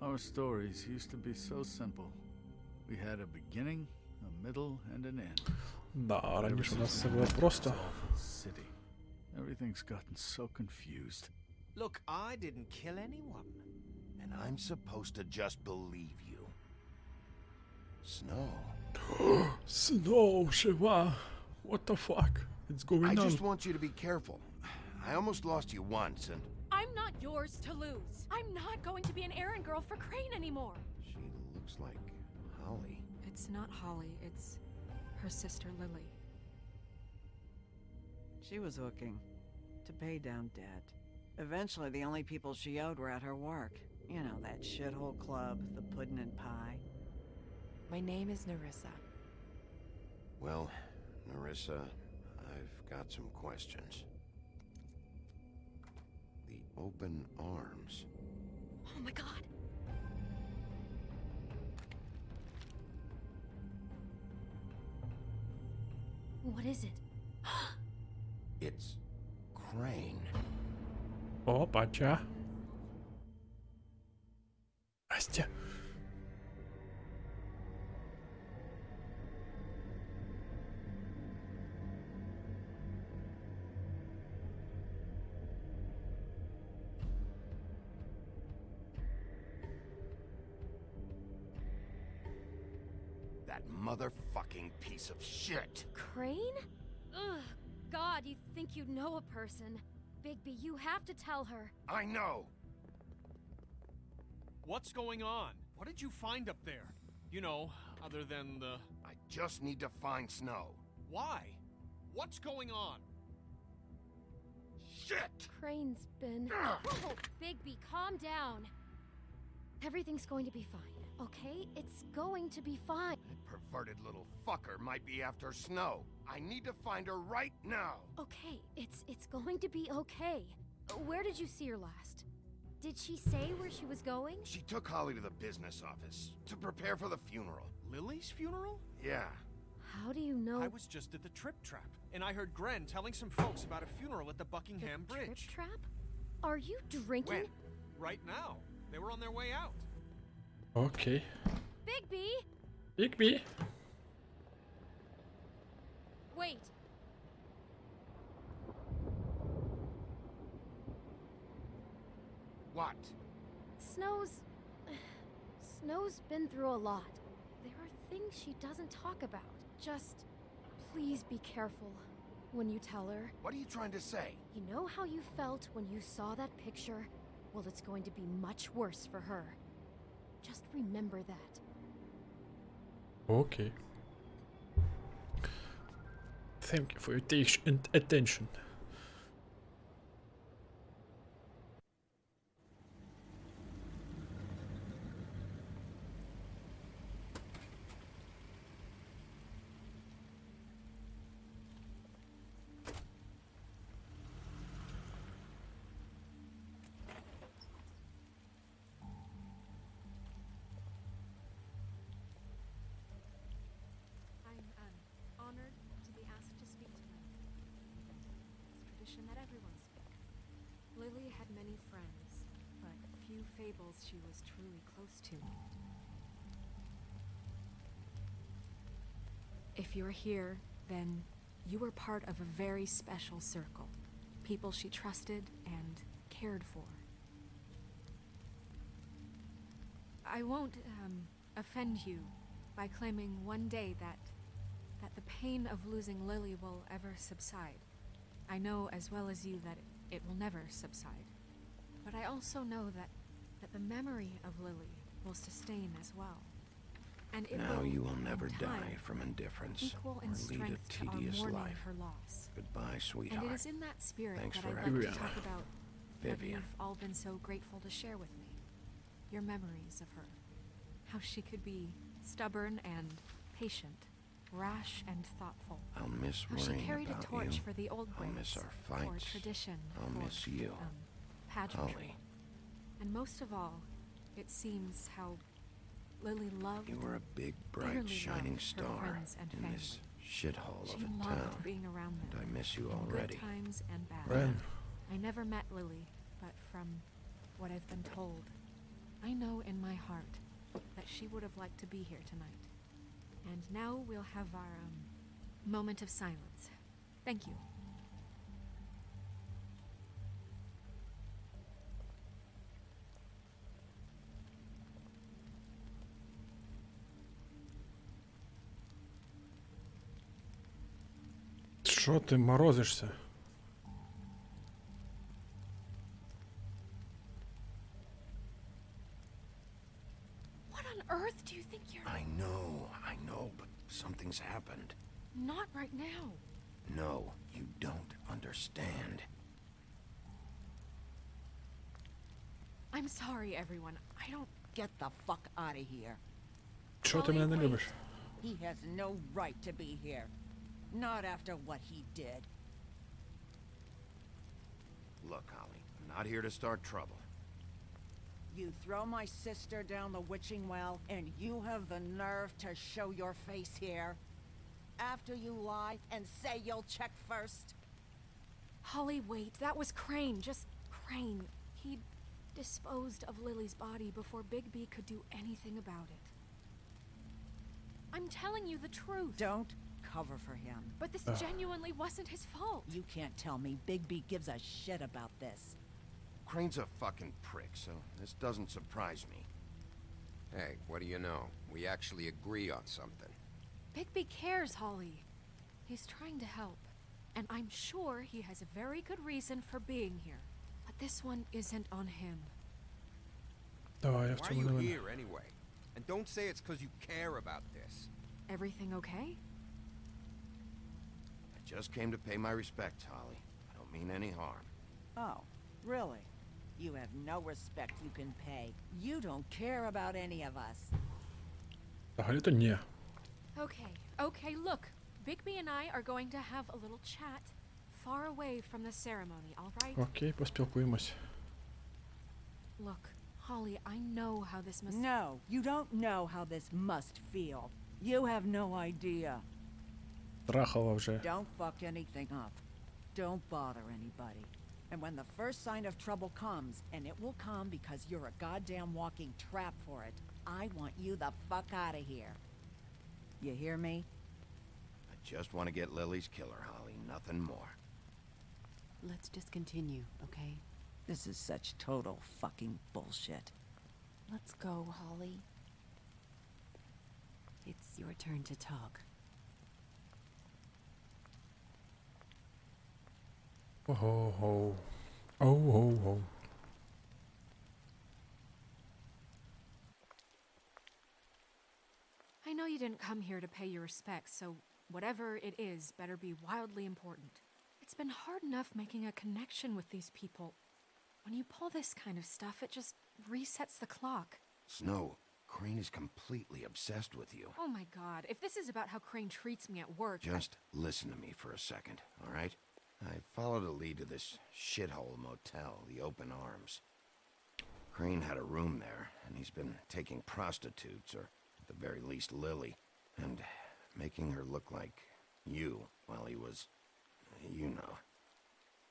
Our stories used to be so simple. We had a beginning, a middle, and an end. Да, раніше у нас все було просто. City. Everything's gotten so confused. Look, I didn't kill anyone. And I'm supposed to just believe you. Snow. Snow, жива. What the fuck? It's going on. I just want you to be careful. I almost lost you once, and... I'm not yours to lose. I'm not going to be an errand girl for Crane anymore. She looks like Holly. It's not Holly, it's her sister Lily. She was hooking to pay down debt. Eventually, the only people she owed were at her work. You know, that shithole club, the Puddin' and Pie. My name is Nerissa. Well, Nerissa, I've got some questions. The open arms. Oh my god. What is it? It's Crane. О, бача. Настя. That motherfucking piece of shit. Crane? Ugh. God, you think you know a person. Bigby, you have to tell her. I know. What's going on? What did you find up there? You know, other than the... I just need to find Snow. Why? What's going on? Shit! Crane's been... Whoa! Bigby, calm down. Everything's going to be fine, okay? It's going to be fine. That perverted little fucker might be after Snow. I need to find her right now. Okay, it's going to be okay. Where did you see her last? Did she say where she was going? She took Holly to the business office to prepare for the funeral. Lily's funeral? Yeah. How do you know? I was just at the Trip Trap, and I heard Gren telling some folks about a funeral at the Buckingham the Bridge. Trip Trap? Are you drinking? When? Right now. They were on their way out. Окей. Bigby! Бигби. Wait. What? Snow's been through a lot. There are things she doesn't talk about. Just please be careful when you tell her. What are you trying to say? You know how you felt when you saw that picture? Well, it's going to be much worse for her. Just remember that. Окей. Thank you for your attention. Honored to be asked to speak to them. It's tradition that everyone speak. Lily had many friends, but few fables she was truly close to. If you're here, then you were part of a very special circle. People she trusted and cared for. I won't offend you by claiming one day that that the pain of losing Lily will ever subside. I know as well as you that it will never subside. But I also know that the memory of Lily will sustain as well. And it Now will, you will in never time, die from indifference equal or in lead a strength to our tedious mourning life. her loss. Goodbye, And sweetheart. it is in that spirit Thanks that for I'd like to everything. talk about what Vivian. you've all been so grateful to share with me. Your memories of her. How she could be stubborn and patient, rash and thoughtful. I'll miss How she worrying carried a about torch you. for the old I'll ways, miss our for fights. tradition, I'll for miss you. pageantry. Holly, And most of all, it seems how Lily loved. you were a big, bright, dearly shining loved her star friends and in family. this shithole She of a loved town. being around them. And I miss you in already. Good times and bad. Right. I never met Lily, but from what I've been told, I know in my heart that she would have liked to be here tonight. And now we'll have our moment of silence. Thank you. Що ти морозишся? What on earth do you think you're... I know, but something's happened. Not right now. No, you don't understand. I'm sorry, everyone. I don't... Get the fuck out of here. Чого ти мене не любиш? He has no right to be here. Not after what he did. Look, Holly, I'm not here to start trouble. You throw my sister down the witching well, and you have the nerve to show your face here? After you lie and say you'll check first? Holly, wait. That was Crane. Just Crane. He disposed of Lily's body before Bigby could do anything about it. I'm telling you the truth. Don't cover for him. But this genuinely wasn't his fault. You can't tell me Bigby gives a shit about this. Crane's a fucking prick, so this doesn't surprise me. Hey, what do you know? We actually agree on something. Bigby cares, Holly. He's trying to help. And I'm sure he has a very good reason for being here. But this one isn't on him. Давай, я в Why are цьому you не винен. here anyway? And don't say it's because you care about this. Everything okay? I just came to pay my respects, Holly. I don't mean any harm. Oh, really? You have no respect you can pay. You don't care about any of us. Взагалі-то ні. Okay, look. Bigby and I are going to have a little chat far away from the ceremony, all right? Окей, поспілкуємось. Look, Holly, I know how this must... No, you don't know how this must feel. You have no idea. Трахала вже. Don't fuck anything up. Don't bother anybody. And when the first sign of trouble comes, and it will come because you're a goddamn walking trap for it, I want you the fuck out of here. You hear me? I just want to get Lily's killer, Holly. Nothing more. Let's just continue, okay? This is such total fucking bullshit. Let's go, Holly. It's your turn to talk. Ого-го. Ого-го. I know you didn't come here to pay your respects, so whatever it is better be wildly important. It's been hard enough making a connection with these people. When you pull this kind of stuff, it just resets the clock. Snow, Crane is completely obsessed with you. Oh my god, if this is about how Crane treats me at work... Just listen to me for a second, all right? I followed a lead to this shithole motel, the Open Arms. Crane had a room there, and he's been taking prostitutes, or at the very least Lily, and making her look like you while he was, you know.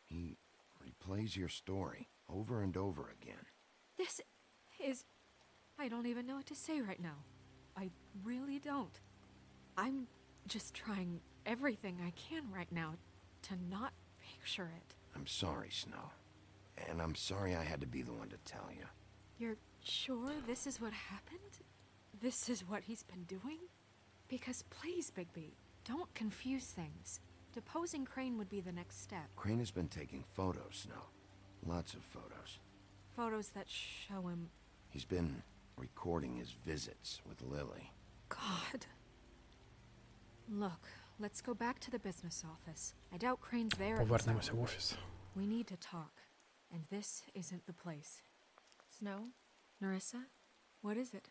He replays your story over and over again. This is... I don't even know what to say right now. I really don't. I'm just trying everything I can right now to not picture it. I'm sorry, Snow. And I'm sorry I had to be the one to tell you. You're sure this is what happened? This is what he's been doing? Because please, Bigby, don't confuse things. Deposing Crane would be the next step. Crane has been taking photos, Snow. Lots of photos. Photos that show him... He's been recording his visits with Lily. God. Look, let's go back to the business office. I doubt Crane's there at this Повернемося в hour. офіс. We need to talk, and this isn't the place. Snow? Narissa, what is it?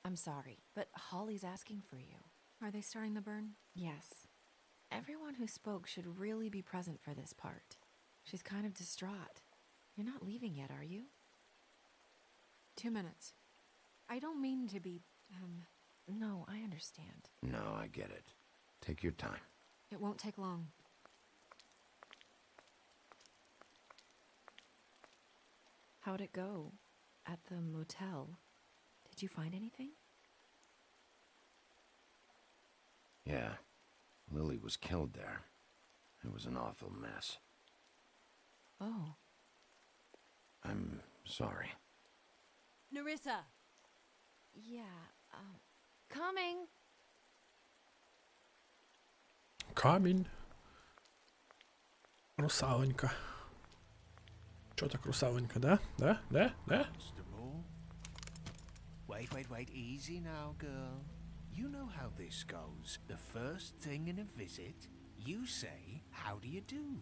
I'm sorry, but Holly's asking for you. Are they starting the burn? Yes. Everyone who spoke should really be present for this part. She's kind of distraught. You're not leaving yet, are you? 2 minutes. I don't mean to be, No, I understand. No, I get it. Take your time. It won't take long. How'd it go? At the motel? Did you find anything? Yeah. Lily was killed there. It was an awful mess. Oh. I'm sorry. Narissa! Yeah, coming! Камінь. Русаленька. Чо так русаленька, да? Да? Да? Да? Constable. Wait, easy now, girl. You know how this goes. The first thing in a visit, you say, how do you do?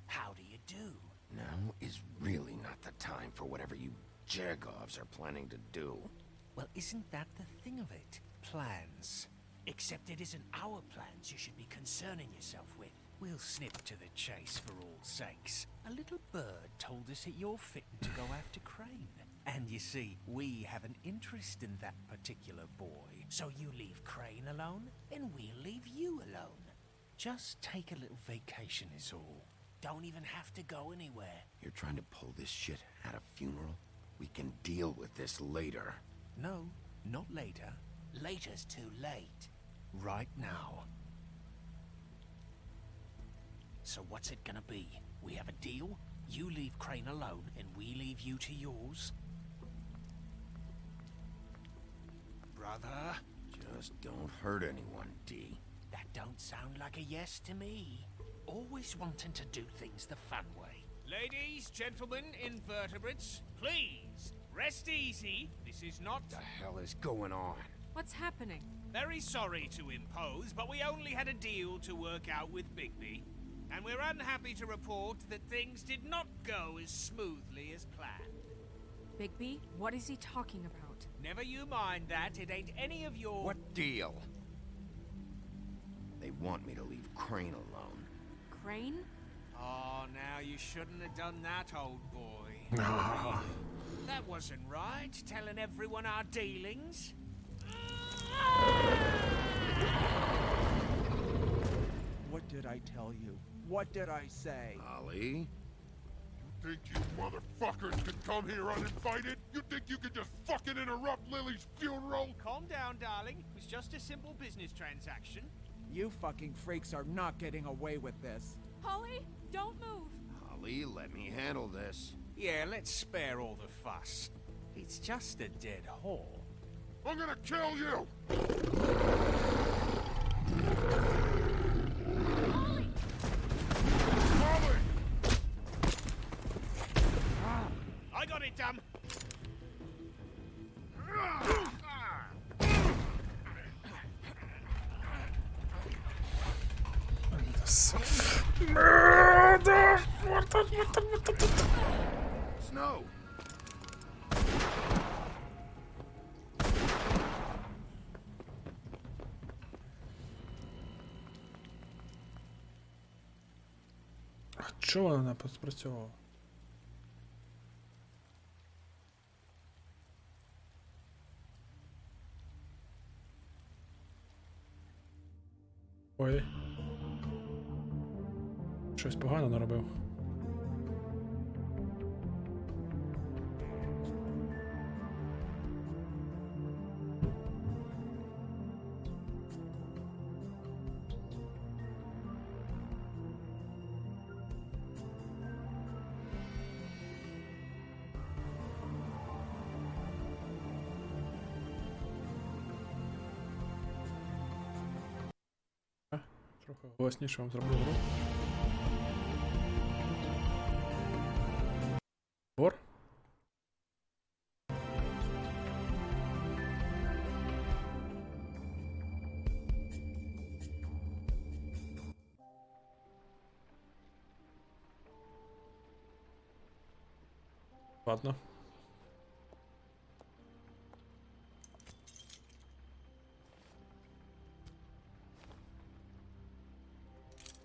How do you do? Now is really not the time for whatever you Jergovs are planning to do. Well, isn't that the thing of it? Plans. Except it isn't our plans you should be concerning yourself with. We'll snip to the chase for all sakes. A little bird told us that you're fitting to go after Crane. And you see, we have an interest in that particular boy. So you leave Crane alone, and we'll leave you alone. Just take a little vacation is all. Don't even have to go anywhere. You're trying to pull this shit at a funeral? We can deal with this later. No, not later. Later's too late. Right now. So what's it gonna be? We have a deal? You leave Crane alone, and we leave you to yours? Brother? Just don't hurt anyone, D. That don't sound like a yes to me. Always wanting to do things the fun way. Ladies, gentlemen, invertebrates, please, rest easy. This is not... The hell is going on? What's happening? Very sorry to impose, but we only had a deal to work out with Bigby. And we're unhappy to report that things did not go as smoothly as planned. Bigby, what is he talking about? Never you mind that, it ain't any of your... What deal? They want me to leave Crane alone. Crane? Oh, now you shouldn't have done that, old boy. That wasn't right, telling everyone our dealings. What did I tell you? What did I say? Ollie? You think you motherfuckers can come here uninvited? You think you can just fucking interrupt Lily's funeral? Calm down, darling. It was just a simple business transaction. You fucking freaks are not getting away with this. Holly, don't move! Ollie, let me handle this. Yeah, let's spare all the fuss. It's just a dead whore. I'm gonna kill you! Holly! Ollie! I got it, dumb. Snow! А чого вона не спрацьовувала? Ой. Щось погано наробив. Трохи голосніше вам зроблю гру. Бор? Ладно.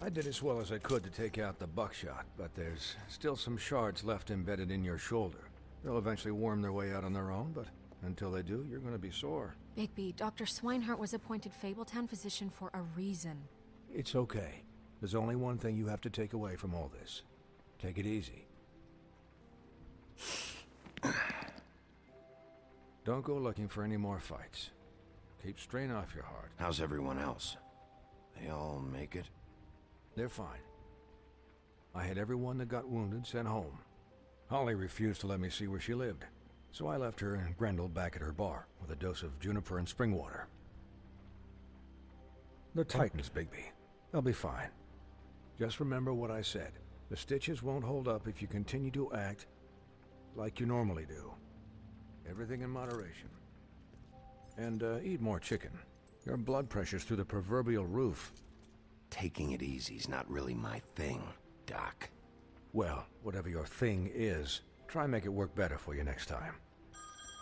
I did as well as I could to take out the buckshot, but there's still some shards left embedded in your shoulder. They'll eventually worm their way out on their own, but until they do, you're gonna be sore. Bigby, Dr. Swinehart was appointed Fabletown physician for a reason. It's okay. There's only one thing you have to take away from all this. Take it easy. Don't go looking for any more fights. Keep strain off your heart. How's everyone else? They all make it? They're fine. I had everyone that got wounded sent home. Holly refused to let me see where she lived, so I left her and Grendel back at her bar with a dose of juniper and spring water. The Titans, Bigby. They'll be fine. Just remember what I said. The stitches won't hold up if you continue to act like you normally do. Everything in moderation. And eat more chicken. Your blood pressure's through the proverbial roof. Taking it easy's not really my thing, Doc. Well, whatever your thing is, try and make it work better for you next time.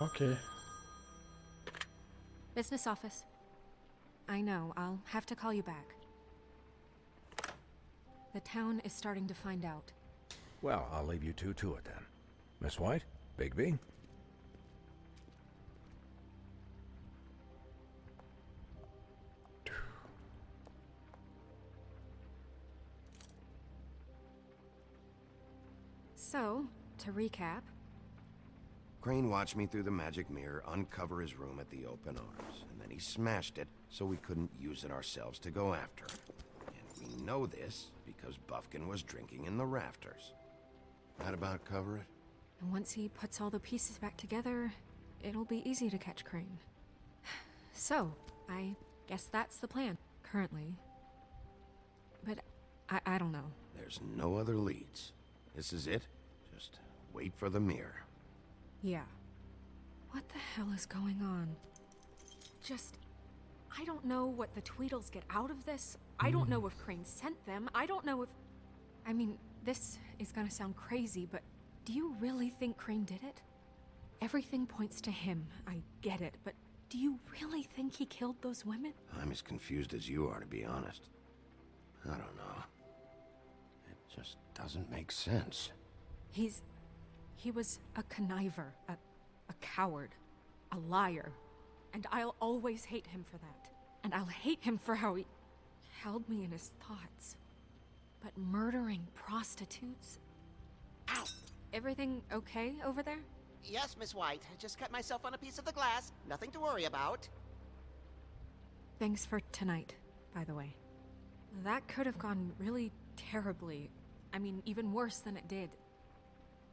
Окей. Business office. I know, I'll have to call you back. The town is starting to find out. Well, I'll leave you two to it then. Miss White, Bigby. So, to recap, Crane watched me through the magic mirror uncover his room at the open arms, and then he smashed it so we couldn't use it ourselves to go after him. And we know this because Buffkin was drinking in the rafters. That about cover it? and once he puts all the pieces back together, it'll be easy to catch Crane. So, I guess that's the plan, currently. But I don't know. There's no other leads. This is it. Just wait for the mirror. Yeah. What the hell is going on? I don't know what the Tweedles get out of this. I don't know if Crane sent them. I don't know if... I mean, this is gonna sound crazy, but do you really think Crane did it? Everything points to him, I get it, but do you really think he killed those women? I'm as confused as you are, to be honest. I don't know. It just doesn't make sense. He was a conniver, a coward, a liar. And I'll always hate him for that. And I'll hate him for how he held me in his thoughts. But murdering prostitutes? Ow! Everything okay over there? Yes, Miss White. I just cut myself on a piece of the glass. Nothing to worry about. Thanks for tonight, by the way. That could have gone really terribly. I mean, even worse than it did.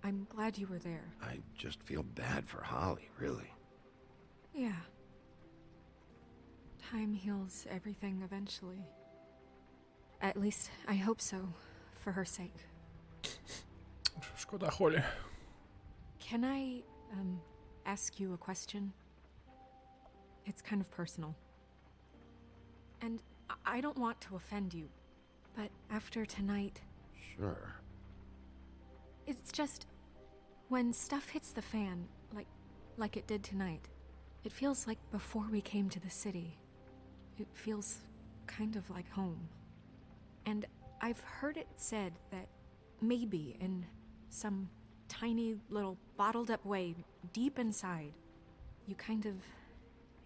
I'm glad you were there. I just feel bad for Holly, really. Yeah. Time heals everything eventually. At least, I hope so, for her sake. Шкода Холі. Can I, ask you a question? It's kind of personal. And I don't want to offend you, but after tonight... Sure. It's just... when stuff hits the fan, like it did tonight, it feels like before we came to the city. It feels kind of like home. And I've heard it said that maybe in some tiny little bottled up way deep inside, you kind of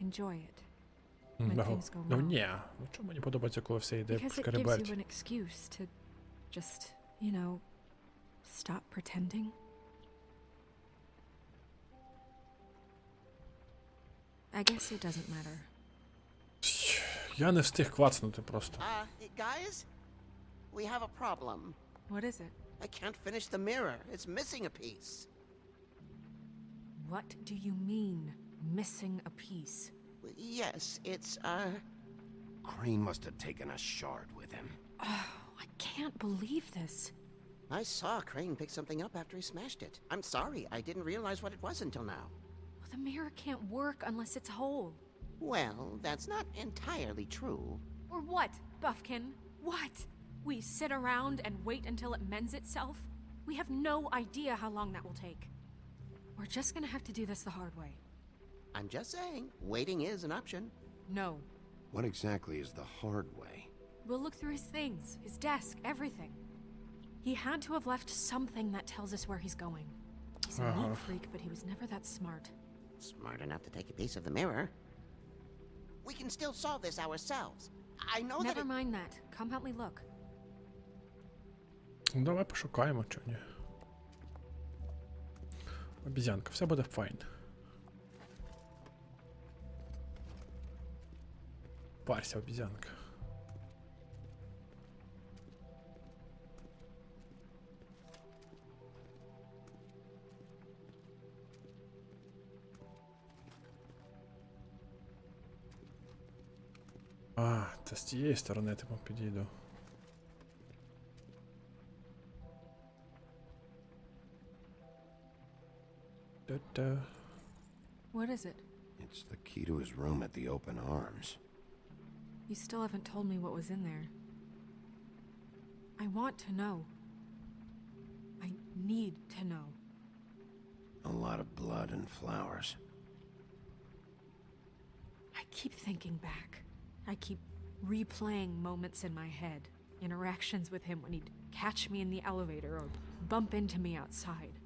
enjoy it when things go Ну wrong. ні, ну чому мені подобається, коли все йде по Because it gives шкереберть? you an excuse to just, you know, stop pretending. I guess it doesn't matter. Я не встиг клацнути просто. Guys? We have a problem. What is it? I can't finish the mirror. It's missing a piece. What do you mean, missing a piece? Yes, it's, Crane must have taken a shard with him. Oh, I can't believe this. I saw Crane pick something up after he smashed it. I'm sorry, I didn't realize what it was until now. Well, the mirror can't work unless it's whole. Well, that's not entirely true. Or what, Buffkin? What? We sit around and wait until it mends itself? We have no idea how long that will take. We're just gonna have to do this the hard way. I'm just saying, waiting is an option. No. What exactly is the hard way? We'll look through his things, his desk, everything. He had to have left something that tells us where he's going. He's a neat freak, but he was never that smart. Smart enough to take a piece of the mirror. We can still solve this ourselves. I know Never that mind that. Come help me look. Ну, давай пошукаємо, чого ні. Обізянка, все буде файн. Парся, обізянка. А, це з цієї сторони типу підійду. Та-та. What is it? It's the key to his room at the open arms. You still haven't told me what was in there. I want to know. I need to know. A lot of blood and flowers. I keep thinking back. I keep replaying moments in my head. Interactions with him when he'd catch me in the elevator or bump into me outside.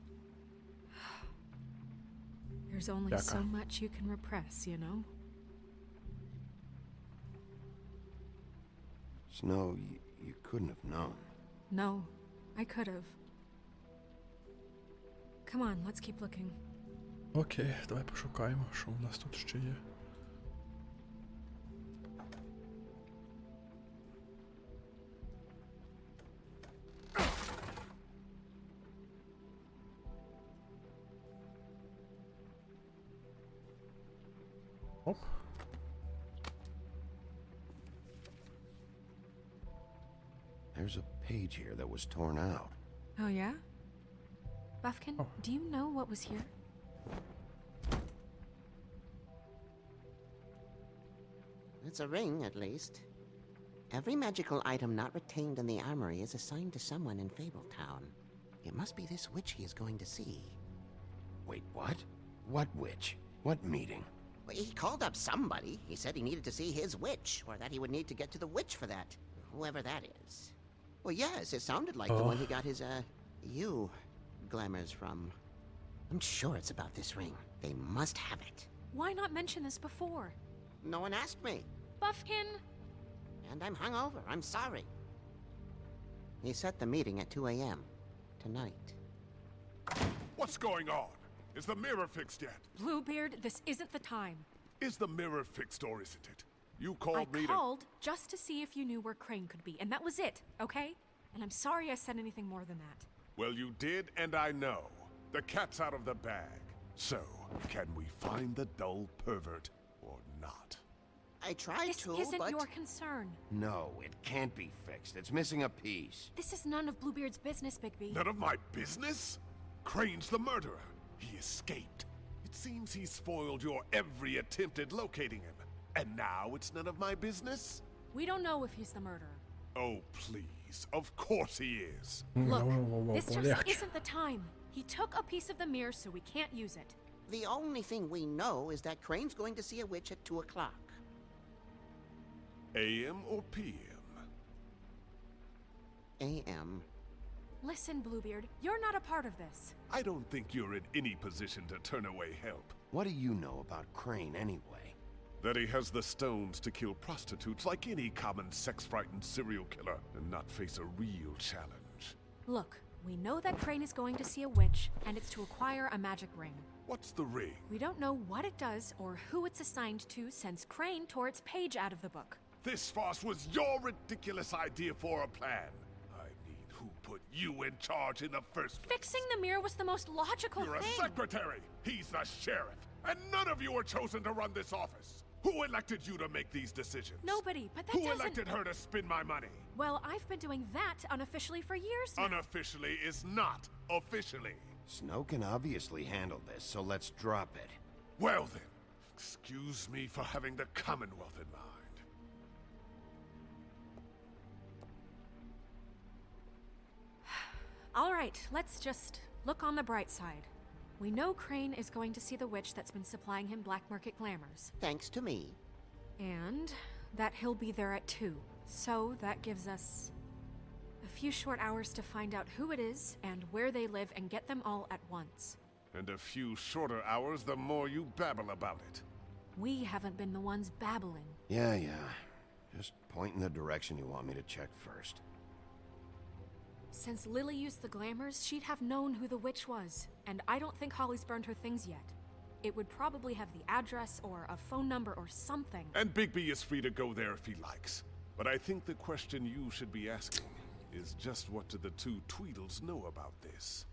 There's only so much you can repress, you know? Snow, you couldn't have known. No, I could have. Come on, let's keep looking. Окей, давай пошукаємо, що у нас тут ще є. Оп. There's a page here that was torn out. Oh, yeah? Buffkin, do you know what was here? it's a ring, at least. Every magical item not retained in the armory is assigned to someone in Fabletown. It must be this witch he is going to see. Wait, what? What witch? What meeting? Well, he called up somebody. He said he needed to see his witch, or that he would need to get to the witch for that. Whoever that is. Well, yes, it sounded like the one he got his, glamours from. I'm sure it's about this ring. They must have it. Why not mention this before? No one asked me. Buffkin! And I'm hungover. I'm sorry. He set the meeting at 2 a.m. tonight. What's going on? Is the mirror fixed yet? Bluebeard, this isn't the time. Is the mirror fixed or isn't it? You called me I called just to see if you knew where Crane could be, and that was it, okay? And I'm sorry I said anything more than that. Well, you did, and I know. The cat's out of the bag. So, can we find the dull pervert or not? I tried this to, This isn't but... your concern. No, it can't be fixed. It's missing a piece. This is none of Bluebeard's business, Bigby. None of my business? Crane's the murderer. He escaped. It seems he spoiled your every attempt at locating him. And now it's none of my business? We don't know if he's the murderer. Oh, please. Of course he is. Look, this just isn't the time. He took a piece of the mirror, so we can't use it. The only thing we know is that Crane's going to see a witch at 2 o'clock. AM or PM? AM. Listen, Bluebeard, you're not a part of this. I don't think you're in any position to turn away help. What do you know about Crane anyway? That he has the stones to kill prostitutes like any common sex-frightened serial killer and not face a real challenge. Look, we know that Crane is going to see a witch, and it's to acquire a magic ring. What's the ring? We don't know what it does or who it's assigned to since Crane tore its page out of the book. This farce was your ridiculous idea for a plan. I mean, who put you in charge in the first place? Fixing the mirror was the most logical You're thing. a secretary. He's the sheriff. And none of you were chosen to run this office. Who elected you to make these decisions? Nobody, but that Who doesn't... elected her to spend my money? Well, I've been doing that unofficially for years now. Unofficially is not officially. Snow can obviously handle this, so let's drop it. Well then, excuse me for having the Commonwealth in mind. All right, let's just look on the bright side. We know Crane is going to see the witch that's been supplying him black market glamours. Thanks to me. And that he'll be there at 2. So that gives us a few short hours to find out who it is and where they live and get them all at once. And a few shorter hours the more you babble about it. We haven't been the ones babbling. Yeah. Just point in the direction you want me to check first. Since Lily used the glamours, she'd have known who the witch was. And I don't think Holly's burned her things yet. It would probably have the address or a phone number or something. And Bigby is free to go there if he likes. But I think the question you should be asking is just what do the two Tweedles know about this?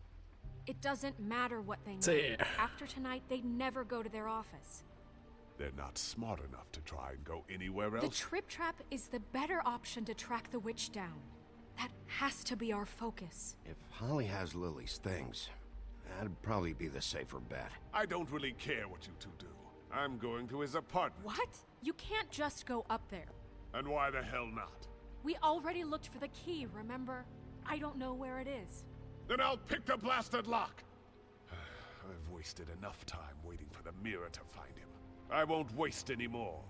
It doesn't matter what they know. Say. After tonight, they'd never go to their office. They're not smart enough to try and go anywhere else. The Trip Trap is the better option to track the witch down. That has to be our focus. If Holly has Lily's things, that'd probably be the safer bet. I don't really care what you two do. I'm going to his apartment. What? You can't just go up there. And why the hell not? We already looked for the key, remember? I don't know where it is. Then I'll pick the blasted lock. I've wasted enough time waiting for the Mera to find him. I won't waste any more.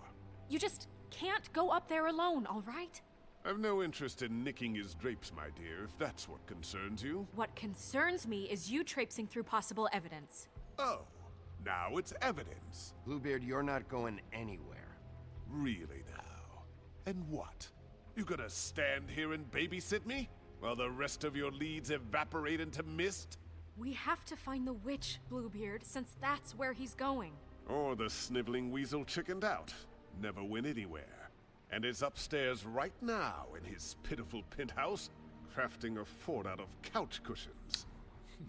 You just can't go up there alone, all right? I've no interest in nicking his drapes, my dear, if that's what concerns you. What concerns me is you traipsing through possible evidence. Oh, now it's evidence. Bluebeard, you're not going anywhere. Really now? And what? You gonna stand here and babysit me? While the rest of your leads evaporate into mist? We have to find the witch, Bluebeard, since that's where he's going. Or the sniveling weasel chickened out. Never went anywhere. And is upstairs right now in his pitiful penthouse, crafting a fort out of couch cushions.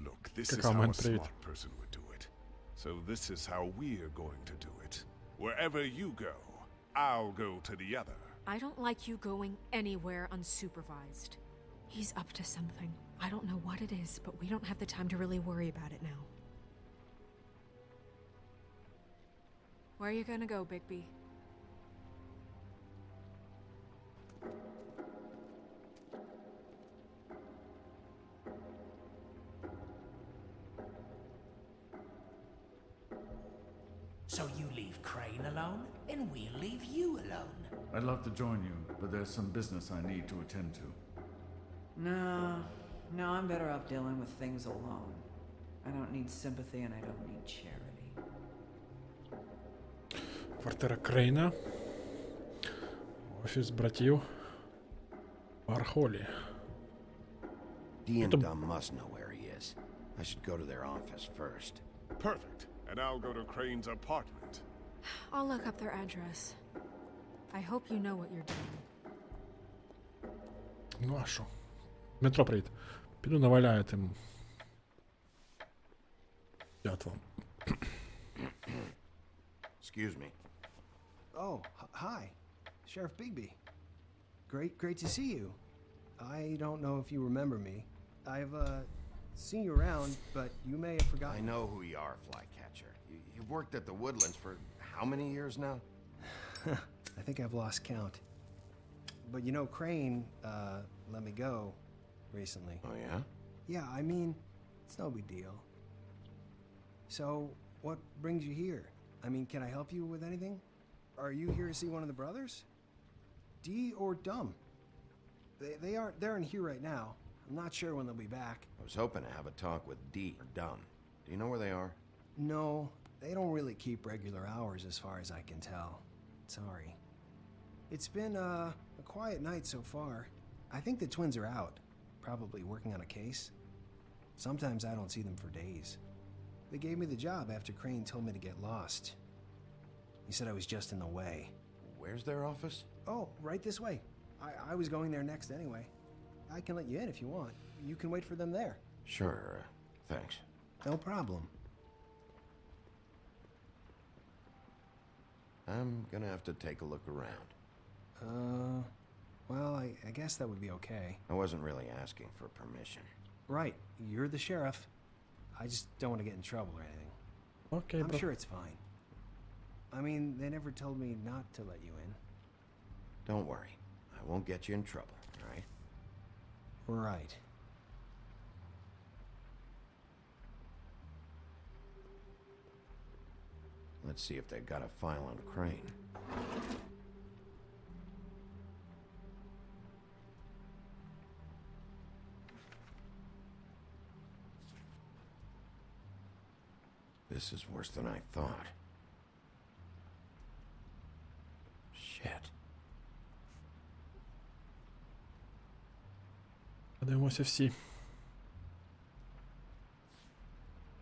Look, this is how a smart person would do it. So this is how we're going to do it. Wherever you go, I'll go to the other. I don't like you going anywhere unsupervised. He's up to something. I don't know what it is, but we don't have the time to really worry about it now. Where are you gonna go, Bigby? So you leave Crane alone, and we'll leave you alone. I'd love to join you, but there's some business I need to attend to. No, I'm better off dealing with things alone. I don't need sympathy and I don't need charity. Квартира Крейна. Офіс братів Вархолі. Dee and Dum must know where he is. I should go to their office first. Perfect. And I'll go to Crane's apartment. I'll look up their address. I hope you know what you're doing. Ну а що? Метро привіт. Піду наваляю тим дятлом. Excuse me. Oh, hi. Sheriff Bigby. Great to see you. I don't know if you remember me. I've, seen you around, but you may have forgotten. I know who you are, Flycatcher. You've worked at the Woodlands for how many years now? I think I've lost count. But you know, Crane, let me go recently. Oh, yeah? Yeah, I mean, it's no big deal. So, what brings you here? I mean, can I help you with anything? Are you here to see one of the brothers? Dee or Dum? They're in here right now. I'm not sure when they'll be back. I was hoping to have a talk with Dee or Dum. Do you know where they are? No, they don't really keep regular hours as far as I can tell. Sorry. It's been, a quiet night so far. I think the twins are out, probably working on a case. Sometimes I don't see them for days. They gave me the job after Crane told me to get lost. He said I was just in the way. Where's their office? Oh, right this way. I was going there next anyway. I can let you in if you want. You can wait for them there. Sure, thanks. No problem. I'm gonna have to take a look around. Well, I guess that would be okay. I wasn't really asking for permission. Right, you're the sheriff. I just don't want to get in trouble or anything. Okay, I'm bro. sure it's fine. I mean, they never told me not to let you in. Don't worry. I won't get you in trouble, all right? Right. Let's see if they've got a file on Crane. This is worse than I thought. Shit. Подивимося всі.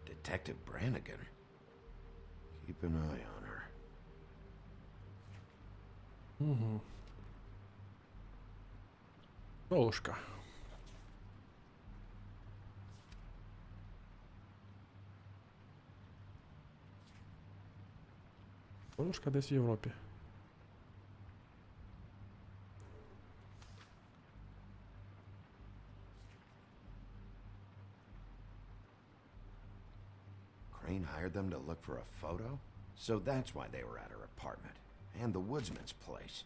Detective Brannigan. Keep an eye on her. Угу. Золушка. Золушка десь в Європі. Crane hired them to look for a photo? So that's why they were at her apartment. And the woodsman's place.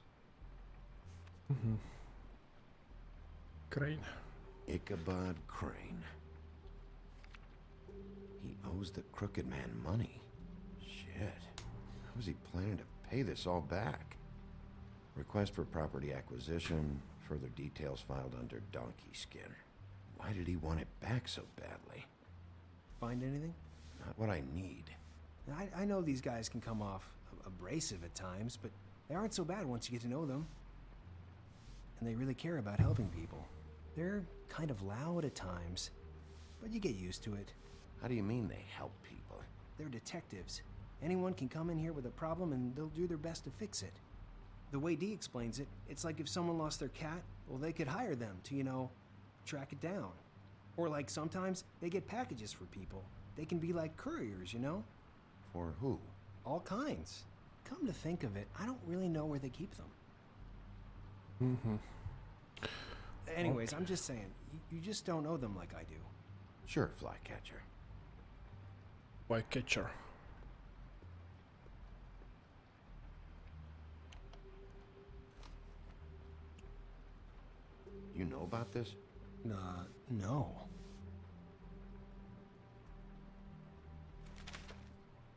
Крейн. Ichabod Crane. He owes the crooked man money. Shit. How is he planning to pay this all back? Request for property acquisition. Further details filed under donkey skin. Why did he want it back so badly? Find anything? Not what I need. I know these guys can come off abrasive at times, but they aren't so bad once you get to know them. And they really care about helping people. They're kind of loud at times, but you get used to it. How do you mean they help people? They're detectives. Anyone can come in here with a problem and they'll do their best to fix it. The way Dee explains it, it's like if someone lost their cat, well, they could hire them to, you know, track it down. Or like sometimes they get packages for people. They can be like couriers, you know? For who? All kinds. Come to think of it, I don't really know where they keep them. Mm-hmm. Anyways, I'm just saying, you just don't know them like I do. Sure, Flycatcher. Flycatcher. You know about this? No.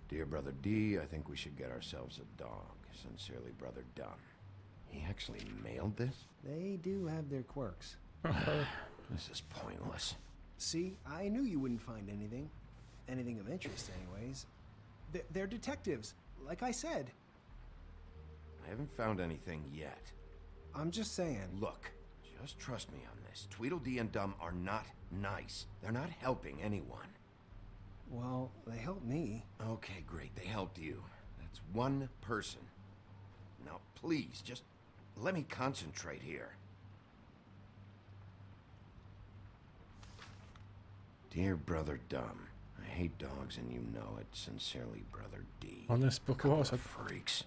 Dear Brother D, I think we should get ourselves a dog. Sincerely, Brother Dunn. He actually mailed this? They do have their quirks. This is pointless. See, I knew you wouldn't find anything. Anything of interest, anyways. They're detectives, like I said. I haven't found anything yet. I'm just saying. Look, just trust me on this. Tweedledee and Dum are not nice. They're not helping anyone. Well, they helped me. Okay, great. They helped you. That's one person. Now, please, just let me concentrate here. Dear Brother Dum, I hate dogs and you know it. Sincerely, Brother D. Вони спілкувалися. Freaks.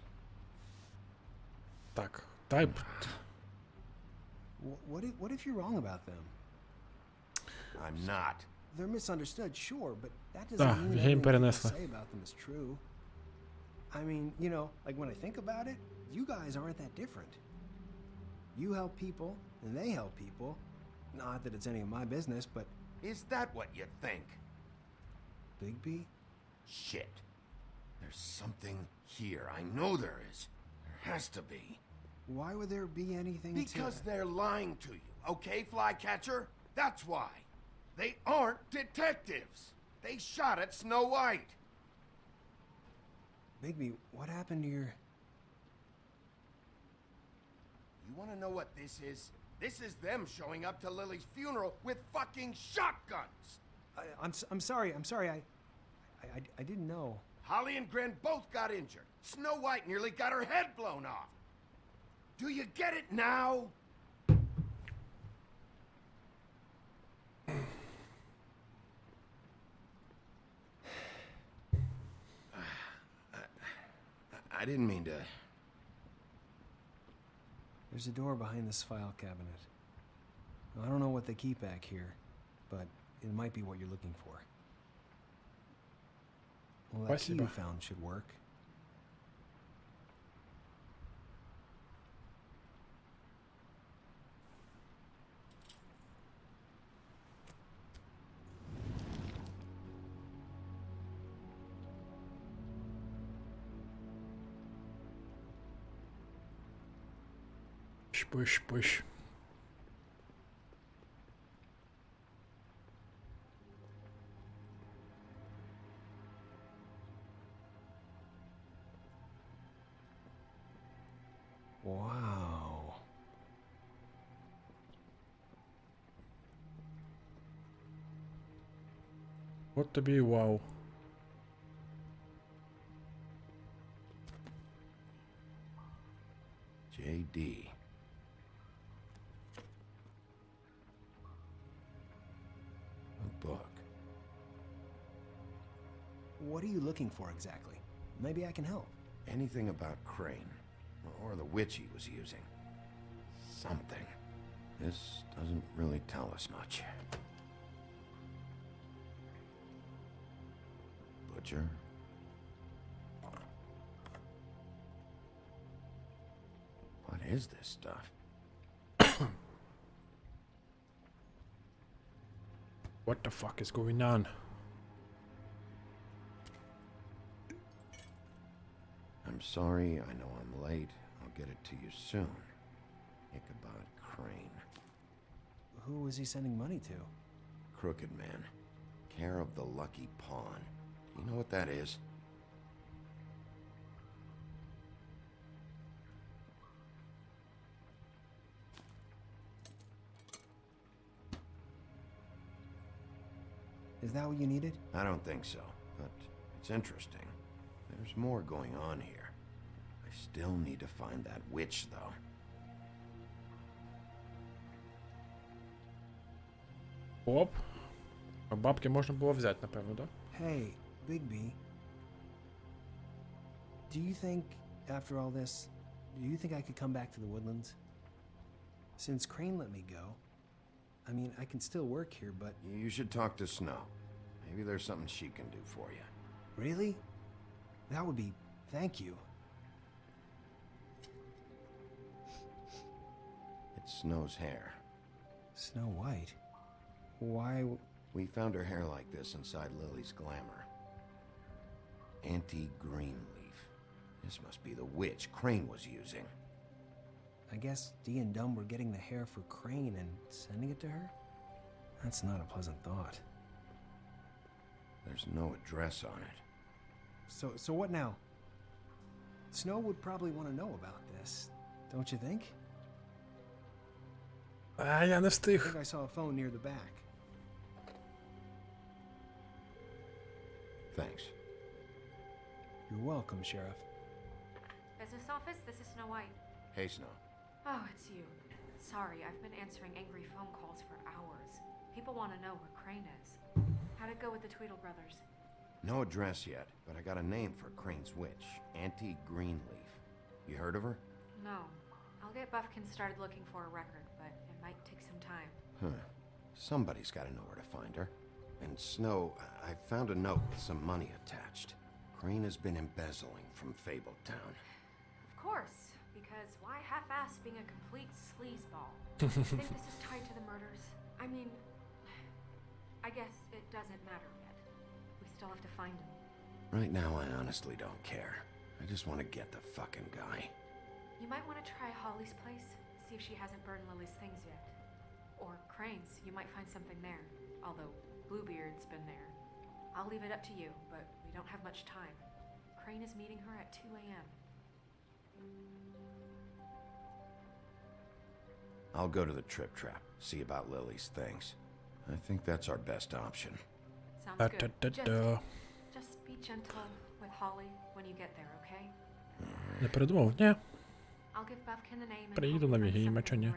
Так, тайп. What if you're wrong about them? I'm not. They're misunderstood, sure, but that doesn't mean гейм everything you перенесли. say about them is true. I mean, you know, like when I think about it, you guys aren't that different. You help people, and they help people. Not that it's any of my business, but... Is that what you think? Bigby? Shit. There's something here. I know there is. There has to be. Why would there be anything Because they're lying to you, okay, Flycatcher? That's why. They aren't detectives. They shot at Snow White. Bigby, what happened to your... You want to know what this is? This is them showing up to Lily's funeral with fucking shotguns. I'm sorry. I didn't know. Holly and Gren both got injured. Snow White nearly got her head blown off. Do you get it now? I didn't mean to... There's a door behind this file cabinet. I don't know what they keep back here, but it might be what you're looking for. Well, that key you found should work. Push, push. Wow. От тобі і вау. JD. A book. What are you looking for exactly? Maybe I can help. Anything about Crane, or the witch he was using. Something. This doesn't really tell us much. Butcher. What is this stuff? What the fuck is going on? I'm sorry, I know I'm late. I'll get it to you soon. Ichabod Crane. Who was he sending money to? Crooked Man. Care of the Lucky Pawn. Do you know what that is? Is that what you needed? I don't think so, but it's interesting. There's more going on here. I still need to find that witch, though. Оп. А бабки можна було взяти, напевно, да? Hey, Bigby. Do you think, after all this, do you think I could come back to the Woodlands? Since Crane let me go, I mean, I can still work here, but... You should talk to Snow. Maybe there's something she can do for you. Really? That would be... Thank you. It's Snow's hair. Snow White? Why... We found her hair like this inside Lily's glamour. Anti-green leaf. This must be the witch Crane was using. I guess Dee and Dumb were getting the hair for Crane and sending it to her? That's not a pleasant thought. There's no address on it. So what now? Snow would probably want to know about this, don't you think? А, я не I встиг. think I saw a phone near the back. Thanks. You're welcome, Sheriff. Business office, this is Snow White. Hey, Snow. Oh, it's you. Sorry, I've been answering angry phone calls for hours. People want to know where Crane is. How'd it go with the Tweedle brothers? No address yet, but I got a name for Crane's witch. Anti-Greenleaf. You heard of her? No. I'll get Buffkin started looking for a record, but it might take some time. Huh. Somebody's got to know where to find her. And Snow, I found a note with some money attached. Crane has been embezzling from Fabletown. Of course, because why half-ass being a complete sleazeball? Think this is tied to the murders? I mean, I guess it doesn't matter yet. We still have to find him. Right now, I honestly don't care. I just want to get the fucking guy. You might want to try Holly's place, see if she hasn't burned Lily's things yet. Or Crane's, you might find something there. Although Bluebeard's been there. I'll leave it up to you, but we don't have much time. Crane is meeting her at 2 a.m. I'll go to the Trip Trap, see about Lily's things. I think that's our best option. Sounds good. Just be gentle with Holly when you get there, okay? Не передумав? Ні. I'll give Buffkin the name and Приїду на Вігі, Меча ні.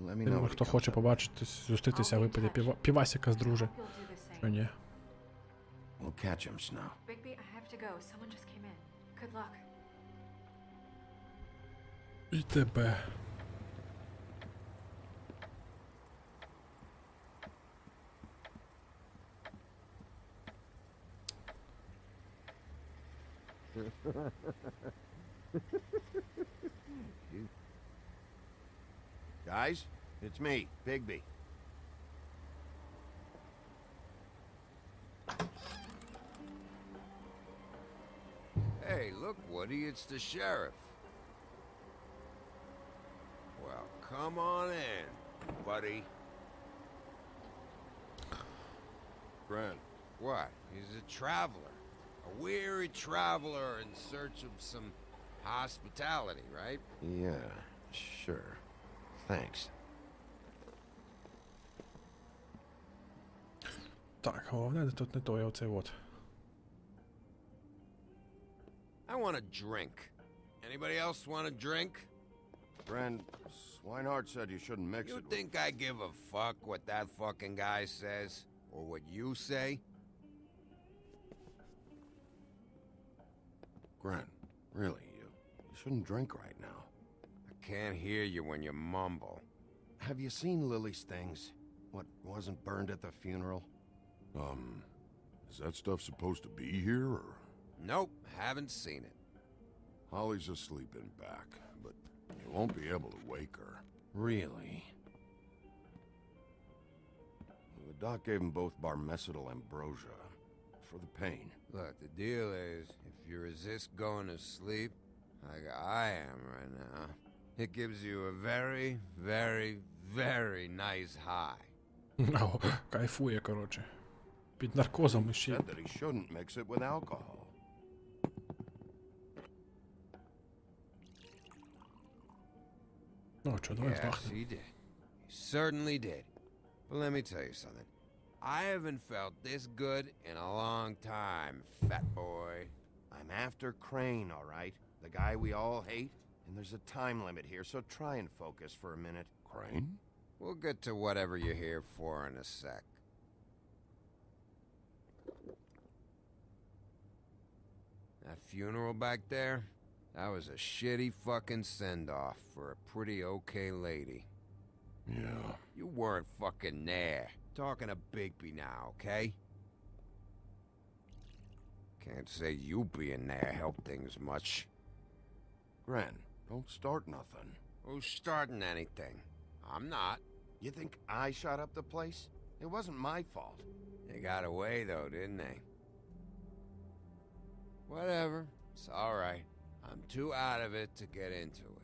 Let me Я know думаю, what хто he хоче comes up with. побачитись, зустрітися, випити півасика з друже. Що ні? We'll catch him, Snow. Bigby, I have to go. Someone just came in. Good luck. І тебе. Guys, it's me, Bigby. Hey, look, Woody, it's the sheriff. Well, come on in, buddy. Grant. What? He's a traveler. A weary traveler in search of some hospitality, right? Yeah, sure. Thanks. Так, головне тут не той, оцей от. I want a drink. Anybody else want a drink? Friend, Swinehart said you shouldn't mix You it with... think I give a fuck what that fucking guy says? Or what you say? Grant, really, you shouldn't drink right now. I can't hear you when you mumble. Have you seen Lily's things? What wasn't burned at the funeral? Is that stuff supposed to be here, or...? Nope, haven't seen it. Holly's asleep in back, but you won't be able to wake her. Really? The doc gave them both barmecidal ambrosia for the pain. Look, the deal is, if you resist going to sleep, like I am right now, it gives you a very, very, very nice high. О, кайфує, коротше. Під наркозом ще. Said that he shouldn't mix it with alcohol. Ну, що, давай Yes, здохнемо. he did. He certainly did. But let me tell you something. I haven't felt this good in a long time, fat boy. I'm after Crane, all right? The guy we all hate? And there's a time limit here, so try and focus for a minute. Crane? We'll get to whatever you're here for in a sec. That funeral back there, that was a shitty fucking send-off for a pretty okay lady. Yeah. You weren't fucking there. Talking to Bigby now, okay? Can't say you being there helped things much. Gren, don't start nothing. Who's starting anything? I'm not. You think I shot up the place? It wasn't my fault. They got away, though, didn't they? Whatever. It's all right. I'm too out of it to get into it.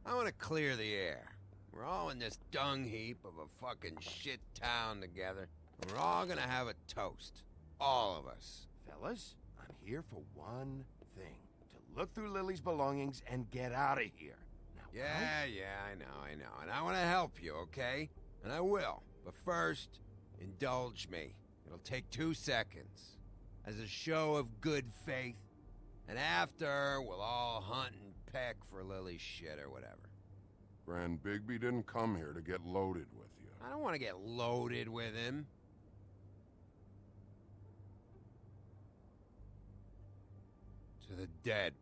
I want to clear the air. We're all in this dung heap of a fucking shit town together. And we're all gonna have a toast. All of us. Fellas, I'm here for one thing. To look through Lily's belongings and get out of here. Now, Yeah, I know. And I want to help you, okay? And I will. But first, indulge me. It'll take 2 seconds. As a show of good faith. And after, we'll all hunt and peck for Lily's shit or whatever. Grand Bigby didn't come here to get loaded with you. I don't want to get loaded with him. To the dead.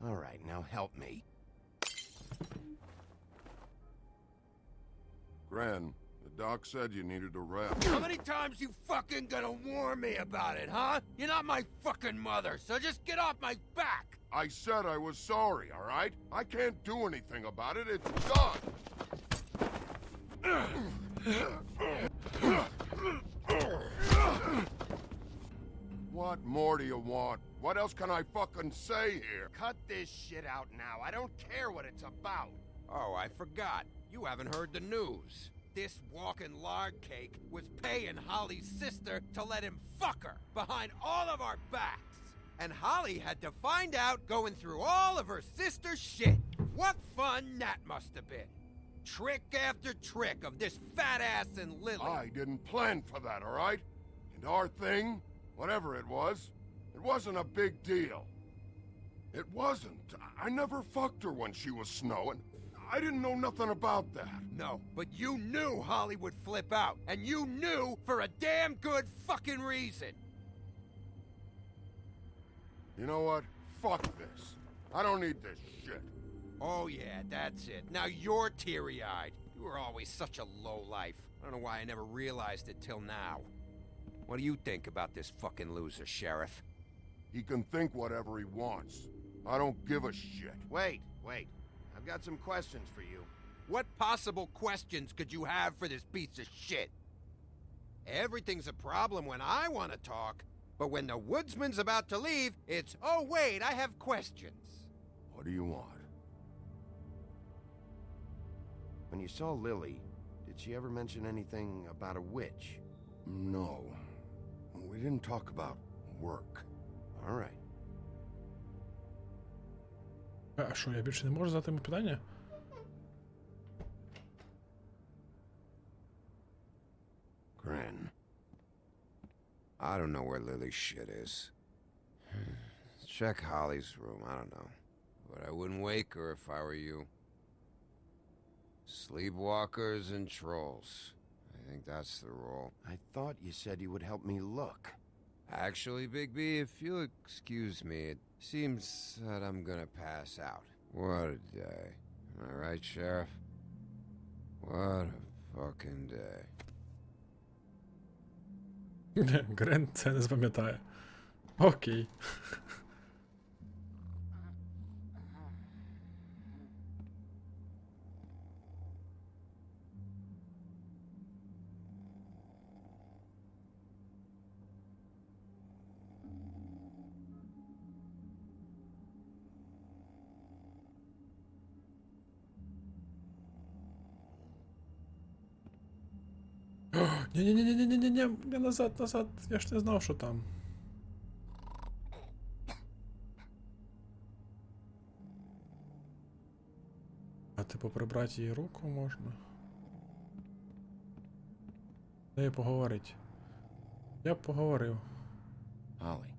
All right, now help me. Gran, the doc said you needed a rest. How many times you fucking gonna warn me about it, huh? You're not my fucking mother, so just get off my back! I said I was sorry, all right? I can't do anything about it. It's done. What more do you want? What else can I fucking say here? Cut this shit out now. I don't care what it's about. Oh, I forgot. You haven't heard the news. This walking lard cake was paying Holly's sister to let him fuck her behind all of our backs. And Holly had to find out going through all of her sister's shit. What fun that must have been. Trick after trick of this fat ass and Lily. I didn't plan for that, all right? And our thing, whatever it wasn't a big deal. It wasn't. I never fucked her when she was snowing. I didn't know nothing about that. No, but you knew Holly would flip out, and you knew for a damn good fucking reason. You know what? Fuck this. I don't need this shit. Oh yeah, that's it. Now you're teary-eyed. You were always such a lowlife. I don't know why I never realized it till now. What do you think about this fucking loser, Sheriff? He can think whatever he wants. I don't give a shit. Wait. I've got some questions for you. What possible questions could you have for this piece of shit? Everything's a problem when I want to talk, but when the woodsman's about to leave, it's, oh wait, I have questions. What do you want? When you saw Lily, did she ever mention anything about a witch? No. We didn't talk about work. All right. А що, я більше не можу задати йому питання? Grin. I don't know where Lily's shit is. Check Holly's room, I don't know. But I wouldn't wake her if I were you. Sleepwalkers and trolls. I think that's the rule. I thought you said you would help me look. Actually, Big B, if you'll excuse me, it seems that I'm gonna pass out. What a day. Am I right, Sheriff? What a fucking day. Грен це не запам'ятає. Окей. Ні-ні-ні-ні-ні-ні, назад, я ж не знав, що там. А типу прибрати її руку можна? З нею поговорить. Я б поговорив. Holly.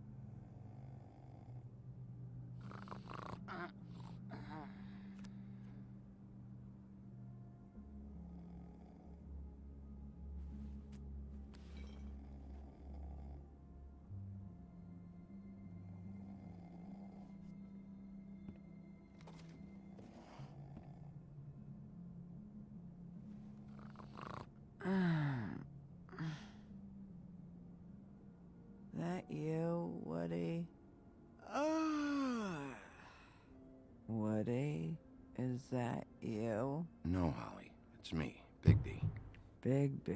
That you, Woody? Woody, is that you? No, Holly. It's me, Big B. Big B.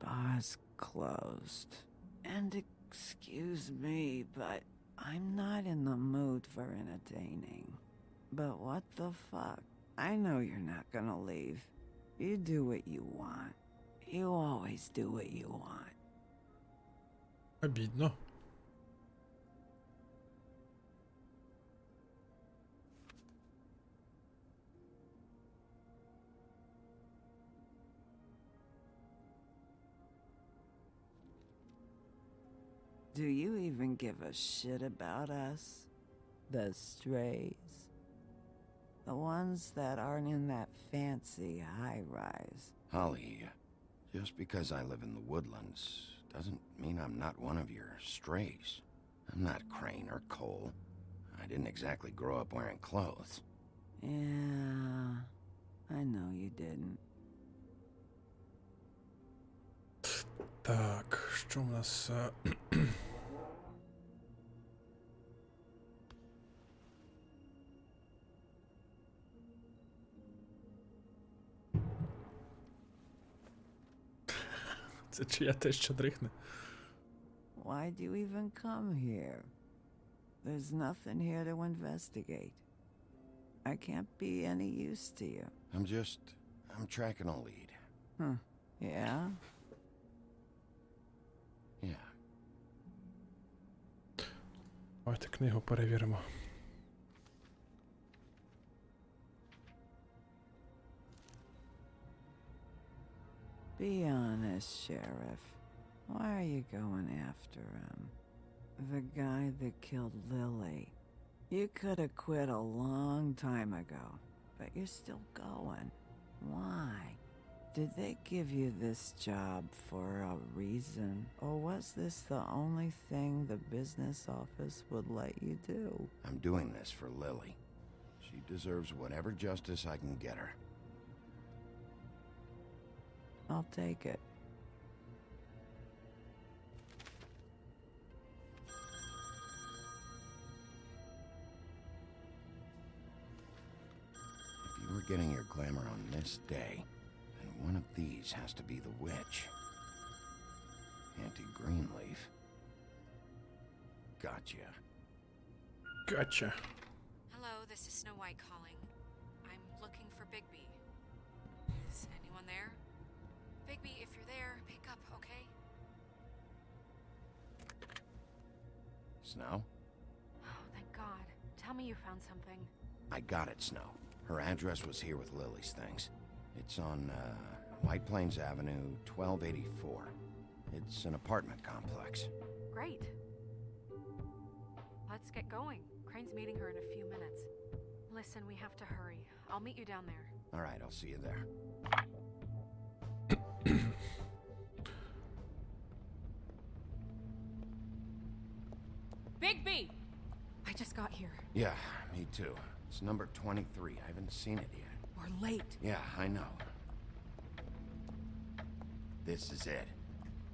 Bar's closed. And excuse me, but I'm not in the mood for entertaining. But what the fuck? I know you're not gonna leave. You do what you want. You always do what you want. Обідно. Do you even give a shit about us? The strays? The ones that aren't in that fancy high-rise? Holly, just because I live in the woodlands doesn't mean I'm not one of your strays. I'm not Crane or Cole. I didn't exactly grow up wearing clothes. Yeah, I know you didn't. Так, що в нас? Це чия теща дрихне? Why'd you even come here? There's nothing here to investigate. I can't be any use to you. I'm tracking a lead. Huh. Yeah? Yeah. Давайте книгу перевіримо. Be honest, Sheriff. Why are you going after him? The guy that killed Lily. You could have quit a long time ago. but you're still going. Why? Did they give you this job for a reason? Or was this the only thing the business office would let you do? I'm doing this for Lily. She deserves whatever justice I can get her. I'll take it. If you were getting your glamour on this day, then one of these has to be the witch. Auntie Greenleaf. Gotcha. Gotcha. Hello, this is Snow White calling. I'm looking for Bigby. Is anyone there? Bigby, if you're there, pick up, okay? Snow? Oh, thank God. Tell me you found something. I got it, Snow. Her address was here with Lily's things. It's on, White Plains Avenue, 1284. It's an apartment complex. Great. Let's get going. Crane's meeting her in a few minutes. Listen, we have to hurry. I'll meet you down there. All right, I'll see you there. Bigby! I just got here. Yeah, me too. It's number 23. I haven't seen it yet. We're late. Yeah, I know. This is it.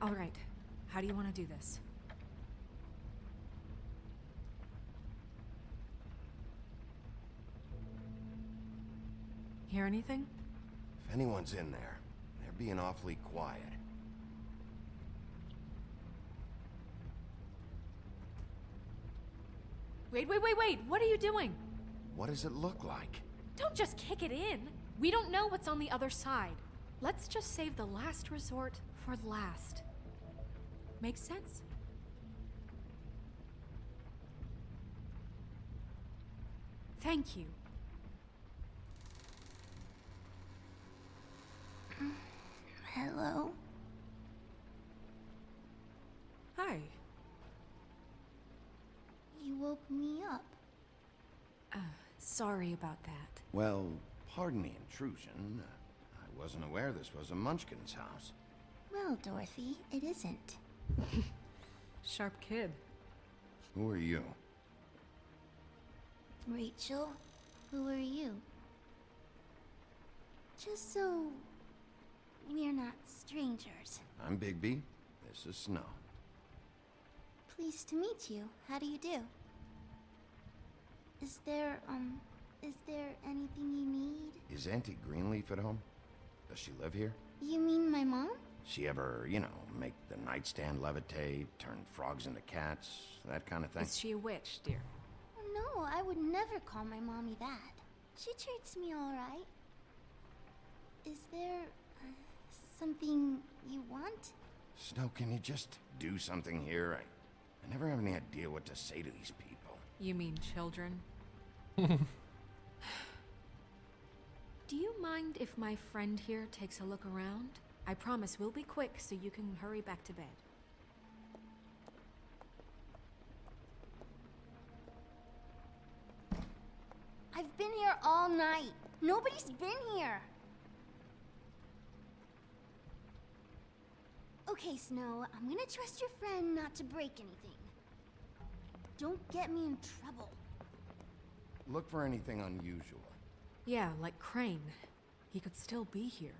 All right. How do you want to do this? Hear anything? If anyone's in there, they're being awfully quiet. Wait. What are you doing? What does it look like? Don't just kick it in. We don't know what's on the other side. Let's just save the last resort for last. Makes sense? Thank you. Hello? Hi. You woke me up. Sorry about that. Well, pardon the intrusion. I wasn't aware this was a Munchkin's house. Well, Dorothy, it isn't. Sharp kid. Who are you? Rachel, who are you? Just so we're not strangers. I'm Bigby. This is Snow. Pleased to meet you. How do you do? Is there anything you need? Is Auntie Greenleaf at home? Does she live here? You mean my mom? She ever, you know, make the nightstand levitate, turn frogs into cats, that kind of thing? Is she a witch, dear? No, I would never call my mommy that. She treats me all right. Is there something you want? Snow, can you just do something here? I never have any idea what to say to these people. You mean children? Do you mind if my friend here takes a look around? I promise we'll be quick so you can hurry back to bed. I've been here all night. Nobody's been here. Okay, Snow, I'm gonna trust your friend not to break anything. Don't get me in trouble. Look for anything unusual. Yeah, like Crane. He could still be here.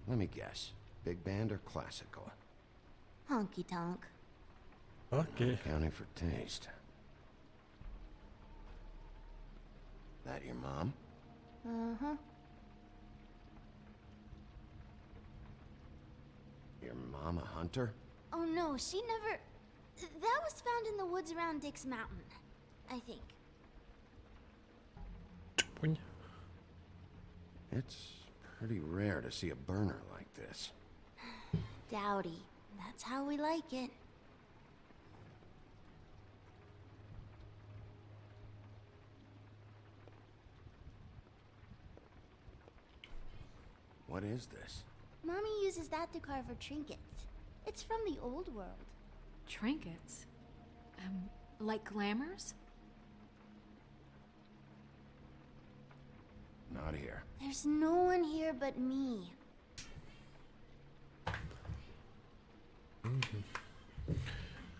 Let me guess. Big band or classical? Honky tonk. Okay. Accounting for taste. That your mom? Uh-huh. Your mom a hunter? Oh no, she never... That was found in the woods around Dick's Mountain, I think. It's pretty rare to see a burner like this. Dowdy. That's how we like it. What is this? Mommy uses that to carve her trinkets. It's from the old world. Trinkets? Like glamours? Not here. There's no one here but me.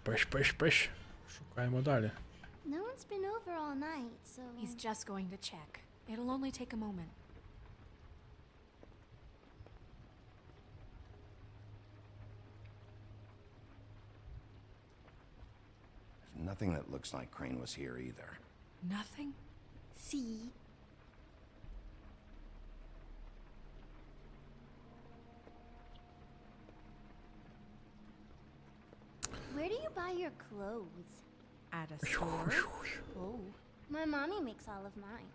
Пиш. Шукаємо далі. No one's been over all night, so... He's just going to check. It'll only take a moment. There's nothing that looks like Crane was here either. Nothing? See? Where do you buy your clothes? At a store? Oh, my mommy makes all of mine.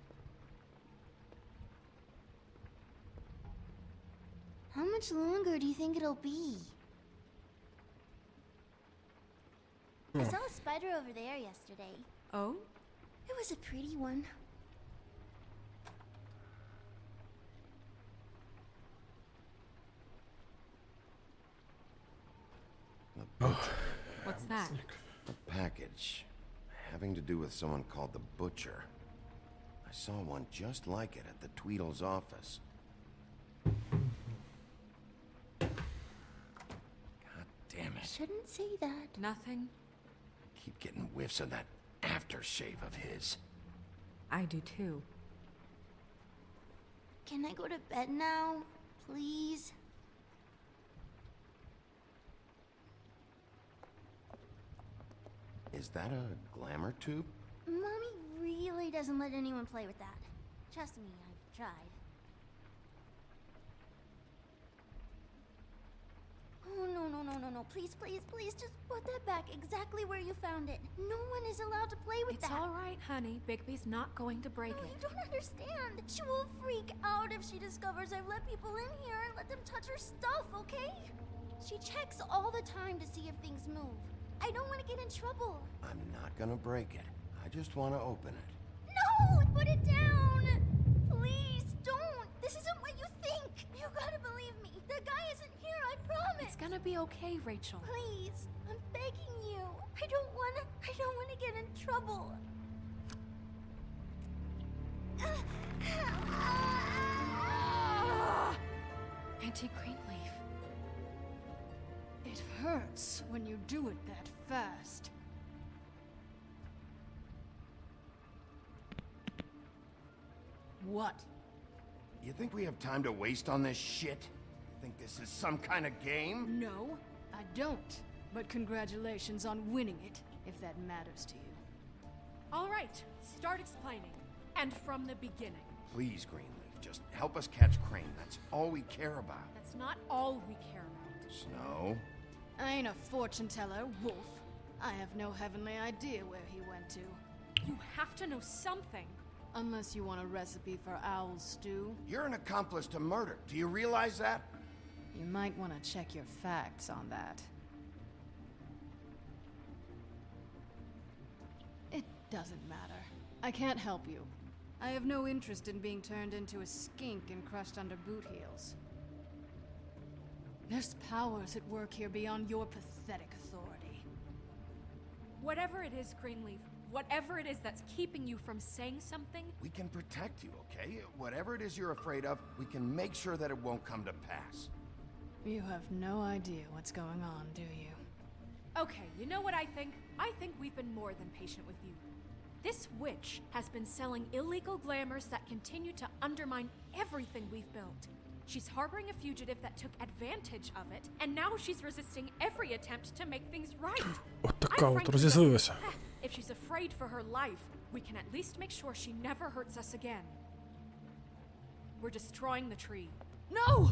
How much longer do you think it'll be? I saw a spider over there yesterday. Oh? It was a pretty one. What's that? A package having to do with someone called the Butcher. I saw one just like it at the Tweedle's office. God damn it. Shouldn't say that. Nothing? I keep getting whiffs of that aftershave of his. I do too. Can I go to bed now? Please? Is that a glamour tube? Mommy really doesn't let anyone play with that. Trust me, I've tried. Oh, no. Please, just put that back exactly where you found it. No one is allowed to play with that. It's all right, honey. Bigby's not going to break No, it. you don't understand. She will freak out if she discovers I've let people in here and let them touch her stuff, okay? She checks all the time to see if things move. I don't want to get in trouble. I'm not gonna break it. I just want to open it. No! Put it down! Please, don't! This isn't what you think! You gotta believe me. The guy isn't here, I promise! It's gonna be okay, Rachel. Please, I'm begging you. I don't wanna get in trouble. Auntie Greenleaf. It hurts when you do it that fast. What? You think we have time to waste on this shit? You think this is some kind of game? No, I don't. But congratulations on winning it, if that matters to you. All right, start explaining. And from the beginning. Please, Greenleaf, just help us catch Crane. That's all we care about. That's not all we care about. Snow? I ain't a fortune teller, Wolf. I have no heavenly idea where he went to. You have to know something. Unless you want a recipe for owl stew. You're an accomplice to murder. Do you realize that? You might want to check your facts on that. It doesn't matter. I can't help you. I have no interest in being turned into a skink and crushed under boot heels. There's powers at work here beyond your pathetic authority. Whatever it is, Greenleaf, whatever it is that's keeping you from saying something... We can protect you, okay? Whatever it is you're afraid of, we can make sure that it won't come to pass. You have no idea what's going on, do you? Okay, you know what I think? I think we've been more than patient with you. This witch has been selling illegal glamours that continue to undermine everything we've built. She's harboring a fugitive that took advantage of it, and now she's resisting every attempt to make things right. От така от розізлилася. If she's afraid for her life, we can at least make sure she never hurts us again. We're destroying the tree. No!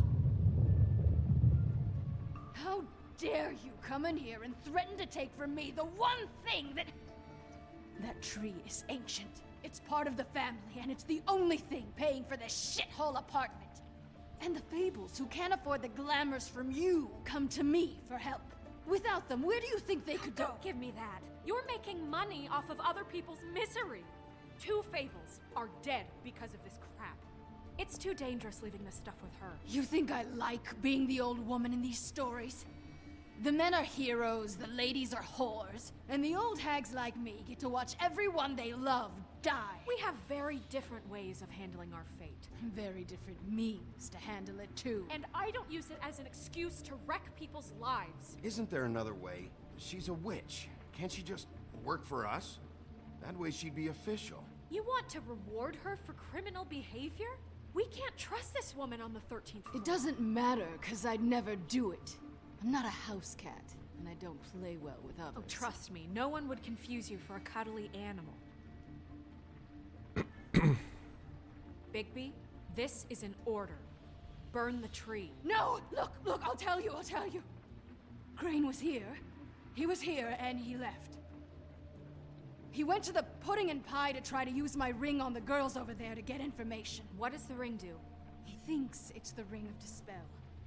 How dare you come in here and threaten to take from me the one thing that... That tree is ancient. It's part of the family, and it's the only thing paying for this shithole apartment. And the fables who can't afford the glamours from you come to me for help. Without them, where do you think they could go? Don't give me that. You're making money off of other people's misery. 2 fables are dead because of this crap. It's too dangerous leaving this stuff with her. You think I like being the old woman in these stories? The men are heroes, the ladies are whores, and the old hags like me get to watch everyone they love die. We have very different ways of handling our fate. Very different means to handle it too. And I don't use it as an excuse to wreck people's lives. Isn't there another way? She's a witch. Can't she just work for us? That way she'd be official. You want to reward her for criminal behavior? We can't trust this woman on the 13th floor. It doesn't matter, because I'd never do it. I'm not a house cat, and I don't play well with others. Oh, trust me, no one would confuse you for a cuddly animal. Bigby, this is an order. Burn the tree. No! Look, I'll tell you. Crane was here. He was here, and he left. He went to the pudding and pie to try to use my ring on the girls over there to get information. What does the ring do? He thinks it's the ring of dispel.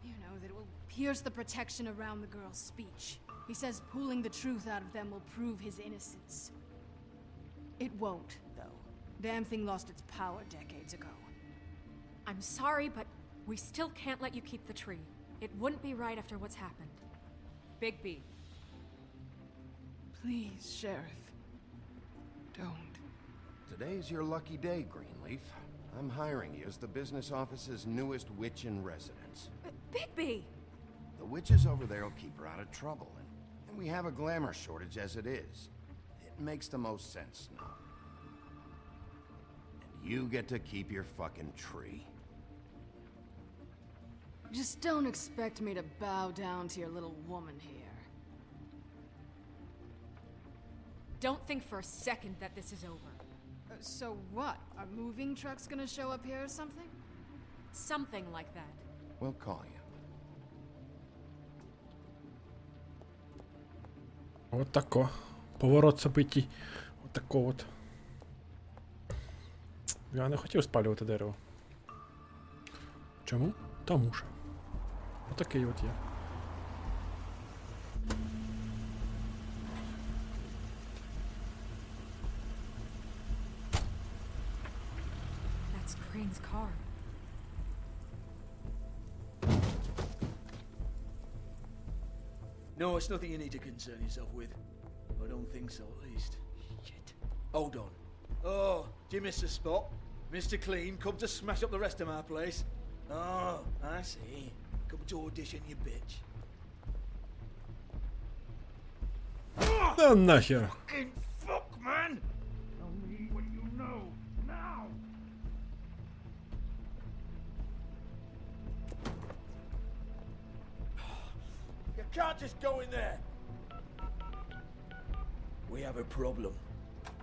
You know, that it will pierce the protection around the girl's speech. He says pulling the truth out of them will prove his innocence. It won't, though. Damn thing lost its power decades ago. I'm sorry, but we still can't let you keep the tree. It wouldn't be right after what's happened. Bigby. Please, Sheriff. Don't. Today's your lucky day, Greenleaf. I'm hiring you as the business office's newest witch in residence. Bigby! The witches over there will keep her out of trouble, and we have a glamour shortage as it is. It makes the most sense now. And you get to keep your fucking tree. Just don't expect me to bow down to your little woman here. Don't think for a second that this is over. So what? Are moving trucks gonna show up here or something? Something like that. We'll call you. От тако. Поворот событий. От тако от. Я не хотів спалювати дерево. Чому? Тому що. Отакий от я. That's Crane's car. No, it's nothing you need to concern yourself with. I don't think so, at least. Shit. Hold on. Oh, do you miss the spot? Mr. Clean, come to smash up the rest of my place. Oh, I see. Come to audition, you bitch. Да нахер. Fucking fuck, man! Tell me what you know, now! You can't just go in there! We have a problem.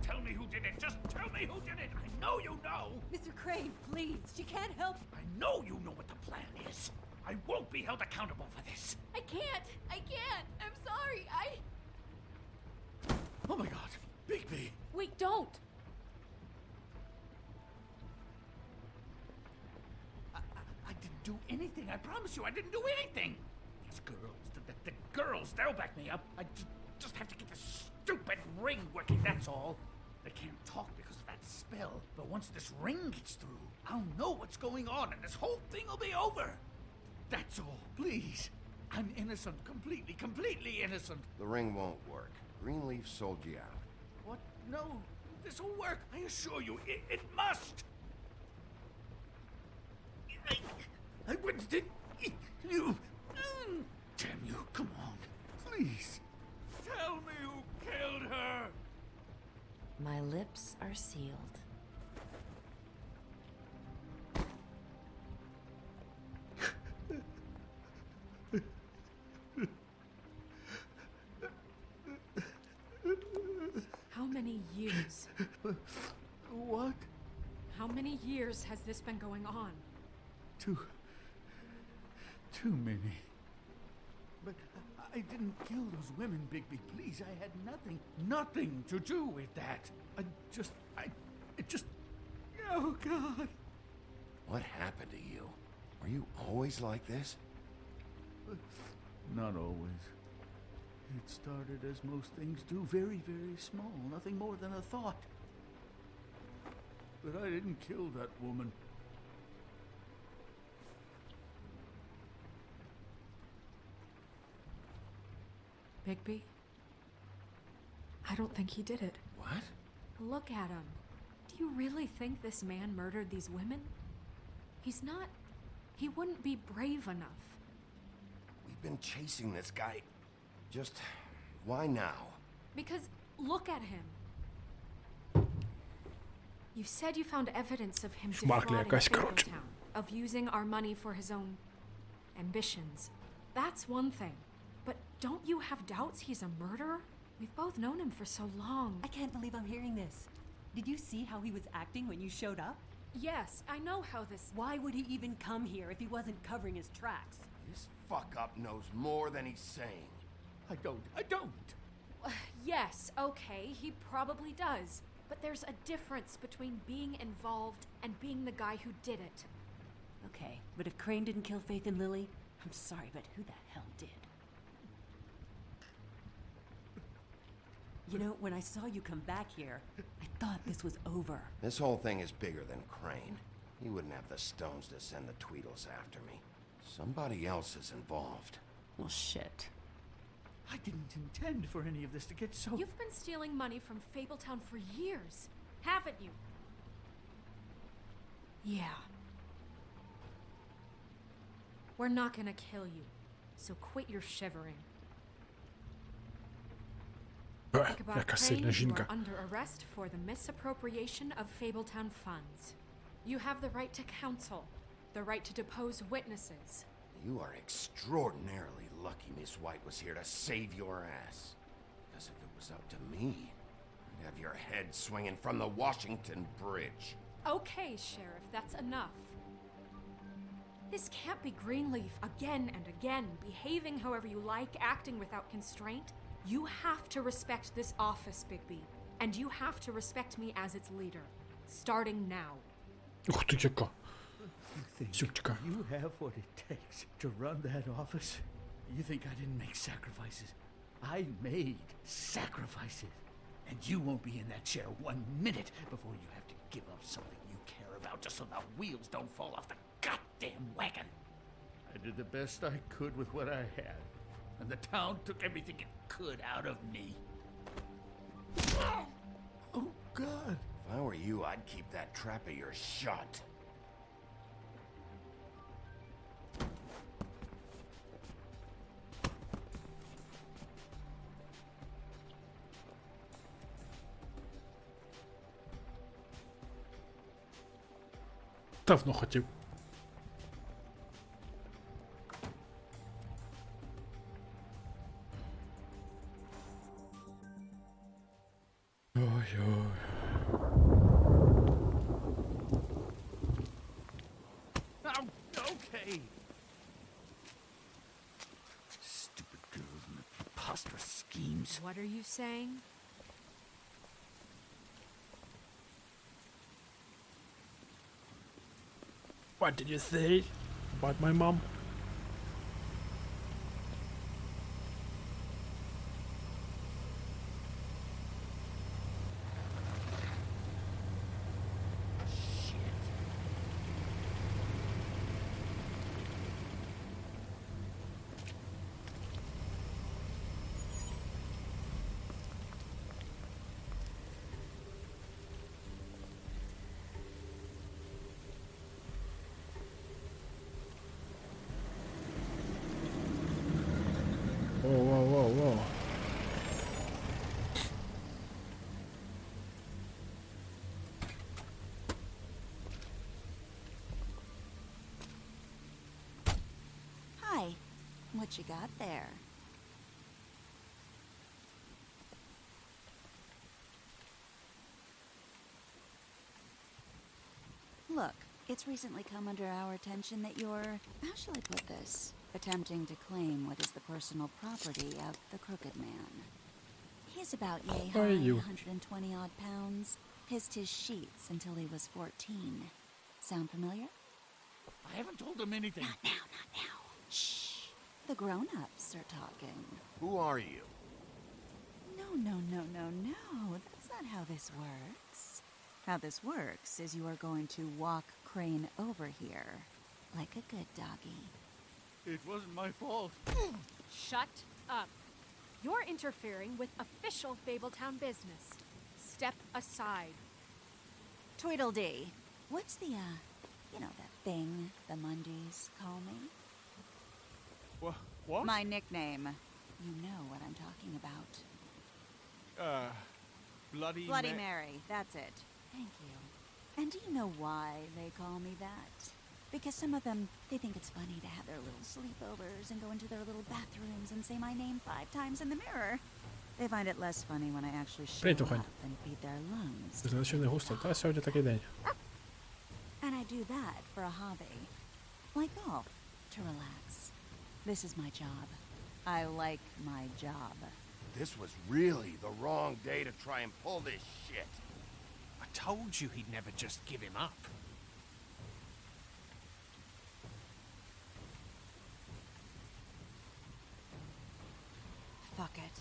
Tell me who did it. Just tell me who did it. I know you know. Mr. Crane, please. She can't help. I know you know what the plan is. I won't be held accountable for this. I can't! I'm sorry, Oh my god, Bigby! Wait, don't! I didn't do anything. I promise you, I didn't do anything. These girls, the girls, they'll back me up. I just have to get this stupid ring working, that's all. They can't talk because of that spell, but once this ring gets through, I'll know what's going on and this whole thing will be over. That's all, please. I'm innocent, completely innocent. The ring won't work. Greenleaf sold you out. What? No, this will work. I assure you, it must. I wouldn't. You. Damn you! Come on, please. Tell me who killed her. My lips are sealed. How many years? What? How many years has this been going on? Too many. But I didn't kill those women, Bigby. Please, I had nothing to do with that. It just. Oh, God. What happened to you? Are you always like this? Not always. It started as most things do, very, very small, nothing more than a thought. But I didn't kill that woman. Bigby? I don't think he did it. What? Look at him. Do you really think this man murdered these women? He's not... He wouldn't be brave enough. We've been chasing this guy. Just... why now? Because look at him. You said you found evidence of him defrauding Fabletown, of using our money for his own ambitions. That's one thing. But don't you have doubts he's a murderer? We've both known him for so long. I can't believe I'm hearing this. Did you see how he was acting when you showed up? Yes, I know how this... Why would he even come here if he wasn't covering his tracks? This fuck-up knows more than he's saying. I don't. Yes, okay, he probably does. But there's a difference between being involved and being the guy who did it. Okay, but if Crane didn't kill Faith and Lily, I'm sorry, but who the hell did? You know, when I saw you come back here, I thought this was over. This whole thing is bigger than Crane. He wouldn't have the stones to send the Tweedles after me. Somebody else is involved. Well, shit. I didn't intend for any of this to get so... You've been stealing money from Fabletown for years, haven't you? Yeah. We're not gonna kill you, so quit your shivering. Think about Crane, you are under arrest for the misappropriation of Fabletown funds. You have the right to counsel, the right to depose witnesses. You are extraordinarily lucky Miss White was here to save your ass. Because if it was up to me, I'd have your head swinging from the Washington Bridge. Okay, Sheriff, that's enough. This can't be Greenleaf again and again, behaving however you like, acting without constraint. You have to respect this office, Bigby. And you have to respect me as its leader. Starting now. Ух ти, яка. Сючка. You have what it takes to run that office? You think I didn't make sacrifices? I made sacrifices. And you won't be in that chair 1 minute before you have to give up something you care about just so the wheels don't fall off the goddamn wagon. I did the best I could with what I had. And the town took everything it could out of me. Oh, God. If I were you, I'd keep that trap of yours shut. Давно хотів. Ой-ой. Oh, okay. Stupid girls and their preposterous schemes. What are you saying? What did you say about my mom? Whoa. Hi. What you got there? Look, it's recently come under our attention that you're, how shall I put this, attempting to claim what is the personal property of the Crooked Man. He's about yay high, 120 odd pounds, pissed his sheets until he was 14. Sound familiar? I haven't told him anything. Not now. Shh. The grown-ups are talking. Who are you? No. That's not how this works. How this works is you are going to walk Crane over here, like a good doggy. It wasn't my fault. Shut up. You're interfering with official Fabletown business. Step aside. Tweedledee. What's the, you know, that thing the Mundies call me? What? My nickname. You know what I'm talking about. Bloody Mary, that's it. Thank you. And do you know why they call me that? Because some of them, they think it's funny to have their little sleepovers and go into their little bathrooms and say my name 5 times in the mirror. They find it less funny when I actually show up and feed their lungs. Значить, не густо. Та сьогодні такий день. And I do that for a hobby. Like golf, to relax. This is my job. I like my job. This was really the wrong day to try and pull this shit. I told you he'd never just give him up. Fuck it.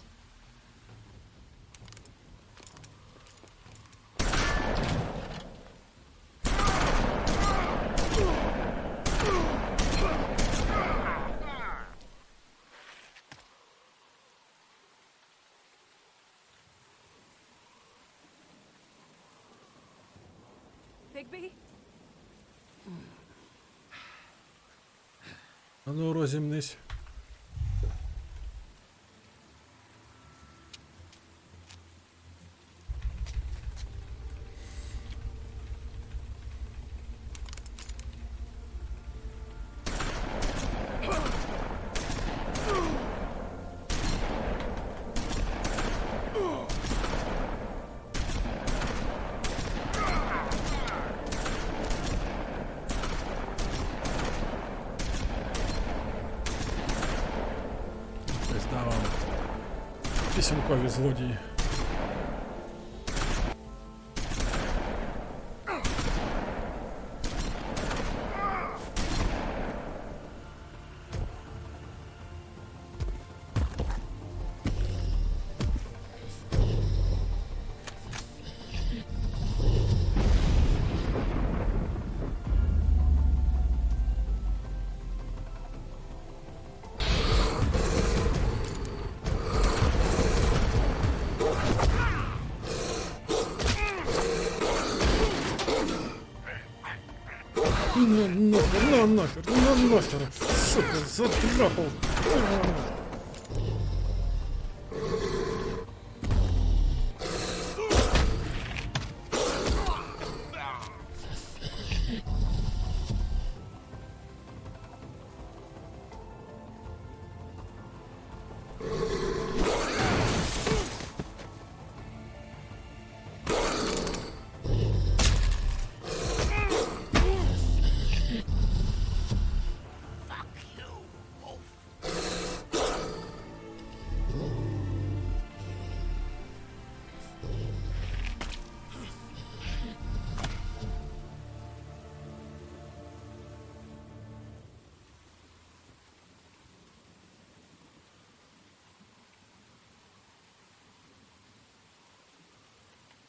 Bigby? А ну, розімнись. Пісенкові злодії. На нахер, сука, затрахал.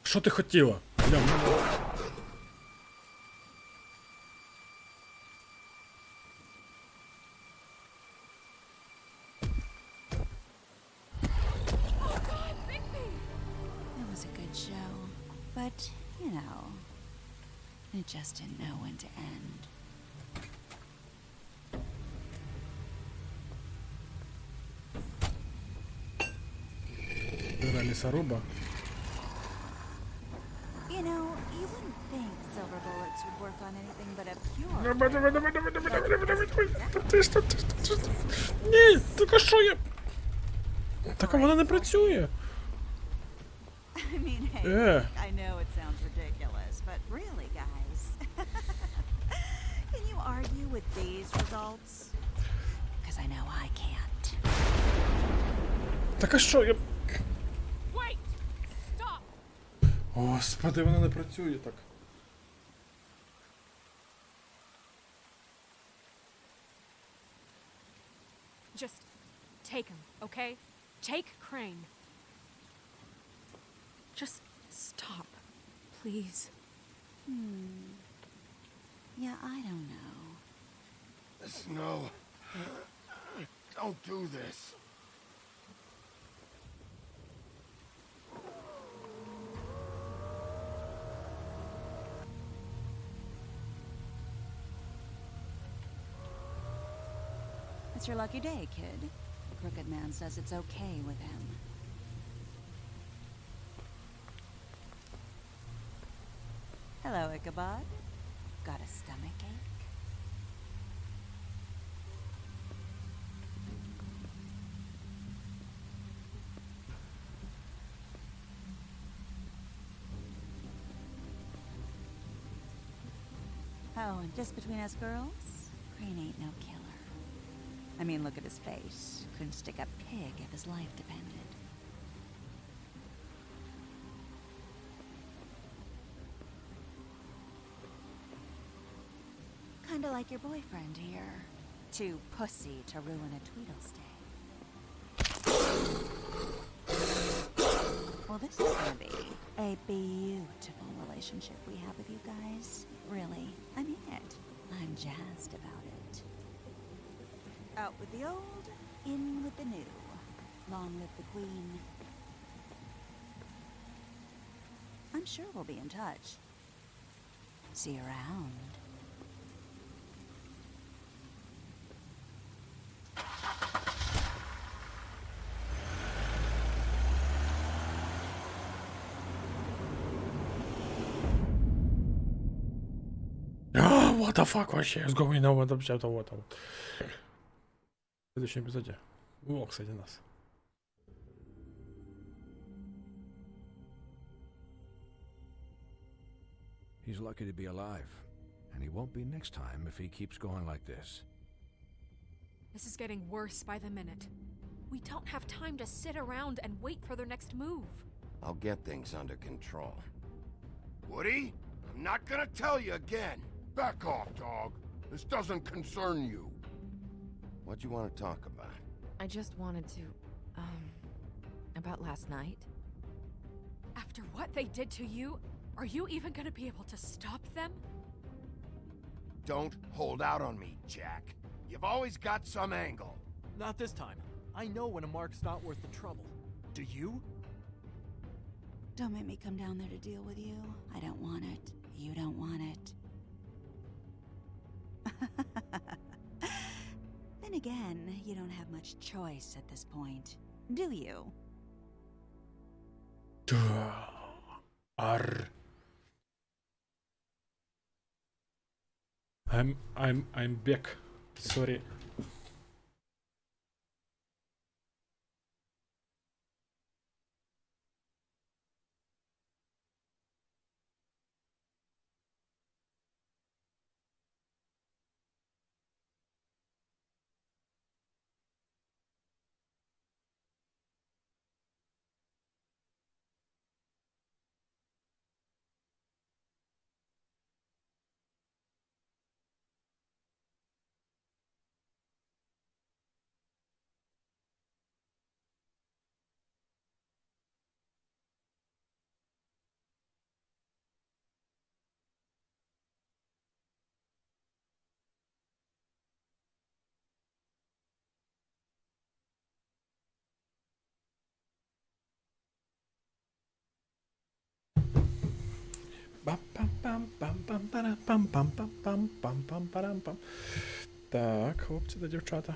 Що ти хотіла? Бля, It was a good show, but, you know, it just didn't know when to end. лісоруба. You know, you wouldn't think silver bullets would work on anything but a pure... Ні, так а що я? Так вона не працює. I mean, hey, I know it sounds ridiculous, but really, guys, can you argue with these results? Because I know I can't. Так а що я? Wait! Stop! Господи, вона не працює так. Just take him, okay? Take Crane. Just stop, please. Yeah, I don't know. No. Don't do this. It's your lucky day, kid. The Crooked Man says it's okay with him. Hello, Ichabod. Got a stomachache? Oh, and just between us girls, Crane ain't no killer. I mean, look at his face. Couldn't stick a pig if his life depended. Kinda like your boyfriend here. Too pussy to ruin a Tweedle stay. Well, this is gonna be a beautiful relationship we have with you guys. Really, I mean it. I'm jazzed about it. Out with the old, in with the new. Long live the Queen. I'm sure we'll be in touch. See you around. What the fuck вообще? What's going on? Вообще-то вот. В следующем эпизоде. О, кстати, нас. He's lucky to be alive, and he won't be next time if he keeps going like this. This is getting worse by the minute. We don't have time to sit around and wait for their next move. I'll get things under control. Woody, I'm not gonna tell you again. Back off, dog. This doesn't concern you. What do you want to talk about? I just wanted to, about last night. After what they did to you, are you even gonna be able to stop them? Don't hold out on me, Jack. You've always got some angle. Not this time. I know when a mark's not worth the trouble. Do you? Don't make me come down there to deal with you. I don't want it. You don't want it. Then again, you don't have much choice at this point, do you? Arr. I'm back. Sorry. Так, хлопці та дівчата.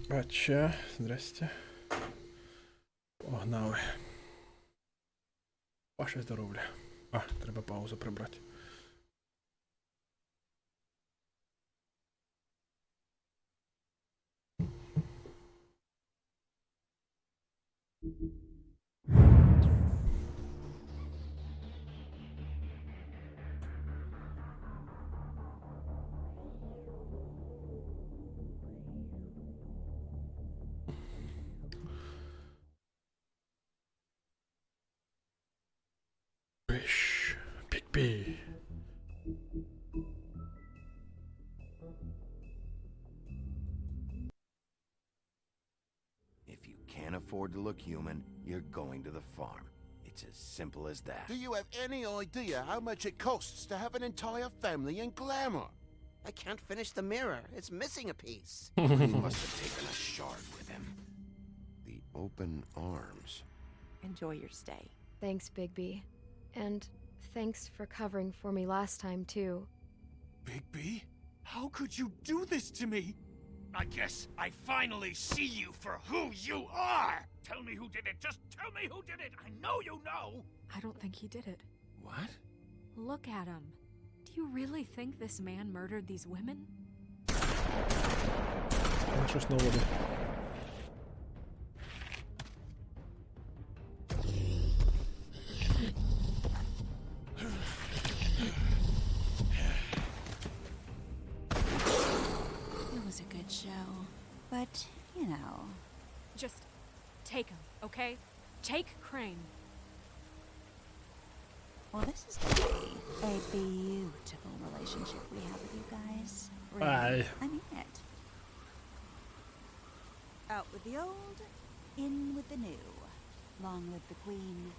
Бача, здрасте. Погнали. Ваше здоров'я. А, треба паузу прибрати. If you can't afford to look human, you're going to the farm. It's as simple as that. Do you have any idea how much it costs to have an entire family in glamour? I can't finish the mirror. It's missing a piece. He must have taken a shard with him. The open arms. Enjoy your stay. Thanks, Bigby. And thanks for covering for me last time, too. Bigby? How could you do this to me? I guess I finally see you for who you are! Tell me who did it! Just tell me who did it! I know you know! I don't think he did it. What? Look at him. Do you really think this man murdered these women? Щось на воду. It was a good show, but, you know. Just take him, okay? Take Crane. Well, this is gonna be a beautiful relationship we have with you guys. Really. Aye. I mean it. Out with the old, in with the new. Long live the queen.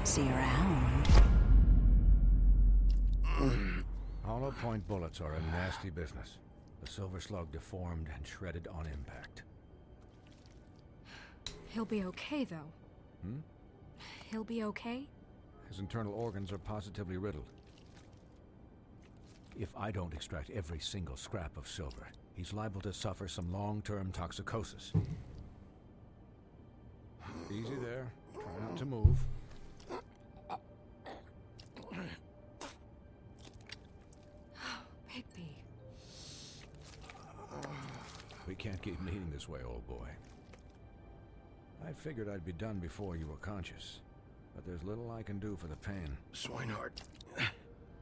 See you around. Hollow point bullets are a nasty business. The silver slug deformed and shredded on impact. He'll be okay, though. Hmm? He'll be okay? His internal organs are positively riddled. If I don't extract every single scrap of silver, he's liable to suffer some long-term toxicosis. Easy there. Try not to move. Bigby. We can't keep meeting this way, old boy. I figured I'd be done before you were conscious, but there's little I can do for the pain. Swinehart,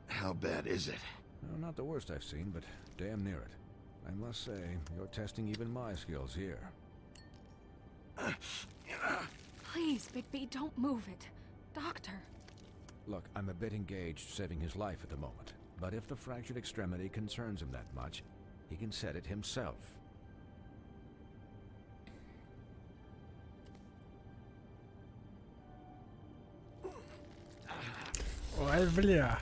how bad is it? No, not the worst I've seen, but damn near it. I must say, you're testing even my skills here. Please, Bigby, don't move it. Doctor. Look, I'm a bit engaged saving his life at the moment, but if the fractured extremity concerns him that much, he can set it himself. Ой, бля.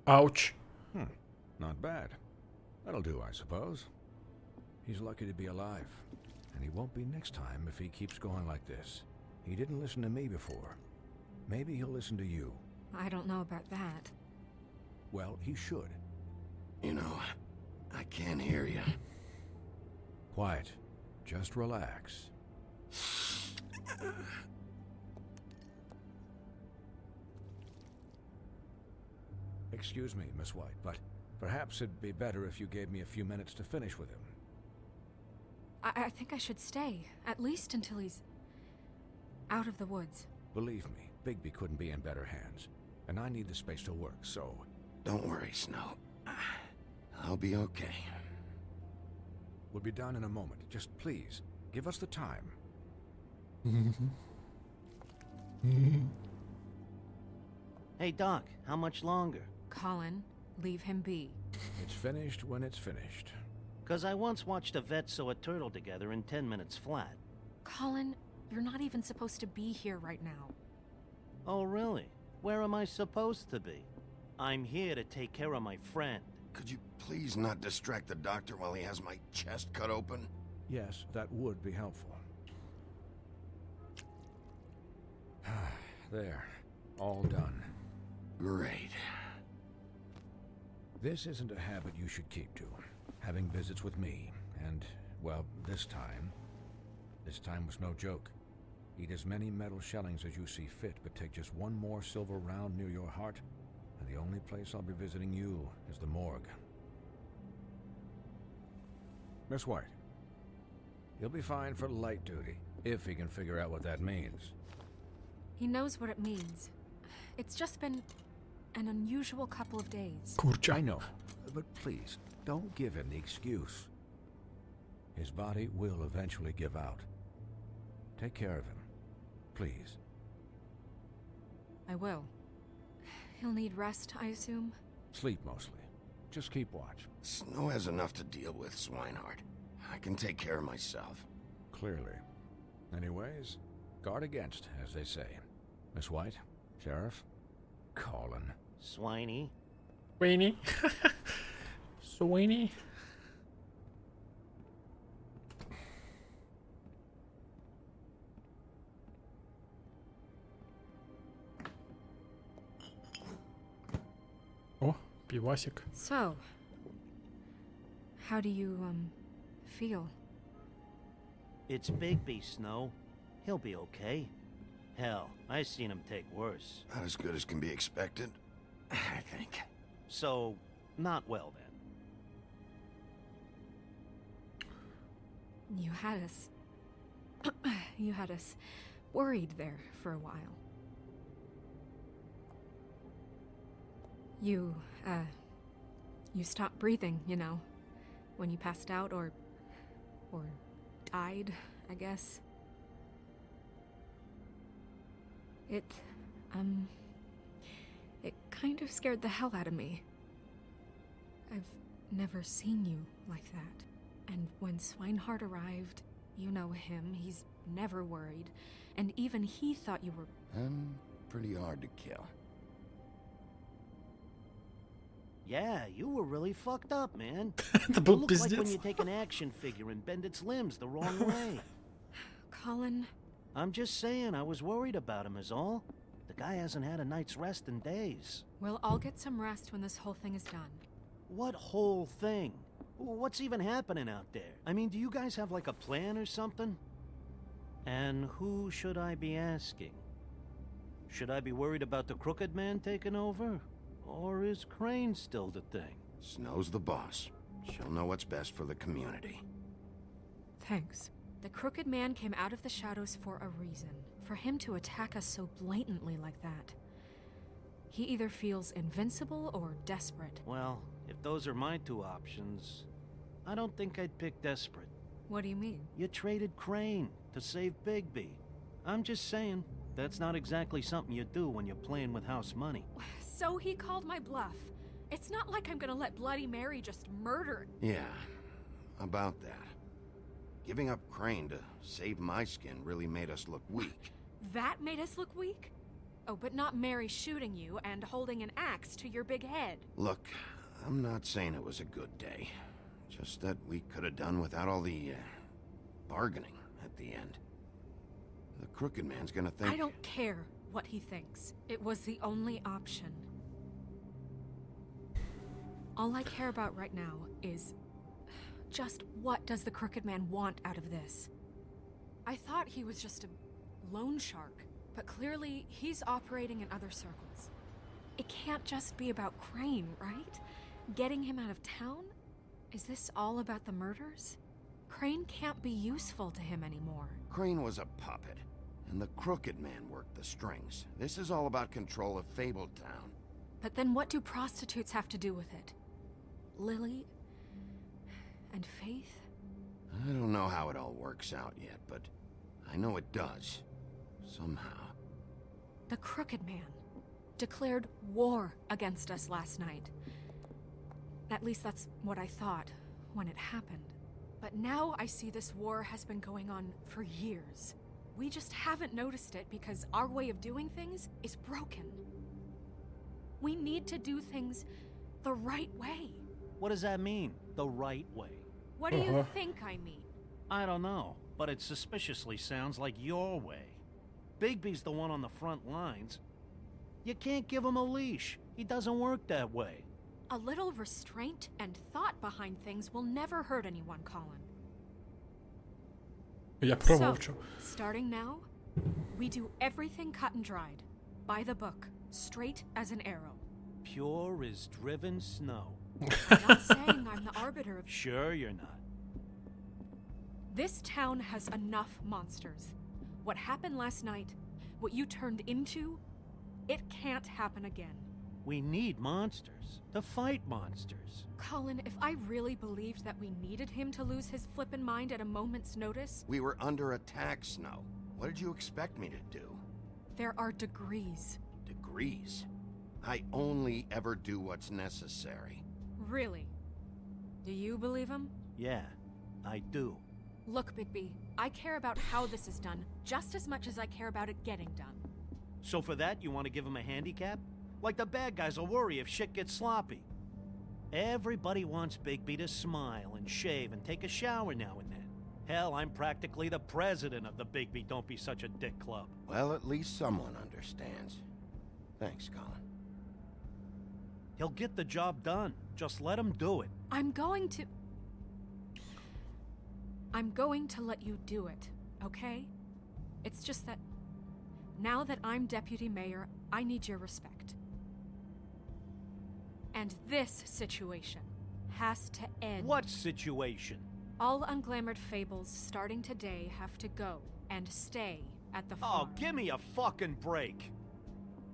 Ouch. Not bad. That'll do, I suppose. He's lucky to be alive, and he won't be next time if he keeps going like this. He didn't listen to me before. Maybe he'll listen to you. I don't know about that. Well, he should. You know, I can't hear you. Quiet. Just relax. Excuse me, Miss White, but perhaps it'd be better if you gave me a few minutes to finish with him. I think I should stay, at least until he's out of the woods. Believe me, Bigby couldn't be in better hands, and I need the space to work, so... Don't worry, Snow. I'll be okay. We'll be done in a moment. Just please, give us the time. Hey, Doc, how much longer? Colin, leave him be. It's finished when it's finished. 'Cause I once watched a vet sew a turtle together in 10 minutes flat. Colin, you're not even supposed to be here right now. Oh, really? Where am I supposed to be? I'm here to take care of my friend. Could you please not distract the doctor while he has my chest cut open? Yes, that would be helpful. There. All done. Great. This isn't a habit you should keep to. Having visits with me, and, well, this time was no joke. Eat as many metal shellings as you see fit, but take just one more silver round near your heart, and the only place I'll be visiting you is the morgue. Miss White, He'll be fine for light duty, if he can figure out what that means. He knows what it means. It's just been an unusual couple of days. I know, but please, don't give him the excuse. His body will eventually give out. Take care of him, please. I will. He'll need rest, I assume? Sleep mostly. Just keep watch. Snow has enough to deal with, Swinehart. I can take care of myself. Clearly. Anyways, guard against, as they say. Miss White, Sheriff, Colin. Swiney. Sweeney. Sweeney. О, пивасик. So, how do you, feel? It's Bigby, Snow. He'll be okay. Hell, I seen him take worse. Not as good as can be expected, I think. So, not well then. You had us... you had us worried there for a while. You stopped breathing, you know, when you passed out or died, I guess. It kind of scared the hell out of me. I've never seen you like that. And when Swinehart arrived, you know him, he's never worried. And even he thought you were... I'm pretty hard to kill. Yeah, you were really fucked up, man. Это You был look like when пиздец. you take an action figure and bend its limbs the wrong way. Colin... I'm just saying, I was worried about him is all. The guy hasn't had a night's rest in days. We'll all get some rest when this whole thing is done. What whole thing? What's even happening out there? I mean, do you guys have like a plan or something? And who should I be asking? Should I be worried about the crooked man taking over? Or is Crane still the thing? Snow's the boss. She'll know what's best for the community. Thanks. The crooked man came out of the shadows for a reason. For him to attack us so blatantly like that. He either feels invincible or desperate. Well, if those are my two options, I don't think I'd pick desperate. What do you mean? You traded Crane to save Bigby. I'm just saying, that's not exactly something you do when you're playing with house money. So he called my bluff. It's not like I'm gonna let Bloody Mary just murder... Yeah, about that. Giving up Crane to save my skin really made us look weak. That made us look weak? Oh, but not Mary shooting you and holding an axe to your big head. Look, I'm not saying it was a good day. Just that we could have done without all the, bargaining at the end. The crooked man's gonna think... I don't care what he thinks. It was the only option. All I care about right now is... just what does the crooked man want out of this? I thought he was just a loan shark, but clearly he's operating in other circles. It can't just be about Crane, right? Getting him out of town? Is this all about the murders? Crane can't be useful to him anymore. Crane was a puppet, and the crooked man worked the strings. This is all about control of Fabletown. But then what do prostitutes have to do with it? Lily? And Faith? I don't know how it all works out yet, but I know it does. Somehow. The crooked man declared war against us last night. At least that's what I thought when it happened. But now I see this war has been going on for years. We just haven't noticed it because our way of doing things is broken. We need to do things the right way. What does that mean, the right way? What do you think I mean? I don't know, but it suspiciously sounds like your way. Bigby's the one on the front lines. You can't give him a leash. He doesn't work that way. A little restraint and thought behind things will never hurt anyone, Colin. Я промолчу. So, starting now, we do everything cut and dried. By the book, straight as an arrow. Pure as driven snow. I'm not saying I'm the arbiter of... Sure you're not. This town has enough monsters. What happened last night, what you turned into, it can't happen again. We need monsters to fight monsters. Colin, if I really believed that we needed him to lose his flippin' mind at a moment's notice... We were under attack, Snow. What did you expect me to do? There are degrees. Degrees? I only ever do what's necessary. Really? Do you believe him? Yeah, I do. Look, Bigby, I care about how this is done just as much as I care about it getting done. So for that, you want to give him a handicap? Like the bad guys will worry if shit gets sloppy. Everybody wants Bigby to smile and shave and take a shower now and then. Hell, I'm practically the president of the Bigby Don't Be Such a Dick Club. Well, at least someone understands. Thanks, Colin. He'll get the job done. Just let him do it. I'm going to let you do it, okay? It's just that now that I'm deputy mayor, I need your respect. And this situation has to end. What situation? All unglamored fables starting today have to go and stay at the farm. Oh, give me a fucking break.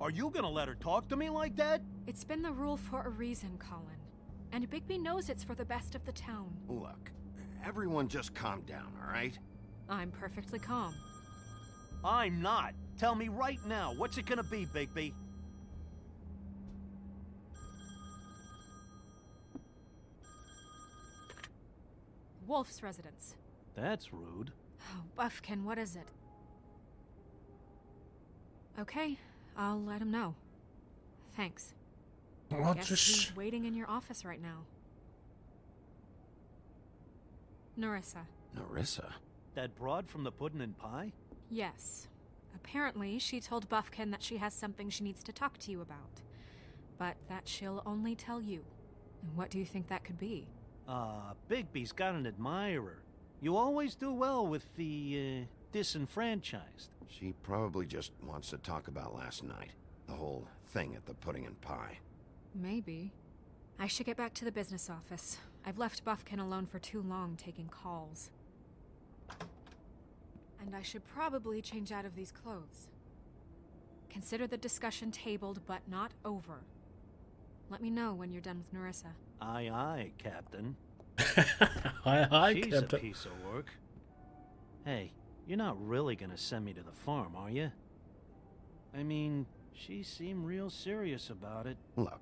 Are you gonna let her talk to me like that? It's been the rule for a reason, Colin. And Bigby knows it's for the best of the town. Look, everyone just calm down, all right? I'm perfectly calm. I'm not. Tell me right now, what's it gonna be, Bigby? Wolf's residence. That's rude. Oh, Buffkin, what is it? Okay, I'll let him know. Thanks. Guess he's waiting in your office right now. Nerissa. Nerissa? That broad from the puddin' and pie? Yes. Apparently, she told Buffkin that she has something she needs to talk to you about. But that she'll only tell you. And what do you think that could be? Bigby's got an admirer. You always do well with the, disenfranchised. She probably just wants to talk about last night. The whole thing at the pudding and pie. Maybe. I should get back to the business office. I've left Buffkin alone for too long taking calls. And I should probably change out of these clothes. Consider the discussion tabled but not over. Let me know when you're done with Nerissa. Aye, aye, Captain. Aye, aye, She's Captain. a piece of work. Hey, you're not really gonna send me to the farm, are you? I mean, she seemed real serious about it. Look,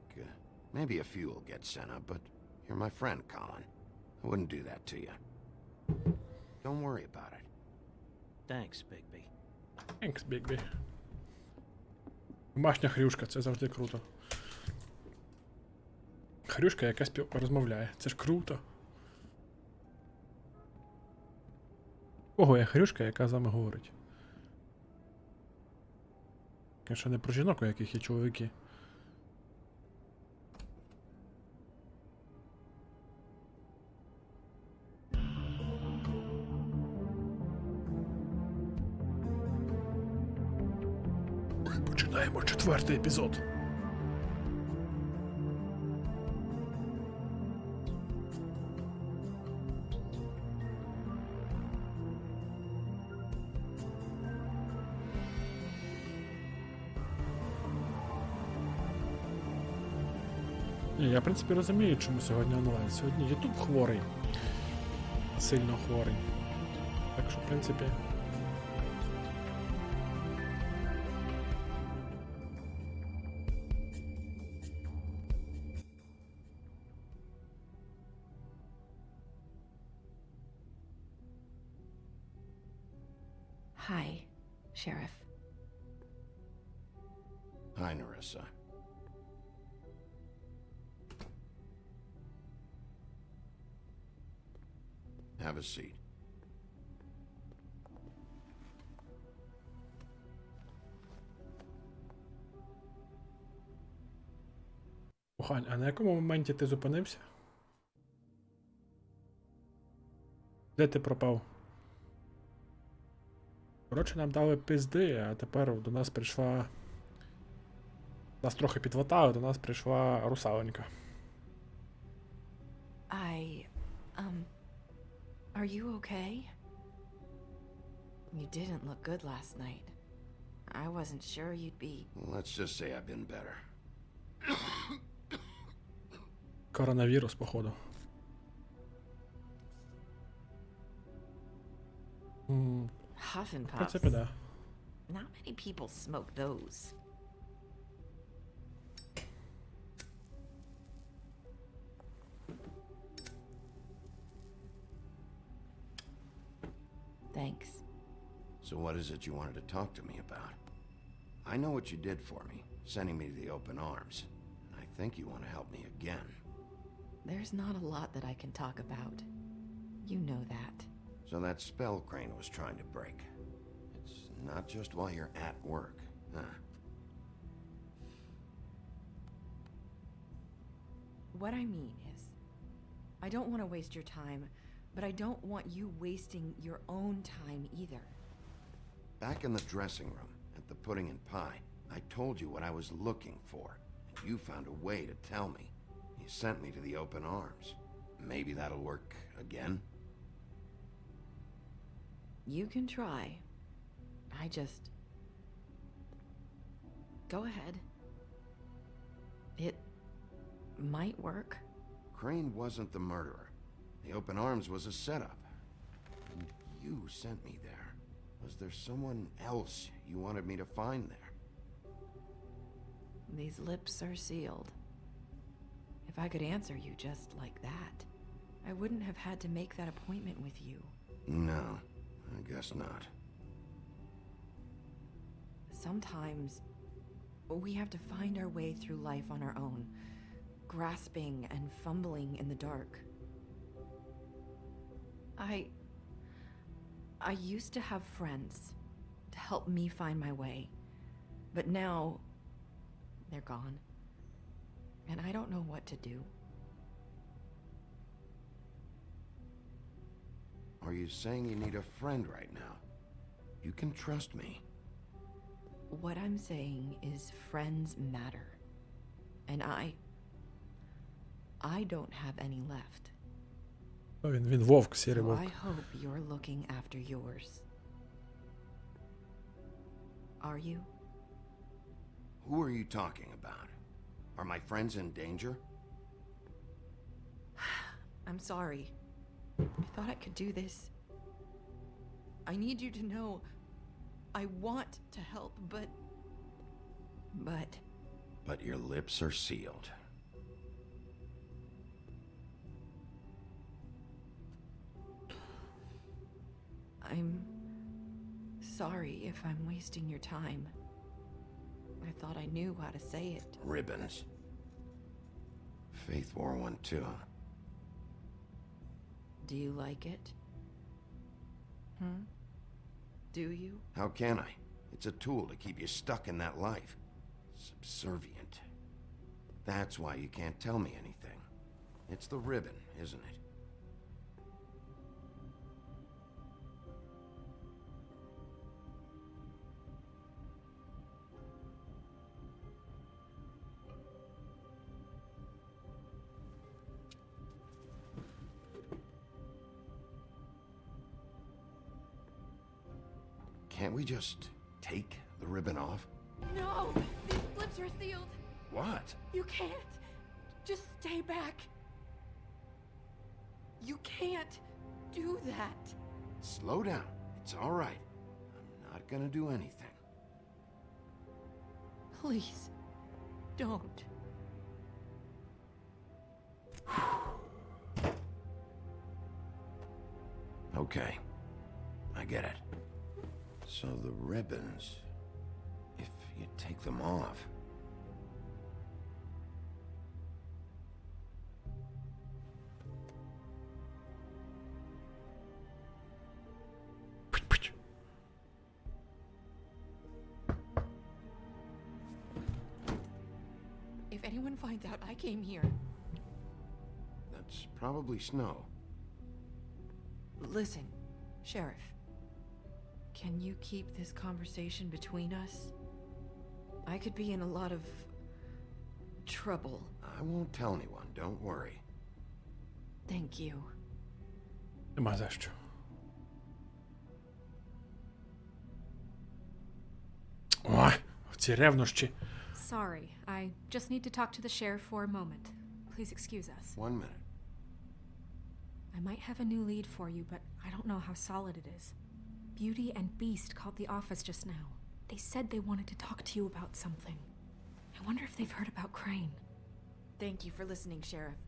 maybe a few will get sent up, but you're my friend, Colin. I wouldn't do that to you. Don't worry about it. Thanks, Bigby. Thanks, Bigby. Домашня хрюшка, це завжди круто. Хрюшка, яка розмовляє. Це ж круто. Ого, є хрюшка, яка з вами говорить. Конечно, не про жінок, у яких є чоловіки. Починаємо 4-й епізод. Я, в принципі, розумію, чому сьогодні онлайн. Сьогодні YouTube хворий. Сильно хворий. Так що, в принципі... Hi, Sheriff. Hi, Nerissa. Have a seat. Охань, а на якому моменті ти зупинився? Де ти пропав? Коротше, нам дали пизди, а тепер до нас прийшла... Нас трохи підватали, до нас прийшла русаленька. Are you okay? You didn't look good last night. I wasn't sure you'd be... Let's just say I've been better. Коронавірус, походу. Huff and В puffs. принципі, да. Not many people smoke those. Thanks. So what is it you wanted to talk to me about? I know what you did for me, sending me to the open arms. And I think you want to help me again. There's not a lot that I can talk about. You know that. So that spell Crane was trying to break. It's not just while you're at work, huh? What I mean is, I don't want to waste your time, but I don't want you wasting your own time either. Back in the dressing room, at the pudding and pie, I told you what I was looking for, and you found a way to tell me. You sent me to the open arms. Maybe that'll work again? You can try. I just... Go ahead. It might work. Crane wasn't the murderer. The open arms was a setup. And you sent me there. Was there someone else you wanted me to find there? These lips are sealed. If I could answer you just like that, I wouldn't have had to make that appointment with you. No, I guess not. Sometimes we have to find our way through life on our own, grasping and fumbling in the dark. I used to have friends to help me find my way, but now they're gone, and I don't know what to do. Are you saying you need a friend right now? You can trust me. What I'm saying is friends matter, and I don't have any left. Він вовк, сірий So вовк. I hope you're looking after yours. Are you? Who are you talking about? Are my friends in danger? I'm sorry. I thought I could do this. I need you to know I want to help, but... But your lips are sealed. I'm sorry if I'm wasting your time. I thought I knew how to say it. Ribbons. Faith wore one too. Do you like it? Do you? How can I? It's a tool to keep you stuck in that life. Subservient. That's why you can't tell me anything. It's the ribbon, isn't it? Can't we just take the ribbon off? No! These lips are sealed! What? You can't! Just stay back! You can't do that! Slow down. It's all right. I'm not gonna do anything. Please, don't. Okay. I get it. So the ribbons, if you take them off... If anyone finds out I came here... That's probably snow. Listen, Sheriff. Can you keep this conversation between us? I could be in a lot of... trouble. I won't tell anyone, don't worry. Thank you. Нема за що. Ці ревнощі. Sorry, I just need to talk to the sheriff for a moment. Please excuse us. 1 minute. I might have a new lead for you, but I don't know how solid it is. Beauty and Beast called the office just now. They said they wanted to talk to you about something. I wonder if they've heard about Crane. Thank you for listening, Sheriff.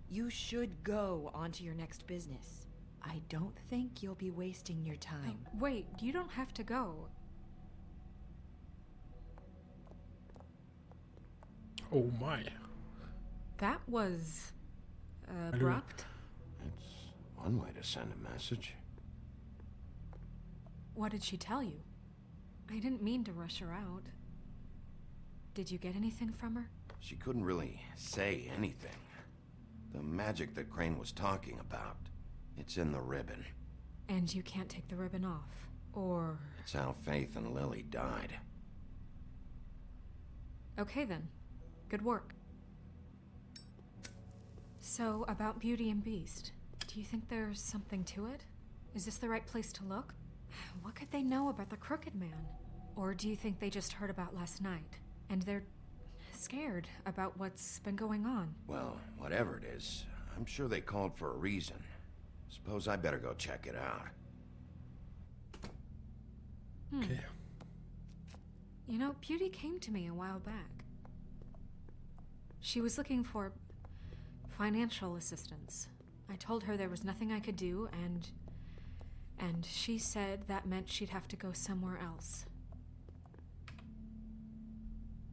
You should go on to your next business. I don't think you'll be wasting your time. Wait, you don't have to go. Oh my. That was abrupt. It's one way to send a message. What did she tell you? I didn't mean to rush her out. Did you get anything from her? She couldn't really say anything. The magic that Crane was talking about, it's in the ribbon. And you can't take the ribbon off, or... It's how Faith and Lily died. Okay then. Good work. So, about Beauty and Beast, do you think there's something to it? Is this the right place to look? What could they know about the Crooked Man? Or do you think they just heard about last night, and they're scared about what's been going on? Well, whatever it is, I'm sure they called for a reason. Suppose I better go check it out. Okay. You know, Beauty came to me a while back. She was looking for financial assistance. I told her there was nothing I could do, and she said that meant she'd have to go somewhere else.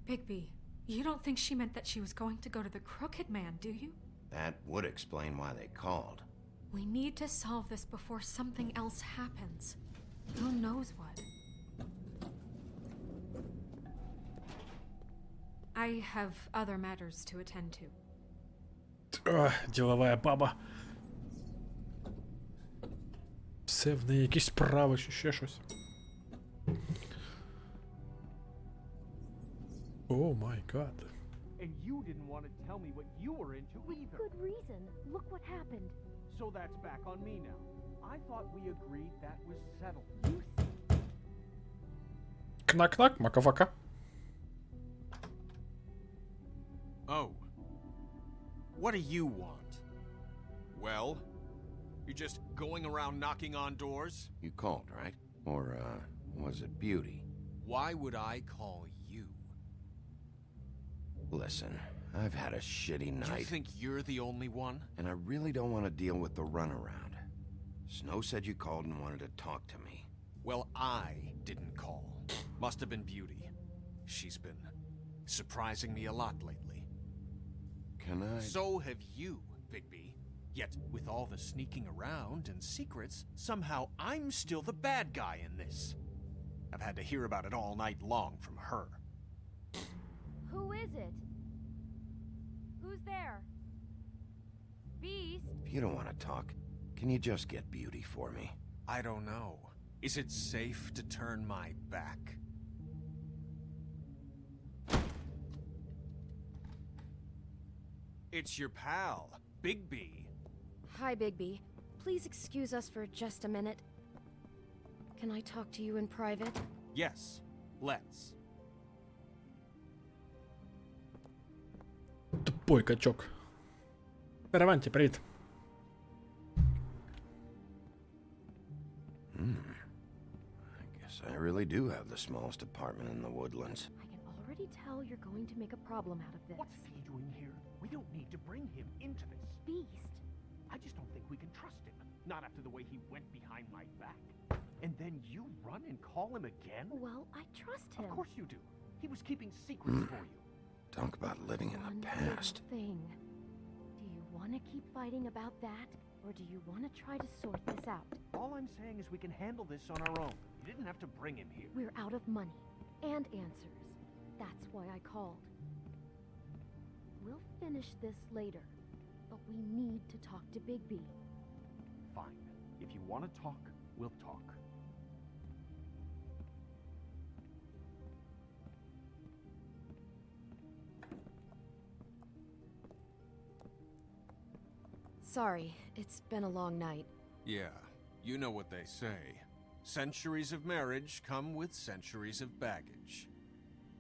Bigby, you don't think she meant that she was going to go to the Crooked Man, do you? That would explain why they called. We need to solve this before something else happens. Who knows what? I have other matters to attend to. Діловая баба. Все в неї якісь справи чи ще щось. Oh my god. And you didn't want to tell me what you were into either. Good reason. Look what happened. So that's back on me now. I thought we agreed that was settled. Кнак-кнак, мака-фака. Oh. What do you want? Well, you're just going around knocking on doors? You called, right? Or, was it Beauty? Why would I call you? Listen, I've had a shitty night. You think you're the only one? And I really don't want to deal with the runaround. Snow said you called and wanted to talk to me. Well, I didn't call. Must have been Beauty. She's been surprising me a lot lately. Can I? So have you, Bigby. Yet, with all the sneaking around and secrets, somehow I'm still the bad guy in this. I've had to hear about it all night long from her. Who is it? Who's there? Beast? If you don't want to talk, can you just get Beauty for me? I don't know. Is it safe to turn my back? It's your pal, Bigby. Hi, Bigby. Please excuse us for just a minute. Can I talk to you in private? Yes, let's. Тупой качок. Переваньте, привіт. I guess I really do have the smallest apartment in the woodlands. I can already tell you're going to make a problem out of this. What's he doing here? We don't need to bring him into this. Beast. I just don't think we can trust him. Not after the way he went behind my back. And then you run and call him again? Well, I trust him. Of course you do. He was keeping secrets for you. Talk about living in the past. Thing. Do you want to keep fighting about that, or do you want to try to sort this out? All I'm saying is we can handle this on our own. You didn't have to bring him here. We're out of money and answers. That's why I called. We'll finish this later, but we need to talk to Bigby. Fine. If you want to talk, we'll talk. Sorry, it's been a long night. Yeah, you know what they say. Centuries of marriage come with centuries of baggage.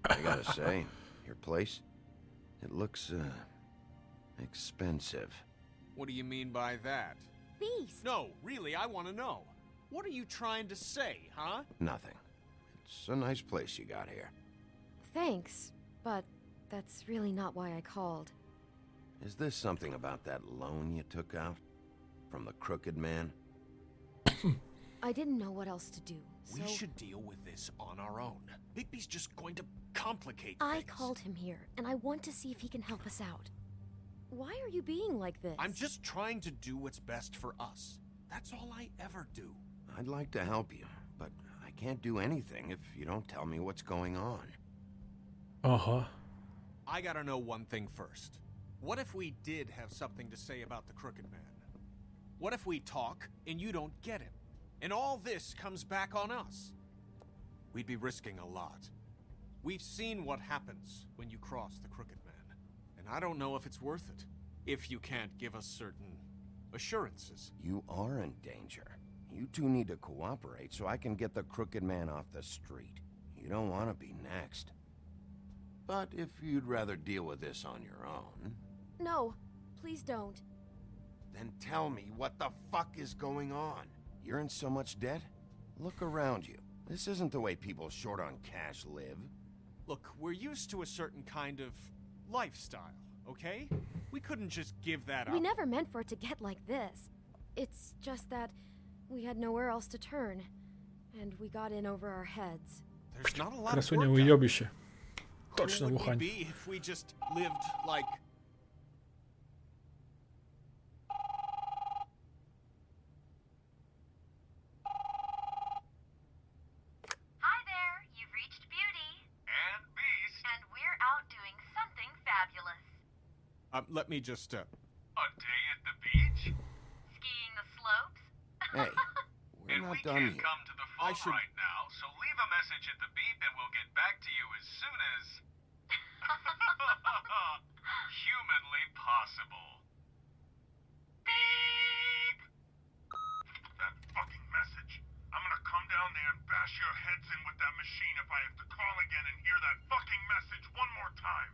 I gotta say, your place, it looks, expensive. What do you mean by that? Beast! No, really, I want to know. What are you trying to say, huh? Nothing. It's a nice place you got here. Thanks, but that's really not why I called. Is this something about that loan you took out? From the crooked man? I didn't know what else to do, so... We should deal with this on our own. Bigby's just going to complicate I things. called him here, and I want to see if he can help us out. Why are you being like this? I'm just trying to do what's best for us. That's all I ever do. I'd like to help you, but I can't do anything if you don't tell me what's going on. Ага. I gotta know one thing first. What if we did have something to say about the crooked man? What if we talk and you don't get him? And all this comes back on us? We'd be risking a lot. We've seen what happens when you cross the crooked man. And I don't know if it's worth it. If you can't give us certain assurances. You are in danger. You two need to cooperate so I can get the crooked man off the street. You don't want to be next. But if you'd rather deal with this on your own... No, please don't. Then tell me what the fuck is going on. You're in so much debt? Look around you. This isn't the way people short on cash live. Look, we're used to a certain kind of lifestyle, okay? We couldn't just give that up. We never meant for it to get like this. It's just that we had nowhere else to turn, and we got in over our heads. There's not a lot of Красуня work out. уйобище. Who Точно would we вухань. be if we just lived like... Hi there, you've reached Beauty. And Beast. And we're out doing something fabulous. Let me just, A day at the beach? Skiing the slopes? Hey, we're not done here. Come to the phone right now, so leave a message at the beep and we'll get back to you as soon as... humanly possible. Beep! That fucking message. I'm gonna come down there and bash your heads in with that machine if I have to call again and hear that fucking message one more time.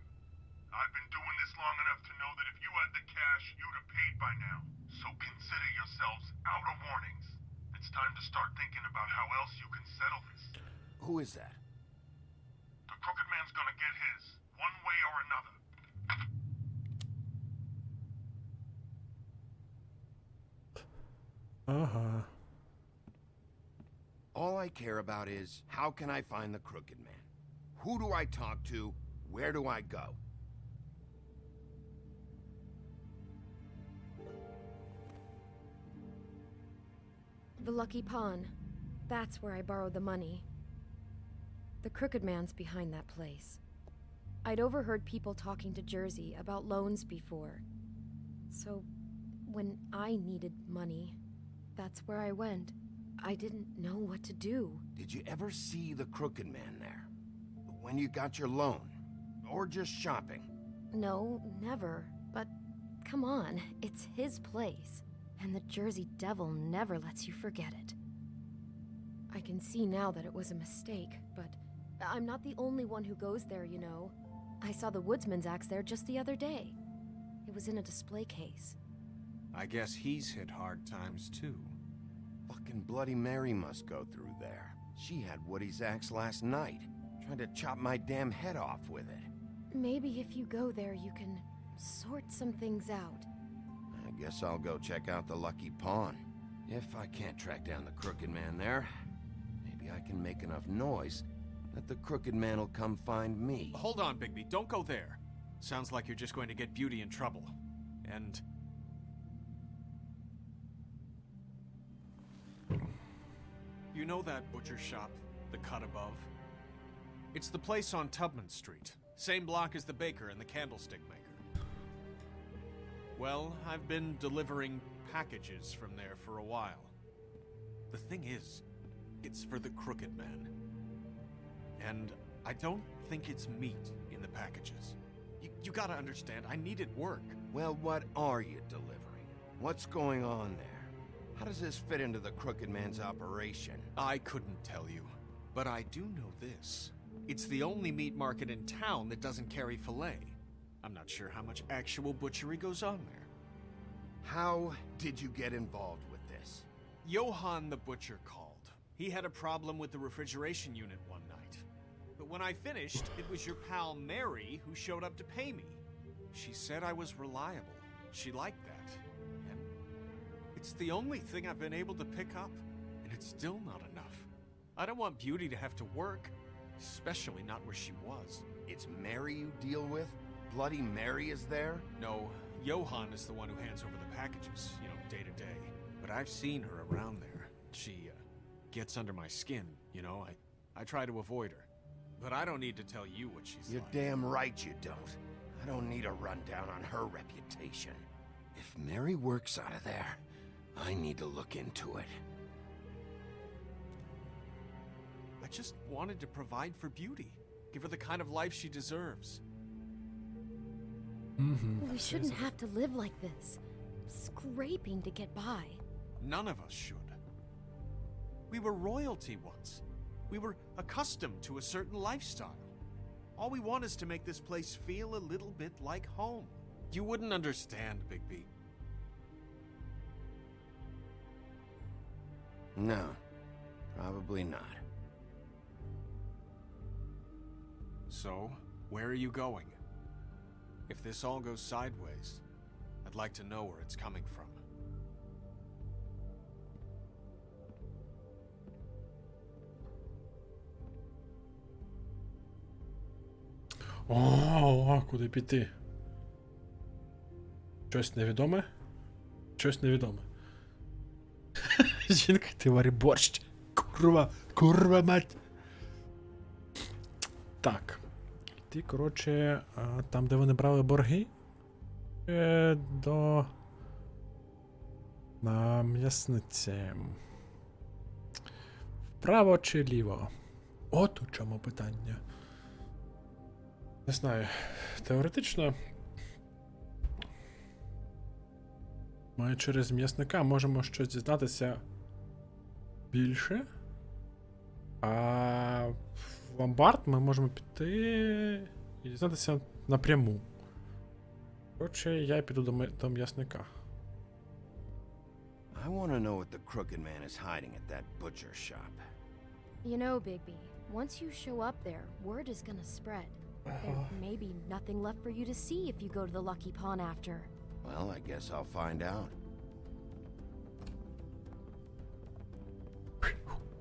I've been doing this long enough to know that if you had the cash, you'd have paid by now. So consider yourselves out of warnings. It's time to start thinking about how else you can settle this. Who is that? The crooked man's gonna get his, one way or another. Ага. All I care about is, how can I find the crooked man? Who do I talk to? Where do I go? The Lucky Pawn. That's where I borrowed the money. The crooked man's behind that place. I'd overheard people talking to Jersey about loans before. So, when I needed money, that's where I went. I didn't know what to do. Did you ever see the crooked man there? When you got your loan? Or just shopping? No, never. But come on, it's his place. And the Jersey Devil never lets you forget it. I can see now that it was a mistake, but I'm not the only one who goes there, you know. I saw the woodsman's axe there just the other day. It was in a display case. I guess he's hit hard times too. Fucking Bloody Mary must go through there. She had Woody's axe last night. Tried to chop my damn head off with it. Maybe if you go there, you can sort some things out. I guess I'll go check out the Lucky Pawn. If I can't track down the crooked man there, maybe I can make enough noise that the crooked man will come find me. Hold on, Bigby. Don't go there. Sounds like you're just going to get Beauty in trouble. And... You know that butcher shop, the cut above? It's the place on Tubman Street. Same block as the baker and the candlestick maker. Well, I've been delivering packages from there for a while. The thing is, it's for the crooked man. And I don't think it's meat in the packages. You gotta understand, I needed work. Well, what are you delivering? What's going on there? How does this fit into the crooked man's operation? I couldn't tell you, but I do know this. It's the only meat market in town that doesn't carry filet. I'm not sure how much actual butchery goes on there. How did you get involved with this? Johann the butcher called. He had a problem with the refrigeration unit one night. But when I finished, it was your pal Mary who showed up to pay me. She said I was reliable. She liked that. And it's the only thing I've been able to pick up, and it's still not enough. I don't want Beauty to have to work, especially not where she was. It's Mary you deal with? Bloody Mary is there? No, Johann is the one who hands over the packages, you know, day to day. But I've seen her around there. She, gets under my skin, you know? I try to avoid her. But I don't need to tell you what she's You're like. damn right you don't. I don't need a rundown on her reputation. If Mary works out of there, I need to look into it. I just wanted to provide for Beauty. Give her the kind of life she deserves. We shouldn't have to live like this, scraping to get by. None of us should. We were royalty once. We were accustomed to a certain lifestyle. All we want is to make this place feel a little bit like home. You wouldn't understand, Bigby. No, probably not. So, where are you going? If this all goes sideways, I'd like to know where it's coming from. О, куди піти? Щось невідоме? Щось невідоме. Жінка, ти варі борщ. Курва мать. Так. Йти, коротше, там, де вони брали борги, до... на м'ясниці. Вправо чи ліво? От у чому питання. Не знаю. Теоретично ми через м'ясника можемо щось дізнатися більше. А в ломбард ми можемо піти і дізнатися напряму. Коротше, я піду до м'ясника. I want to know what the crooked man is hiding at that butcher shop. You know, Bigby, once you show up there, word is gonna spread. There may be nothing left for you to see if you go to the Lucky Pawn after. Well, I guess I'll find out.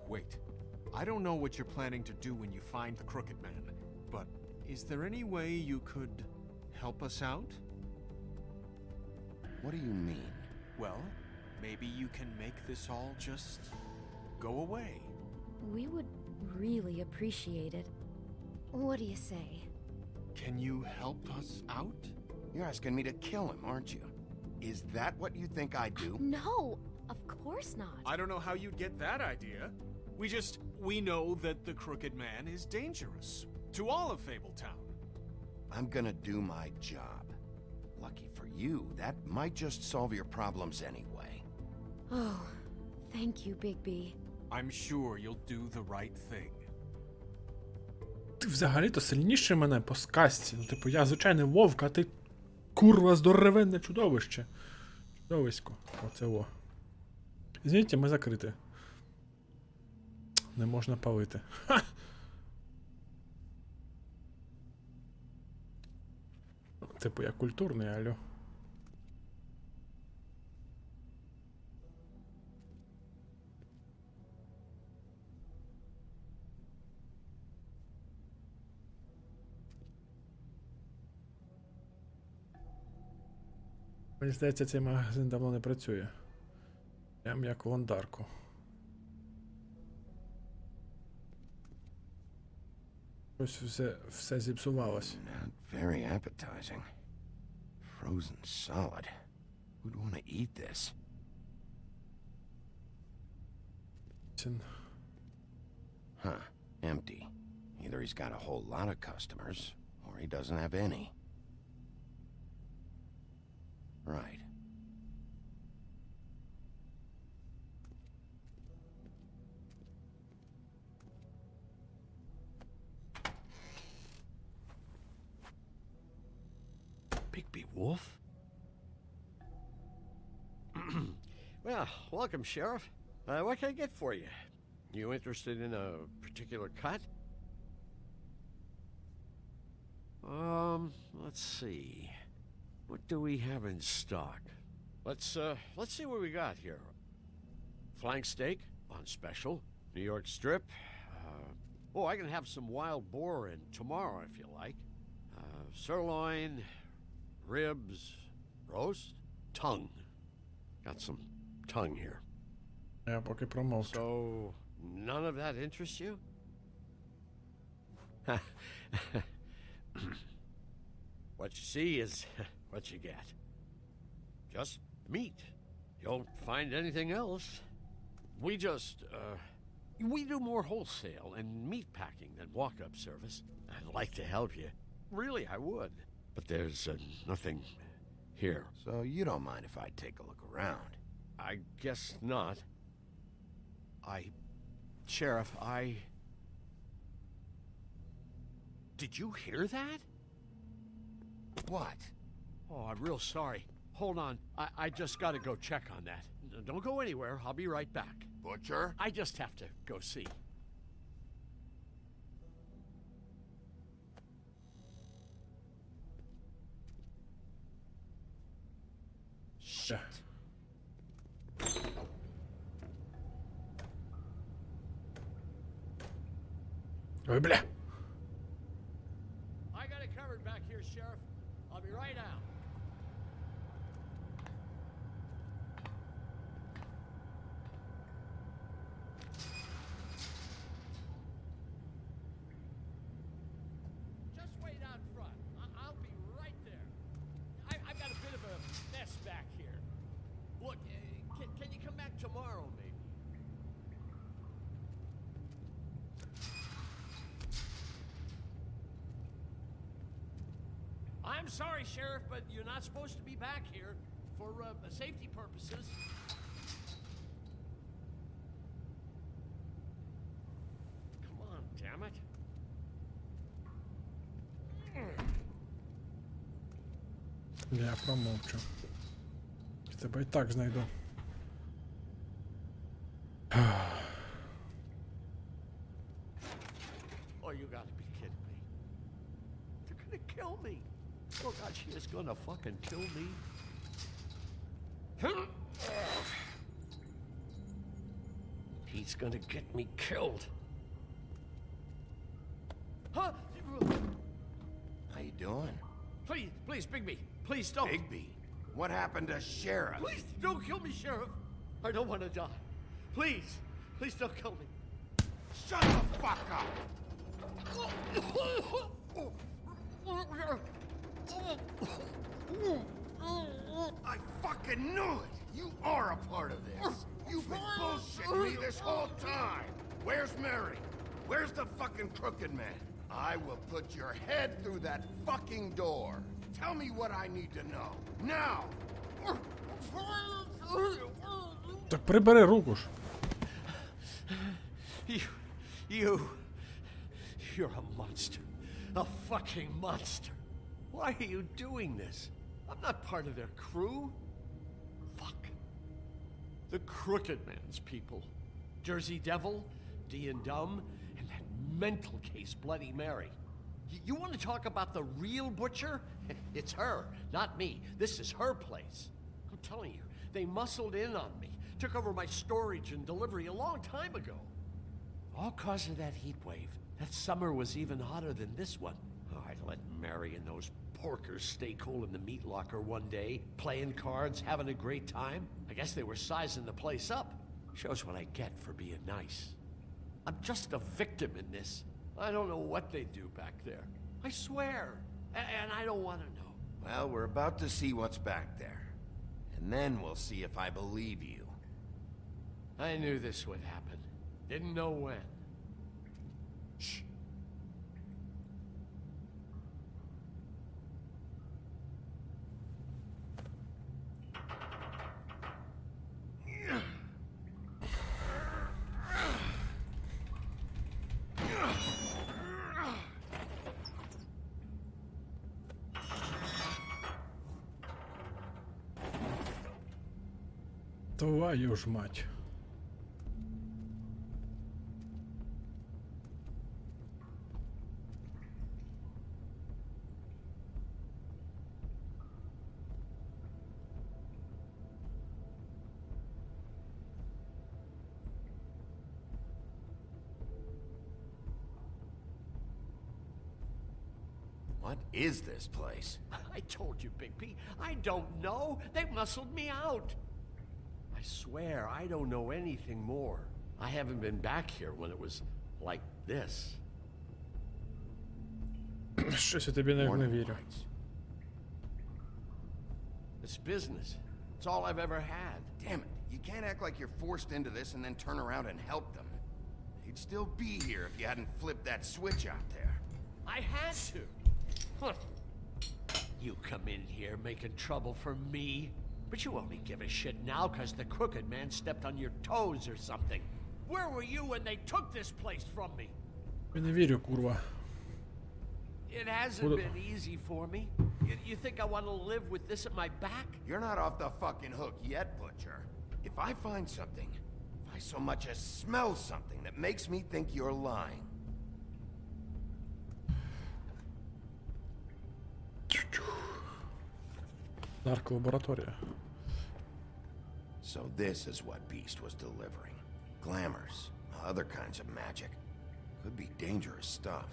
Wait. I don't know what you're planning to do when you find the crooked man, but is there any way you could help us out? What do you mean? Well, maybe you can make this all just go away. We would really appreciate it. What do you say? Can you help us out? You're asking me to kill him, aren't you? Is that what you think I do? No, of course not. I don't know how you'd get that idea. We know that the crooked man is dangerous to all of Fabletown. I'm gonna do my job. Lucky for you, that might just solve your problems anyway. Oh, thank you, Bigby. I'm sure you'll do the right thing. Ти взагалі-то сильніше мене по сказці. Ну, типу, я звичайний вовк, а ти курва здоровенне чудовище. Чудовисько. Оце во. Извините, ми закриті. Не можна палити. Ха! Типу, я культурний, алло. Мені здається, цей магазин давно не працює. Прям як в Лондарку. Щось все зіпсувалось. Very appetizing. Frozen solid. Who'd want to eat this? Huh. Empty. Either he's got a whole lot of customers, or he doesn't have any. Right. wolf? Well, welcome, Sheriff. What can I get for you? You interested in a particular cut? Let's see. What do we have in stock? Let's see what we got here. Flank steak on special. New York strip. I can have some wild boar in tomorrow if you like. Sirloin, ribs, roast, tongue. Got some tongue here. Я поки промовчу. So, none of that interests you? What you see is what you get. Just meat. You don't find anything else. We do more wholesale and meat packing than walk-up service. I'd like to help you. Really, I would. But there's nothing here. So you don't mind if I take a look around? I guess not. Sheriff, Did you hear that? What? Oh, I'm real sorry. Hold on. I just gotta go check on that. Don't go anywhere. I'll be right back. Butcher? I just have to go see. Shit. Ой, бля. I got it covered back here, Sheriff. I'll be right out. Just wait out front. I'll be right there. I've got a bit of a mess back here. Look, can you come back tomorrow, maybe? I'm sorry, Sheriff, but you're not supposed to be back here for safety purposes. Come on, damn it. Я промовчу. Тебе і так знайду. Oh, you gotta be kidding me. They're gonna kill me. Oh God, she is gonna fucking kill me. He's gonna get me killed. Huh? How you doing? Please, Bigby. Please don't. Bigby? What happened to Sheriff? Please don't kill me, Sheriff. I don't want to die. Please don't kill me. Shut the fuck up! I fucking knew it! You are a part of this! You've been bullshitting me this whole time! Where's Mary? Where's the fucking crooked man? I will put your head through that fucking door! Tell me what I need to know! Now! Так прибери руку ж. You're a monster. A fucking monster. Why are you doing this? I'm not part of their crew. Fuck. The Crooked Man's people. Jersey Devil, D and Dumb, and that mental case Bloody Mary. You want to talk about the real butcher? It's her, not me. This is her place. I'm telling you, they muscled in on me. Took over my storage and delivery a long time ago. All cause of that heat wave. That summer was even hotter than this one. Oh, I'd let Mary and those porkers stay cool in the meat locker one day, playing cards, having a great time. I guess they were sizing the place up. Shows what I get for being nice. I'm just a victim in this. I don't know what they do back there. I swear. And I don't want to know. Well, we're about to see what's back there. And then we'll see if I believe you. I knew this would happen. Didn't know when. Shh. Твою ж мать. What is this place? I told you, Big P. I don't know. They muscled me out. I swear, I don't know anything more. I haven't been back here when it was like this. Щось я тобі не вірю. It's business. It's all I've ever had. Damn it. You can't act like you're forced into this and then turn around and help them. They'd still be here if you hadn't flipped that switch out there. I had to. Huh. You come in here making trouble for me, but you only give a shit now because the crooked man stepped on your toes or something. Where were you when they took this place from me? Я не вірю, курва. It hasn't been easy for me. You think I want to live with this at my back? You're not off the fucking hook yet, Butcher. If I find something, if I so much as smell something that makes me think you're lying. Нарколабораторія. So this is what Beast was delivering. Glamours, other kinds of magic. Could be dangerous stuff.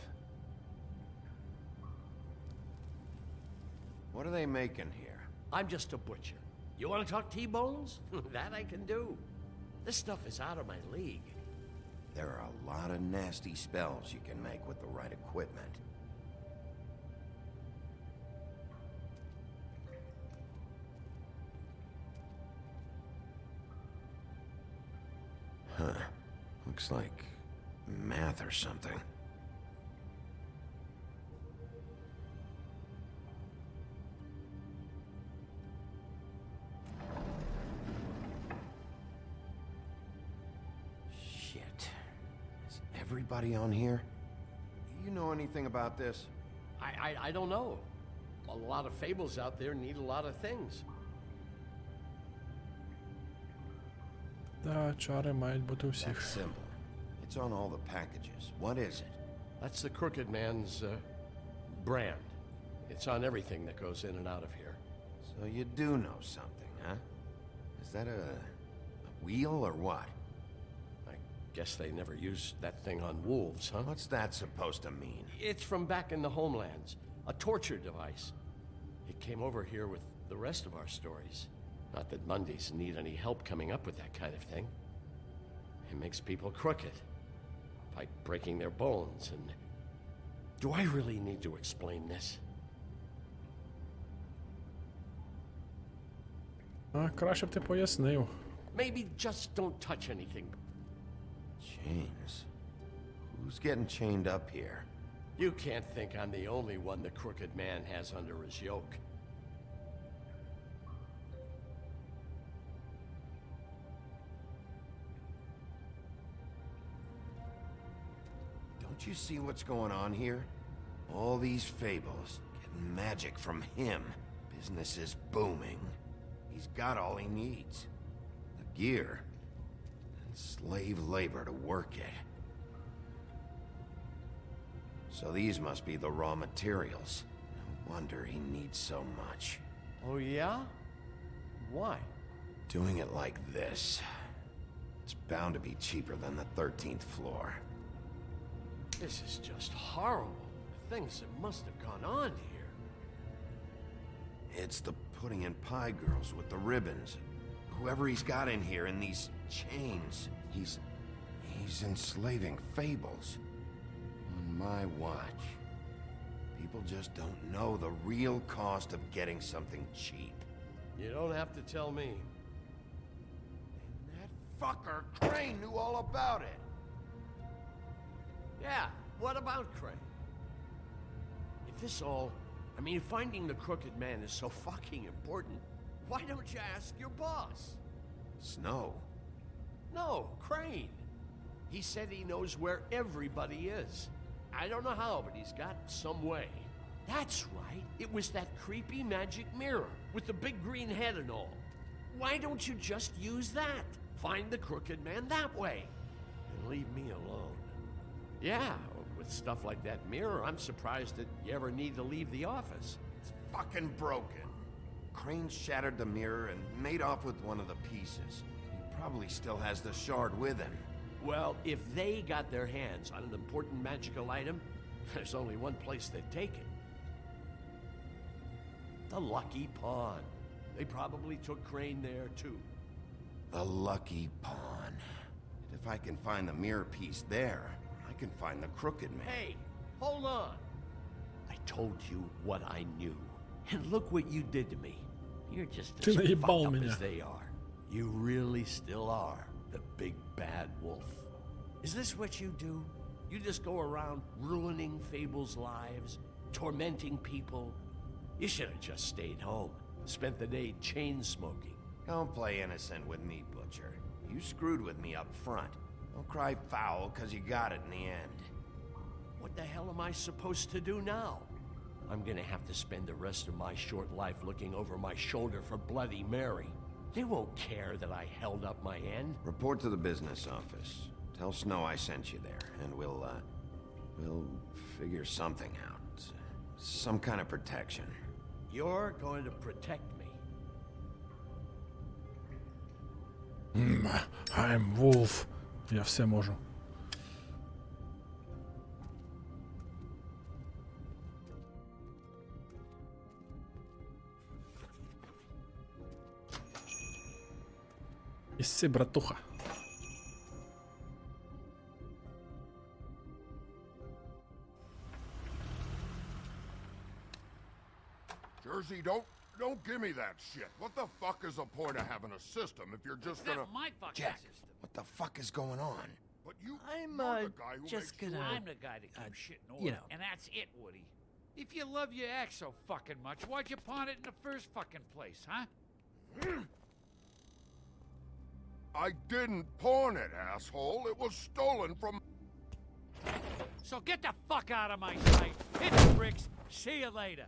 What are they making here? I'm just a butcher. You want to talk T-bones? That I can do. This stuff is out of my league. There are a lot of nasty spells you can make with the right equipment. Huh. Looks like math or something. Shit. Is everybody on here? You know anything about this? I don't know. A lot of fables out there need a lot of things. Да, чари мають бути у That всіх. symbol. It's on all the packages. What is it? That's the crooked man's brand. It's on everything that goes in and out of here. So you do know something, huh? Is that a wheel or what? I guess they never used that thing on wolves, huh? What's that supposed to mean? It's from back in the homelands. A torture device. It came over here with the rest of our stories. Not that Mondays need any help coming up with that kind of thing. It makes people crooked. By breaking their bones and... Do I really need to explain this? А, краще б ти пояснив. Maybe just don't touch anything. Chains. Who's getting chained up here? You can't think I'm the only one the crooked man has under his yoke. Don't you see what's going on here? All these fables, getting magic from him. Business is booming. He's got all he needs. The gear, and slave labor to work it. So these must be the raw materials. No wonder he needs so much. Oh yeah? Why? Doing it like this, it's bound to be cheaper than the 13th floor. This is just horrible. The things that must have gone on here. It's the putting in pie girls with the ribbons. Whoever he's got in here in these chains, he's enslaving fables. On my watch. People just don't know the real cost of getting something cheap. You don't have to tell me. And that fucker Crane knew all about it. Yeah, what about Craig? If this all... I mean, if finding the crooked man is so fucking important, why don't you ask your boss? Snow? No, Crane. He said he knows where everybody is. I don't know how, but he's got some way. That's right. It was that creepy magic mirror with the big green head and all. Why don't you just use that? Find the crooked man that way. And leave me alone. Yeah, with stuff like that mirror, I'm surprised that you ever need to leave the office. It's fucking broken. Crane shattered the mirror and made off with one of the pieces. He probably still has the shard with him. Well, if they got their hands on an important magical item, there's only one place they'd take it. The Lucky Pawn. They probably took Crane there, too. The Lucky Pawn. If I can find the mirror piece there, I can find the crooked man. Hey, hold on. I told you what I knew. And look what you did to me. You're just as fucked up as they are. You really still are the big bad wolf. Is this what you do? You just go around ruining Fable's lives, tormenting people? You should have just stayed home, spent the day chain smoking. Don't play innocent with me, Butcher. You screwed with me up front. Don't cry foul, cause you got it in the end. What the hell am I supposed to do now? I'm gonna have to spend the rest of my short life looking over my shoulder for Bloody Mary. They won't care that I held up my end. Report to the business office. Tell Snow I sent you there, and we'll figure something out. Some kind of protection. You're going to protect me. I'm Wolf. Я все можу. Іси, братуха. Jersey, don't give me that shit. What the fuck is the point of having a system if you're just gonna... my fucking Jack, system. what the fuck is going on? But you, I'm, you're the guy who just makes gonna... I'm the guy that keeps shit in order. you know. And that's it, Woody. If you love your axe so fucking much, why'd you pawn it in the first fucking place, huh? I didn't pawn it, asshole. It was stolen from... So get the fuck out of my sight. Hit the bricks. See you later.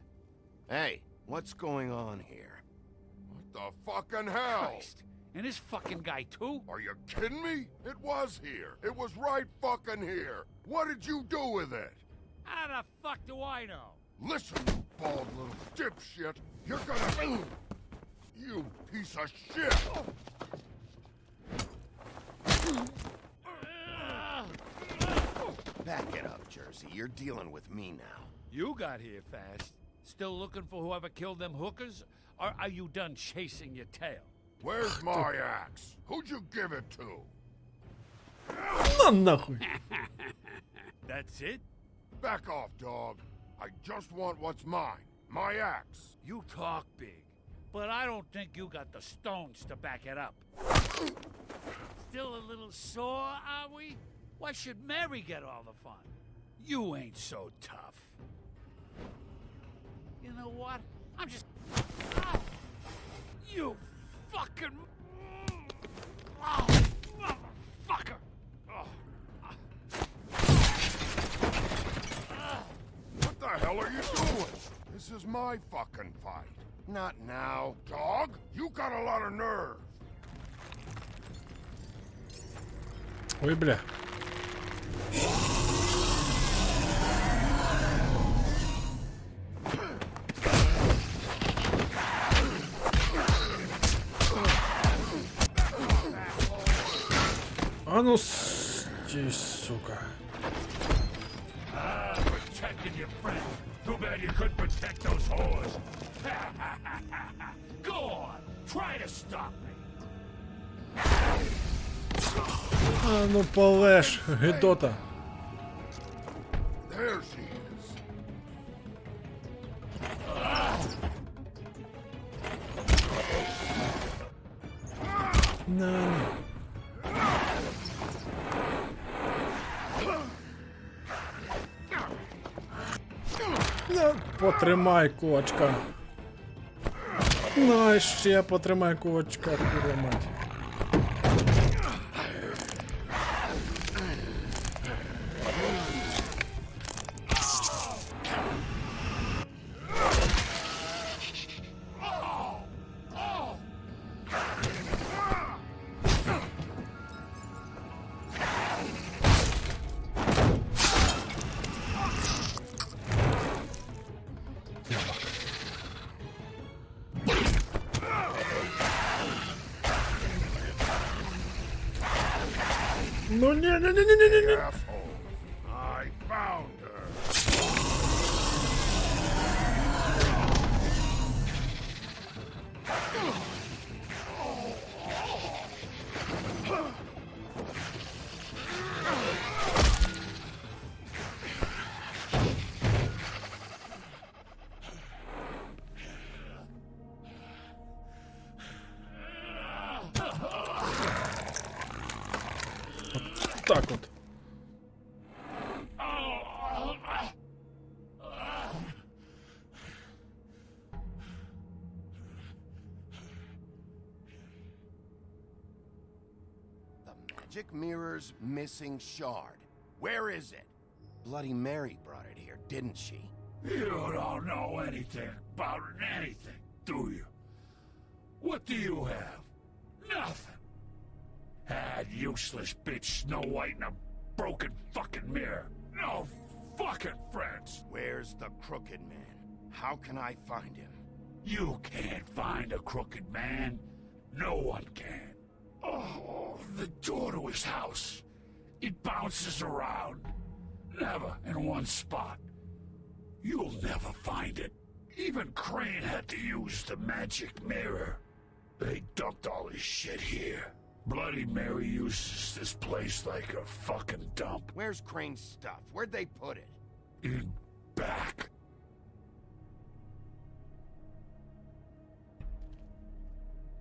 Hey, what's going on here? What the fucking hell? Christ. And this fucking guy, too? Are you kidding me? It was here. It was right fucking here. What did you do with it? How the fuck do I know? Listen, you bald little dipshit. You're gonna... You piece of shit! Back it up, Jersey. You're dealing with me now. You got here fast. Still looking for whoever killed them hookers? Or are you done chasing your tail? Where's my axe? Who'd you give it to? На нахуй. That's it? Back off, dog. I just want what's mine. My axe. You talk big, but I don't think you got the stones to back it up. Still a little sore, are we? Why should Mary get all the fun? You ain't so tough. You know what? I'm just... Oh, you fucking... Oh, motherfucker! Oh. What the hell are you doing? This is my fucking fight. Not now, dog. You got a lot of nerve. Ой, бля. А ну, стій, сука. Protecting your friend. Too bad you couldn't protect those whores. Go on, try to stop me. А ну, полеж, гидота. There she is. На. На, потримай, кулачка. На, ще потримай кулачка, курва мать. Ну ні. I found her. Так от. Magic mirror's missing shard. Where is it? Bloody Mary brought it here, didn't she? You don't know anything about anything, do you? What do you have? Nothing. That useless bitch Snow White and a broken fucking mirror. No fucking friends. Where's the Crooked Man? How can I find him? You can't find a crooked man. No one can. Oh, the door to his house. It bounces around. Never in one spot. You'll never find it. Even Crane had to use the magic mirror. They dumped all his shit here. Bloody Mary uses this place like a fucking dump. Where's Crane's stuff? Where'd they put it? In back.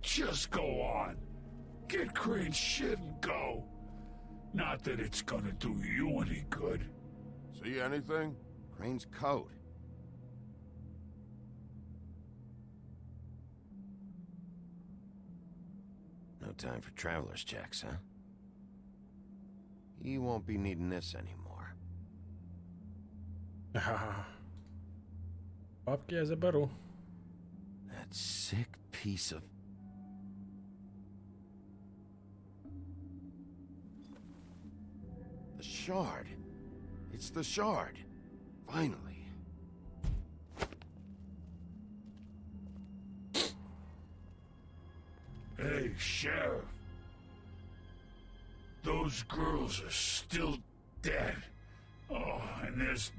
Just go on. Get Crane's shit and go. Not that it's gonna do you any good. See anything? Crane's coat. No time for traveler's checks, huh? He won't be needing this anymore. Бабки я заберу. That sick piece of... The shard. It's the shard. Finally. Hey, Sheriff. Those girls are still dead. Oh, and there's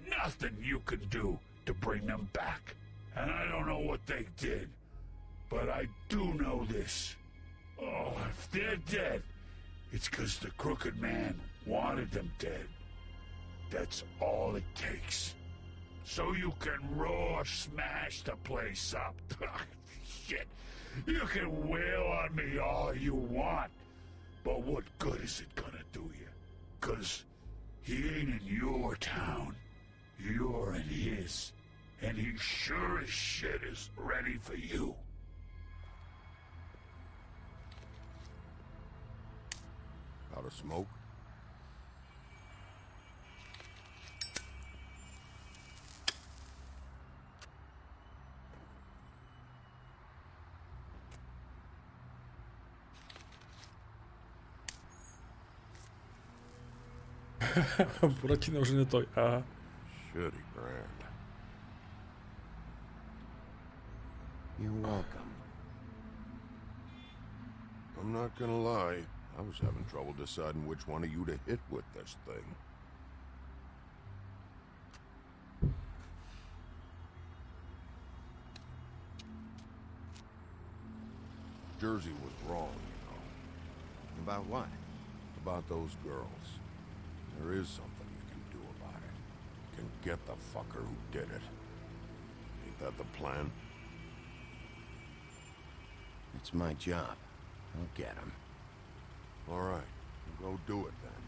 nothing you can do to bring them back. And I don't know what they did, but I do know this. Oh, if they're dead, it's 'cause the Crooked Man wanted them dead. That's all it takes. So you can raw smash the place up. Shit. You can wail on me all you want, but what good is it gonna do you? 'Cause he ain't in your town. You're in his. And he sure as shit is ready for you. Out of smoke? Буратіно вже не той, ага. Shitty brand. You're welcome. I'm not gonna lie. I was having trouble deciding which one of you to hit with this thing. Jersey was wrong, you know. About what? About those girls. There is something you can do about it. You can get the fucker who did it. Ain't that the plan? It's my job. I'll get him. All right. Go do it then.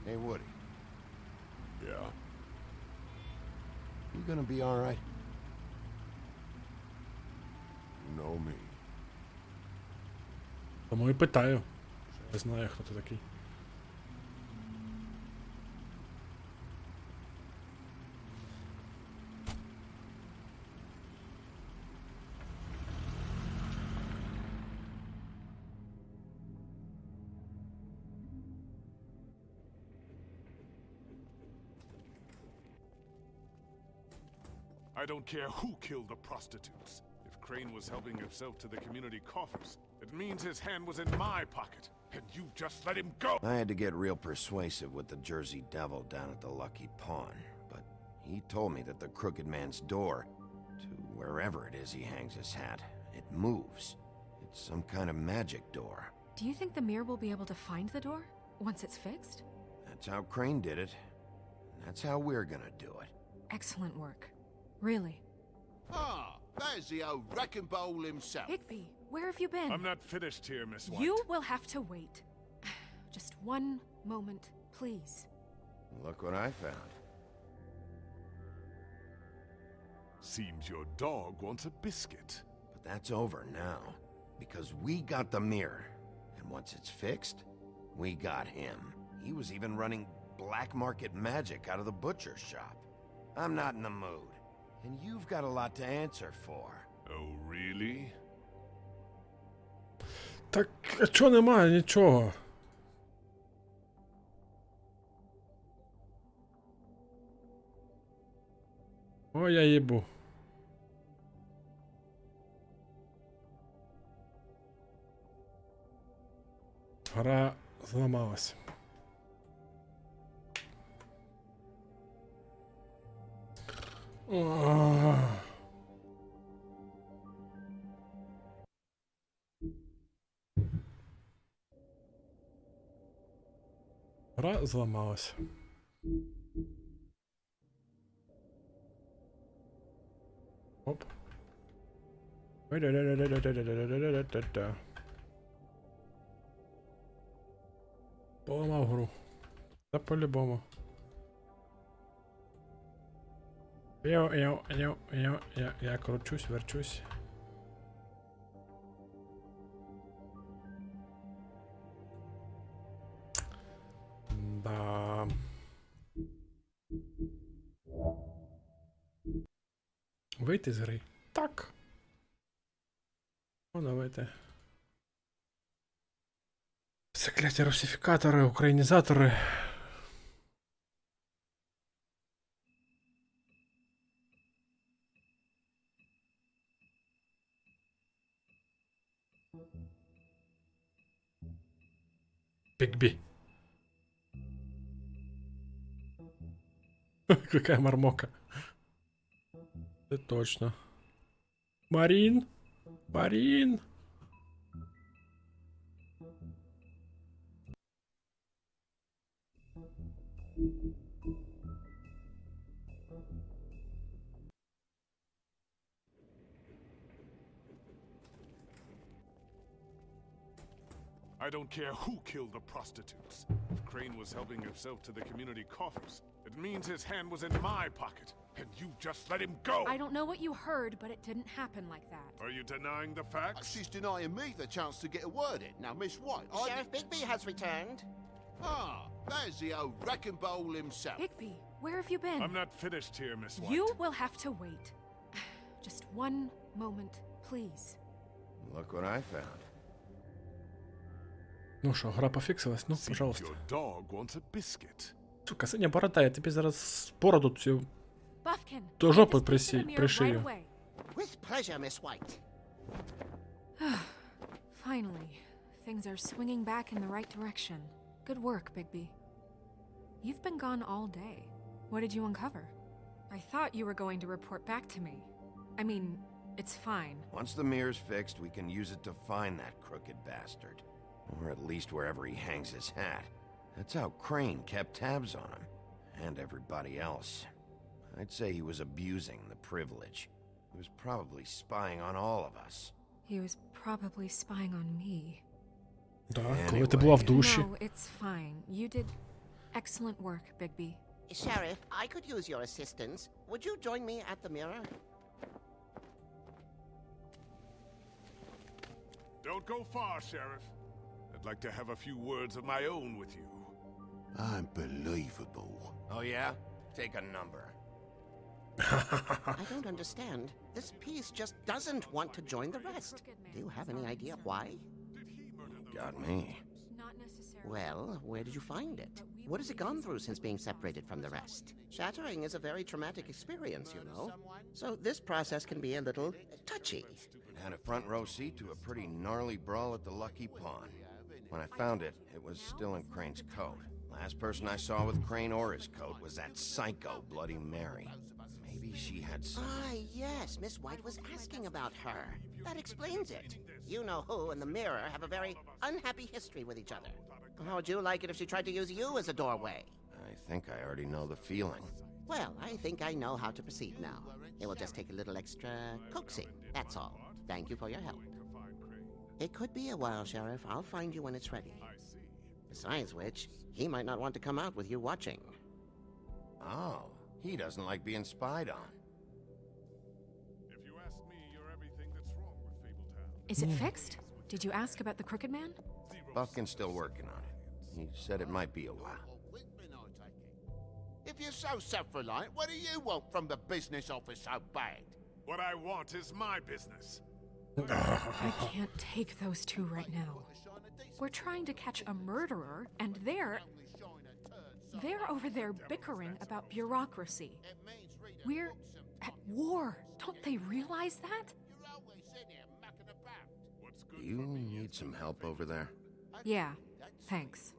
Hey, Woody. Yeah? You gonna be all right? You know me. Тому і питаю. Не знаю, хто ти такий. I don't care who killed the prostitutes. If Crane was helping himself to the community coffers, it means his hand was in my pocket, and you just let him go! I had to get real persuasive with the Jersey Devil down at the Lucky Pawn, but he told me that the Crooked Man's door, to wherever it is he hangs his hat, it moves. It's some kind of magic door. Do you think the mirror will be able to find the door once it's fixed? That's how Crane did it. And that's how we're gonna do it. Excellent work. Really. Ah, there's the old wrecking bowl himself. Bigby, where have you been? I'm not finished here, Miss White. You will have to wait. Just one moment, please. Look what I found. Seems your dog wants a biscuit. But that's over now, because we got the mirror. And once it's fixed, we got him. He was even running black market magic out of the butcher shop. I'm not in the mood. And you've got a lot to answer for. Oh, really? Так, а чого немає нічого? О, я їбу. Гра зламалась. Гра зламалась. Оп. Поламав гру. Та по-любому. Я кручусь, верчусь. Да. Вийти з гри. Так. О, давайте. Закляття русифікатори, українізатори. Бигби. Какая мармока. Это точно. Марин. Марин. I don't care who killed the prostitutes. If Crane was helping himself to the community coffers, it means his hand was in my pocket, and you just let him go! I don't know what you heard, but it didn't happen like that. Are you denying the facts? She's denying me the chance to get a word in. Now, Miss White, Sheriff Bigby has returned. Ah, there's the old wrecking bowl himself. Bigby, where have you been? I'm not finished here, Miss White. You will have to wait. Just one moment, please. Look what I found. Ну що, гра пофіксилась? Ну, пожалуйста. Your dog wants a biscuit. Сука, синя борода, я тобі зараз бороду цю Buffkin, до жопи get this piece of the mirror пришию. right away. With pleasure, Miss White. Finally, things are swinging back in the right direction. Good work, Bigby. You've been gone all day. What did you uncover? I thought you were going to report back to me. I mean, it's fine. Once the mirror's fixed, we can use it to find that crooked bastard. Or at least wherever he hangs his hat. That's how Crane kept tabs on him. And everybody else. I'd say he was abusing the privilege. He was probably spying on all of us. He was probably spying on me. Да, коли ти була в душі. No, it's fine. You did excellent work, Bigby. Sheriff, I could use your assistance. Would you join me at the mirror? Don't go far, Sheriff. I'd like to have a few words of my own with you. Unbelievable. Oh yeah? Take a number. I don't understand. This piece just doesn't want to join the rest. Do you have any idea why? Got me. Well, where did you find it? What has it gone through since being separated from the rest? Shattering is a very traumatic experience, you know. So this process can be a little touchy. It had a front row seat to a pretty gnarly brawl at the Lucky Pawn. When I found it, it was still in Crane's coat. Last person I saw with Crane or his coat was that psycho Bloody Mary. Maybe she had some... Ah, yes, Miss White was asking about her. That explains it. You know who and the Mirror have a very unhappy history with each other. How would you like it if she tried to use you as a doorway? I think I already know the feeling. Well, I think I know how to proceed now. It will just take a little extra coaxing, that's all. Thank you for your help. It could be a while, Sheriff. I'll find you when it's ready. Besides which, he might not want to come out with you watching. Oh, he doesn't like being spied on. If you ask me, you're everything that's wrong with Fabletown. Is it fixed? Did you ask about the Crooked Man? Buffkin's still working on it. He said it might be a while. If you're so self-reliant, what do you want from the business office so bad? What I want is my business. I can't take those two right now. We're trying to catch a murderer, and they're over there bickering about bureaucracy. We're at war. Don't they realize that? Do you need some help over there? Yeah, thanks.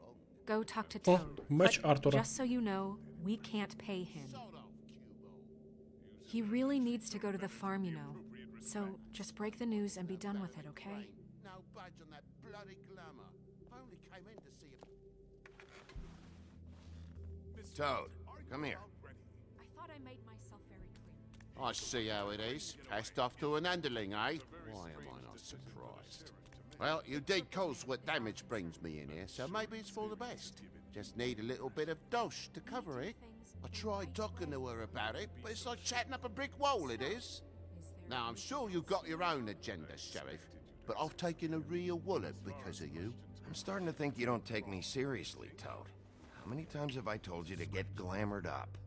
Go talk to Toad. Меч But Артура. just so you know, we can't pay him. He really needs to go to the farm, you know. So just break the news and be done with it, okay? No budge on that bloody glamour. I only came in to see if... Toad, come here. I thought I made myself very clear. I see how it is. Passed off to an underling, eh? Why am I not surprised? Well, you did cause what damage brings me in here, so maybe it's for the best. Just need a little bit of dosh to cover it. I tried talking to her about it, but it's like chatting up a brick wall, it is. Now, I'm sure you've got your own agenda, Sheriff, but I've taken a real wallet because of you. I'm starting to think you don't take me seriously, Toad. How many times have I told you to get glamored up?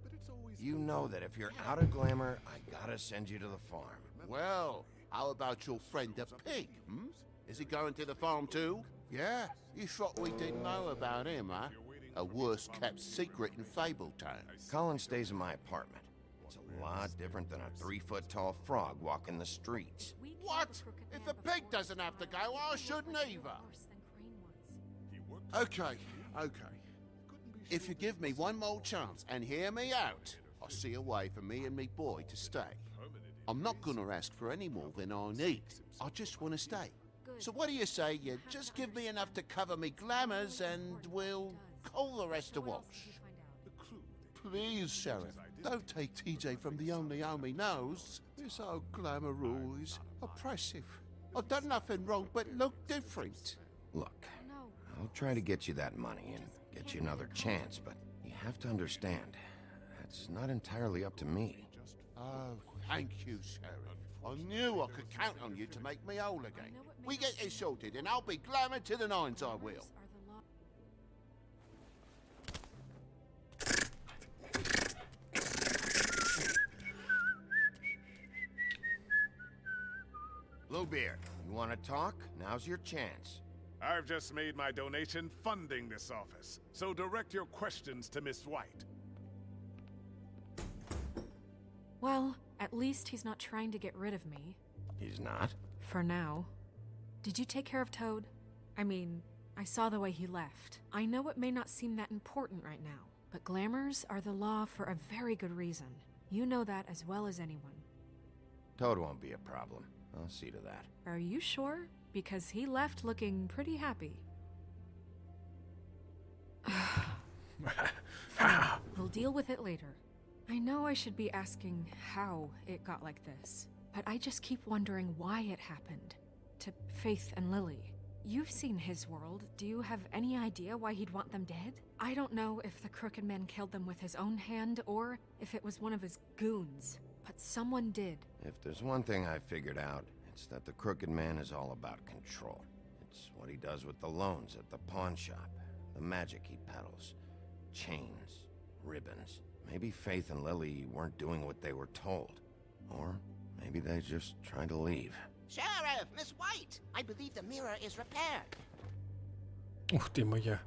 You know that if you're out of glamour, I gotta send you to the farm. Well, how about your friend the pig, hmm? Is he going to the farm too? Yeah? You thought we didn't know about him, huh? A worst-kept secret in Fabletown. Colin stays in my apartment. It's a lot different than a 3-foot-tall frog walking the streets. What? If the pig doesn't have to go, I shouldn't either. Okay. If you give me one more chance and hear me out, I'll see a way for me and me boy to stay. I'm not gonna ask for any more than I need. I just want to stay. So what do you say you just give me enough to cover me glamours and we'll call the rest a wash? Please, Sheriff, don't take TJ from the only home he knows. This old glamour rule is oppressive. I've done nothing wrong but look different. Look, I'll try to get you that money and get you another chance, but you have to understand, that's not entirely up to me. Oh, thank you, Sheriff. I knew I could count on you to make me whole again. We get this sorted and I'll be glamour to the nines, I will. Bluebeard, you want to talk? Now's your chance. I've just made my donation funding this office, so direct your questions to Miss White. Well, at least he's not trying to get rid of me. He's not? For now. Did you take care of Toad? I mean, I saw the way he left. I know it may not seem that important right now, but glamours are the law for a very good reason. You know that as well as anyone. Toad won't be a problem. I'll see to that. Are you sure? Because he left looking pretty happy. Fine, we'll deal with it later. I know I should be asking how it got like this, but I just keep wondering why it happened. To Faith and Lily. You've seen his world. Do you have any idea why he'd want them dead? I don't know if the Crooked Man killed them with his own hand or if it was one of his goons, but someone did. If there's one thing I figured out, it's that the Crooked Man is all about control. It's what he does with the loans at the pawn shop, the magic he peddles, chains, ribbons. Maybe Faith and Lily weren't doing what they were told. Or maybe they just tried to leave. Sheriff, Miss White! I believe the mirror is repaired. Ух ти моя.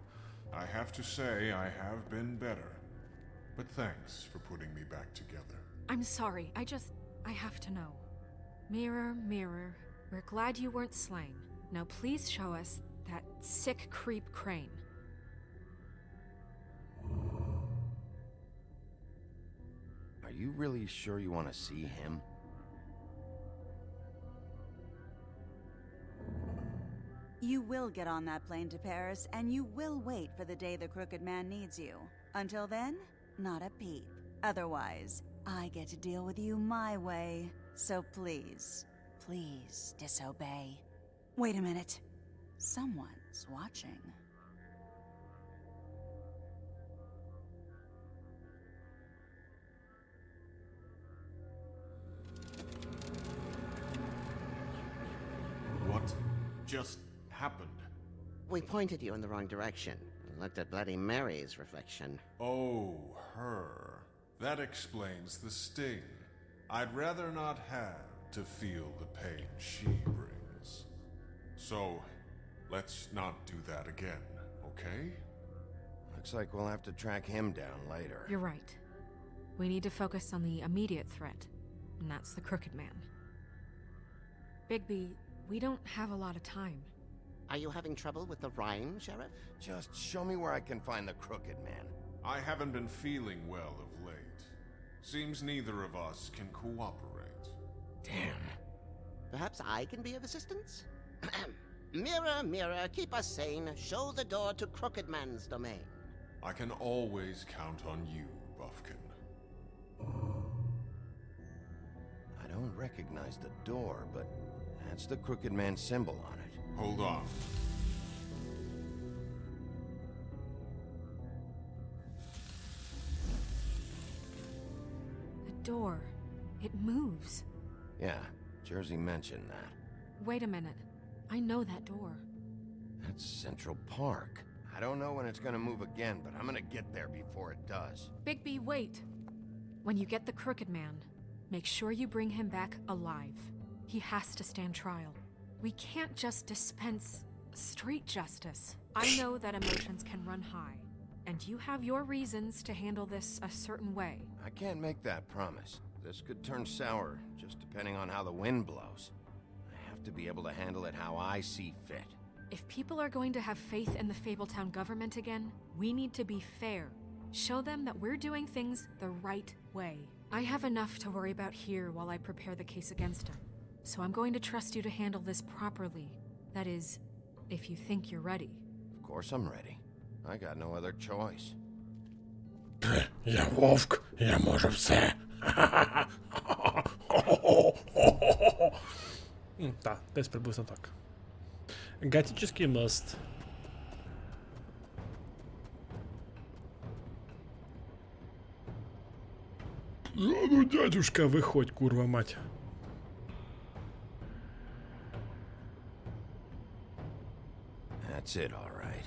I have to say I have been better. But thanks for putting me back together. I'm sorry, I have to know. Mirror, mirror, we're glad you weren't slain. Now please show us that sick creep Crane. Are you really sure you want to see him? You will get on that plane to Paris, and you will wait for the day the Crooked Man needs you. Until then, not a peep. Otherwise, I get to deal with you my way. So please, please disobey. Wait a minute. Someone's watching. What just happened? We pointed you in the wrong direction and looked at Bloody Mary's reflection. Oh, her. That explains the sting. I'd rather not have to feel the pain she brings. So, let's not do that again, okay? Looks like we'll have to track him down later. You're right. We need to focus on the immediate threat, and that's the Crooked Man. Bigby, we don't have a lot of time. Are you having trouble with the rhyme, Sheriff? Just show me where I can find the Crooked Man. I haven't been feeling well of late. Seems neither of us can cooperate. Damn. Perhaps I can be of assistance? Mirror, mirror, keep us sane. Show the door to Crooked Man's domain. I can always count on you, Buffkin. I don't recognize the door, but that's the Crooked Man symbol on it. Hold on. The door. It moves. Yeah, Jersey mentioned that. Wait a minute. I know that door. That's Central Park. I don't know when it's gonna move again, but I'm gonna get there before it does. Bigby, wait. When you get the Crooked Man, make sure you bring him back alive. He has to stand trial. We can't just dispense street justice. I know that emotions can run high, and you have your reasons to handle this a certain way. I can't make that promise. This could turn sour, just depending on how the wind blows. I have to be able to handle it how I see fit. If people are going to have faith in the Fabletown government again, we need to be fair. Show them that we're doing things the right way. I have enough to worry about here while I prepare the case against him. So I'm going to trust you to handle this properly. That is, if you think you're ready. Of course I'm ready. I got no other choice. Я вовк, я можу все. Так, десь приблизно так. Готический мост. Ну, дядюшка, виходь, курва мать. That's it, all right.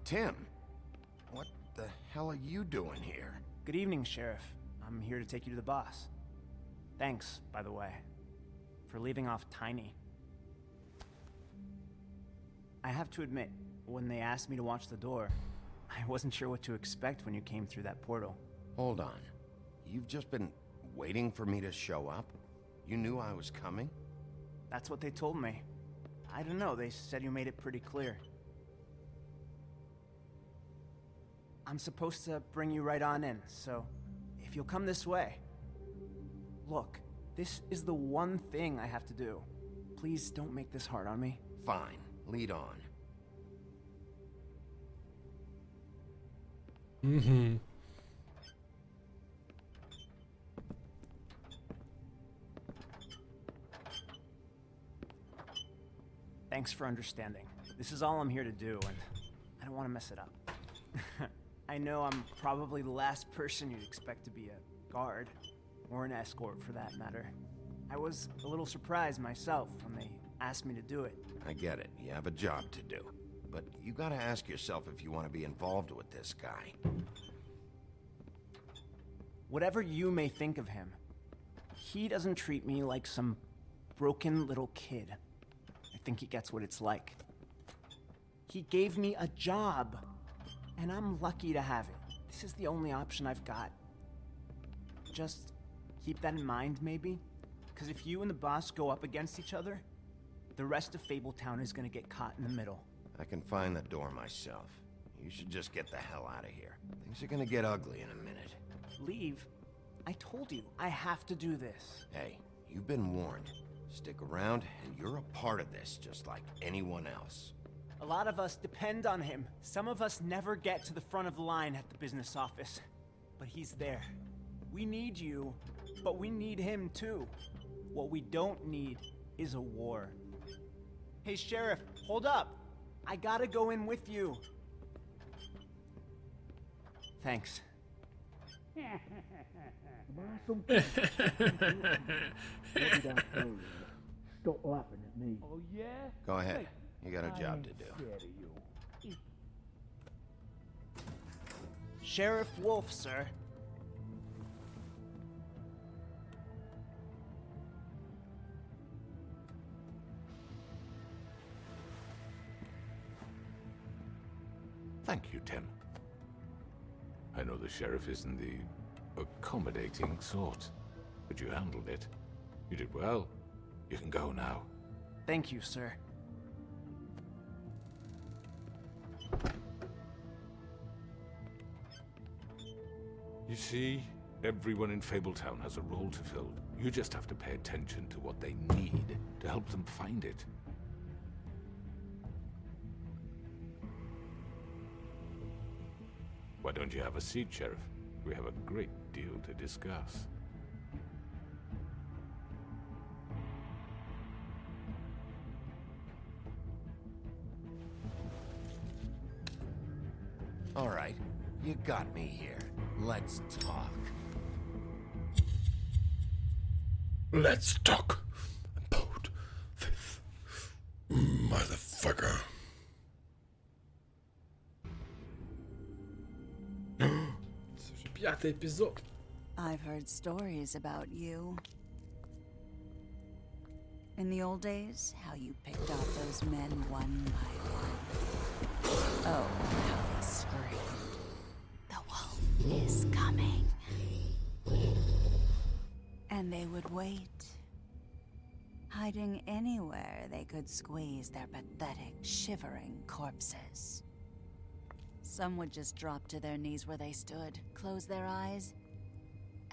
Tim, what the hell are you doing here? Good evening, Sheriff. I'm here to take you to the boss. Thanks, by the way, for leaving off Tiny. I have to admit, when they asked me to watch the door, I wasn't sure what to expect when you came through that portal. Hold on. You've just been waiting for me to show up? You knew I was coming? That's what they told me. I don't know, they said you made it pretty clear. I'm supposed to bring you right on in, so if you'll come this way. Look, this is the one thing I have to do. Please don't make this hard on me. Fine, lead on. Mm-hmm. Thanks for understanding. This is all I'm here to do, and I don't want to mess it up. I know I'm probably the last person you'd expect to be a guard, or an escort for that matter. I was a little surprised myself when they asked me to do it. I get it. You have a job to do. But you gotta ask yourself if you want to be involved with this guy. Whatever you may think of him, he doesn't treat me like some broken little kid. I think he gets what it's like. He gave me a job, and I'm lucky to have it. This is the only option I've got. Just keep that in mind, maybe? Because if you and the boss go up against each other, the rest of Fabletown is gonna get caught in the middle. I can find the door myself. You should just get the hell out of here. Things are gonna get ugly in a minute. Leave? I told you, I have to do this. Hey, you've been warned. Stick around, and you're a part of this, just like anyone else. A lot of us depend on him. Some of us never get to the front of the line at the business office. But he's there. We need you, but we need him too. What we don't need is a war. Hey, Sheriff, hold up. I gotta go in with you. Thanks. Stop laughing at me. Oh, yeah? Go ahead. You got a job to do. Sheriff Wolf, sir. Thank you, Tim. I know the sheriff isn't the accommodating sort, but you handled it. You did well. You can go now. Thank you, sir. You see, everyone in Fabletown has a role to fill. You just have to pay attention to what they need to help them find it. Why don't you have a seat, Sheriff? We have a great deal to discuss. All right, you got me here. Let's talk. Let's talk about this motherfucker. Це вже 5-й епізод. I've heard stories about you. In the old days, how you picked off those men one by one. Oh, how they screamed. The wolf is coming. And they would wait, hiding anywhere they could squeeze their pathetic, shivering corpses. Some would just drop to their knees where they stood, close their eyes,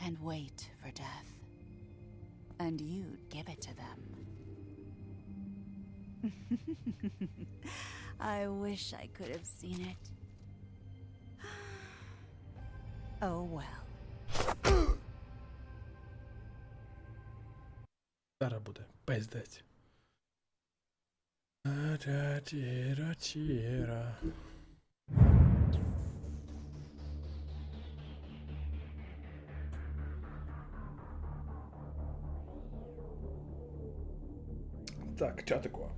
and wait for death. And you'd give it to them. I wish I could have seen it. Oh well. Зараз буде пиздець. Тіра. Так, чатику.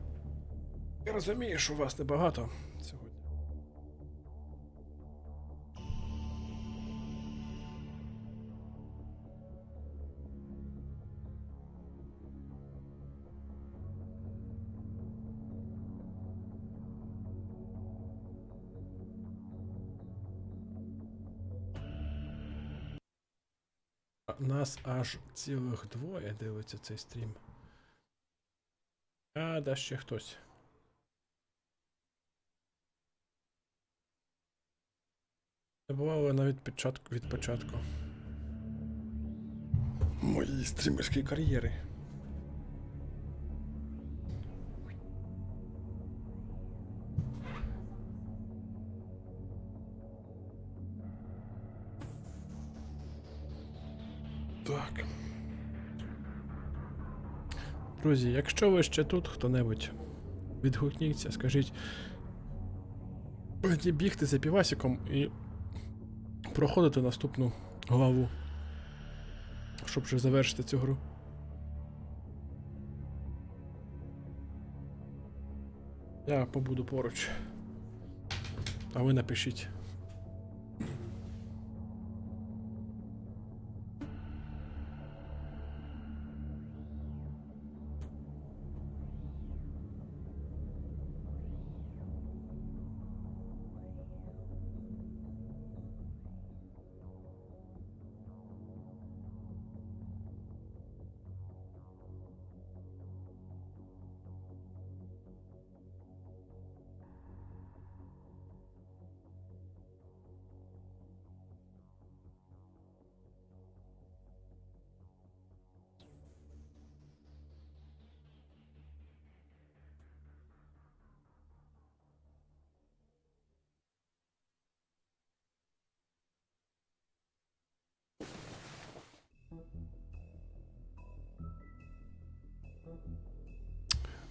Я розумію, що вас небагато сьогодні. Нас аж цілих двоє дивиться цей стрім. А, да ще хтось. Це бувало навіть від початку моєї стрімерської кар'єри. Так. Друзі, якщо ви ще тут, хто-небудь, відгукніться, скажіть, мені бігти за півасиком і проходити наступну главу, щоб вже завершити цю гру. Я побуду поруч, а ви напишіть.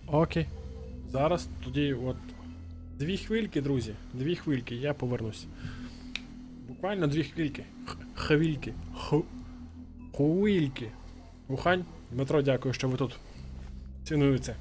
Окей. Зараз тоді от 2 хвильки, друзі. 2 хвильки, я повернусь. Буквально 2 хвильки. Хвильки. Хвильки. Ухань. Дмитро, дякую, що ви тут. Ціную це.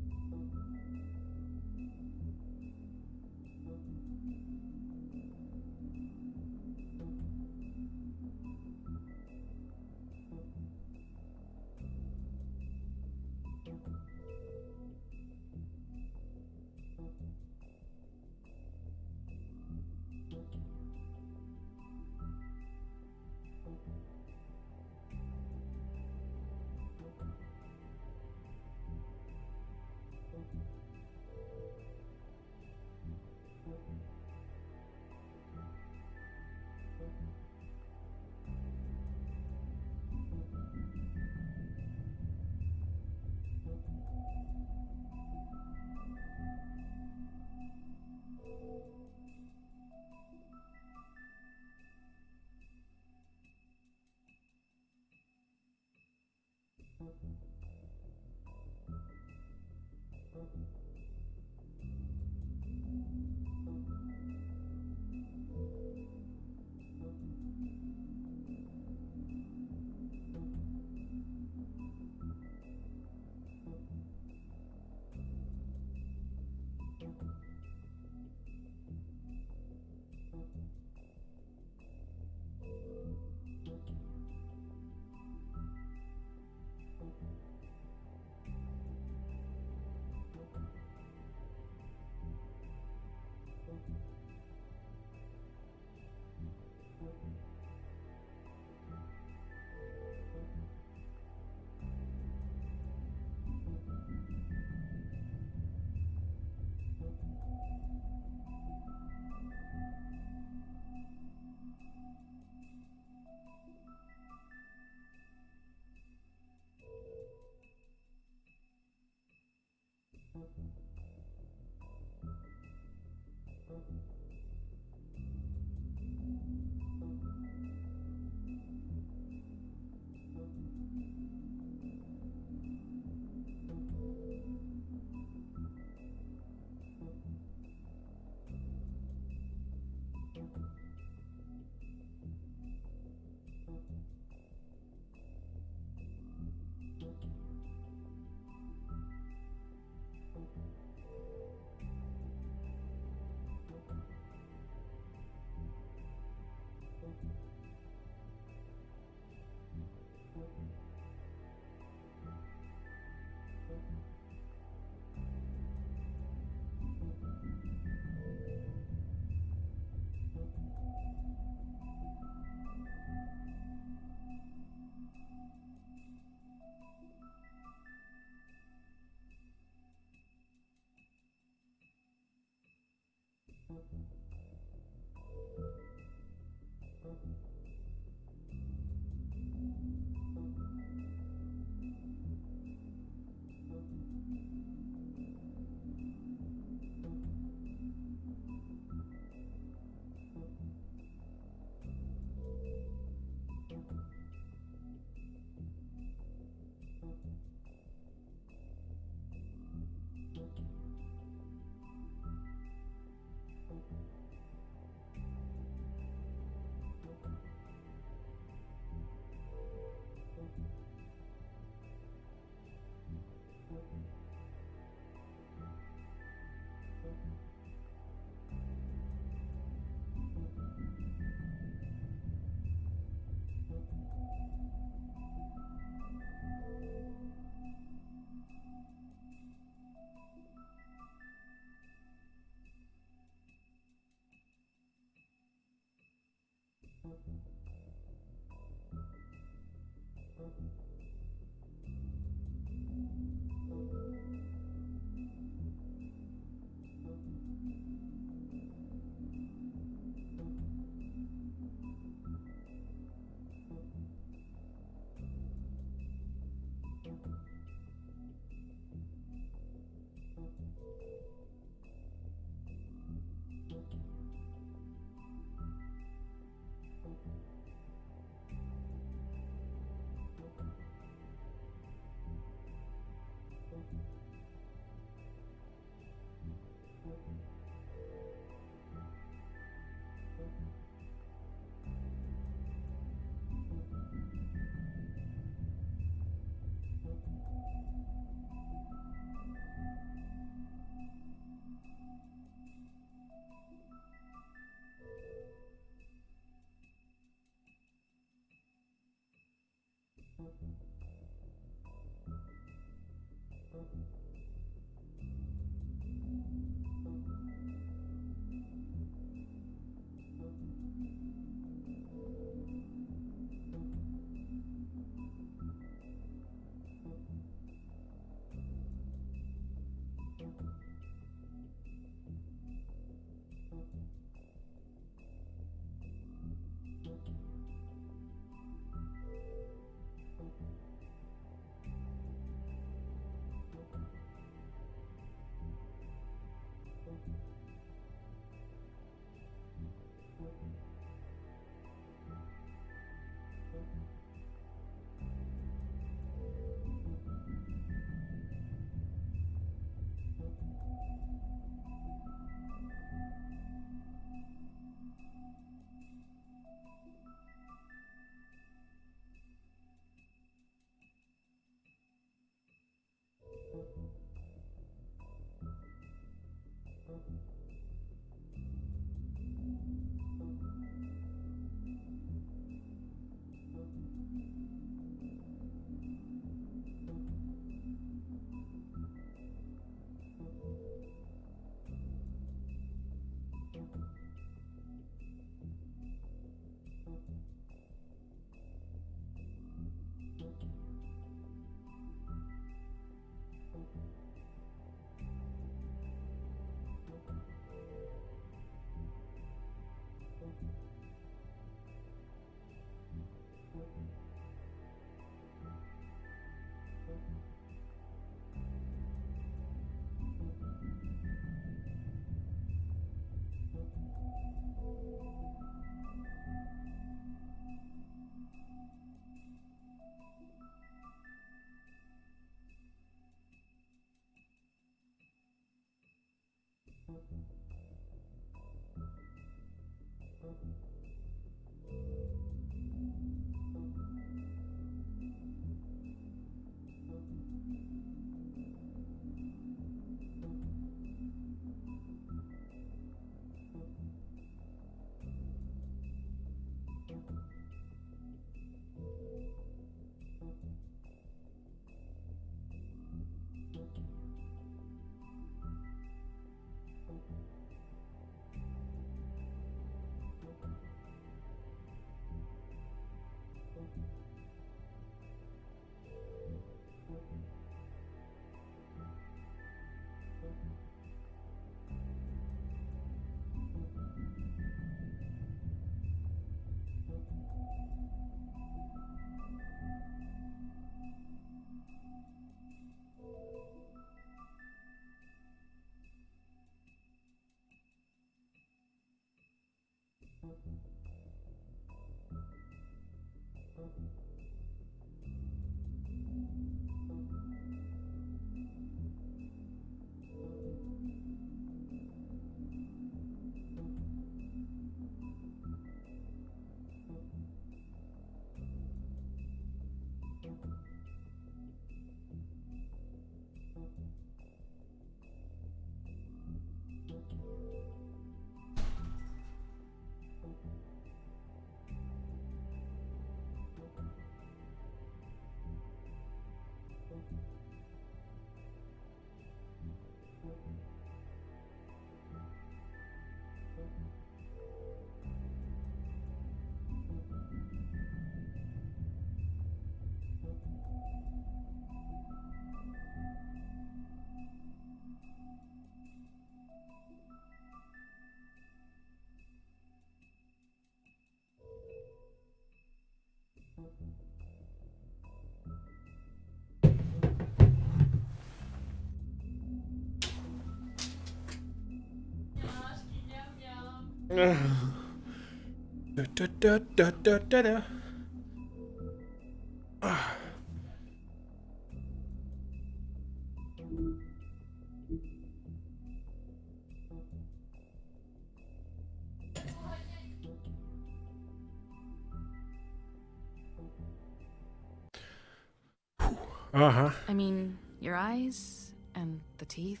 I mean, your eyes and the teeth.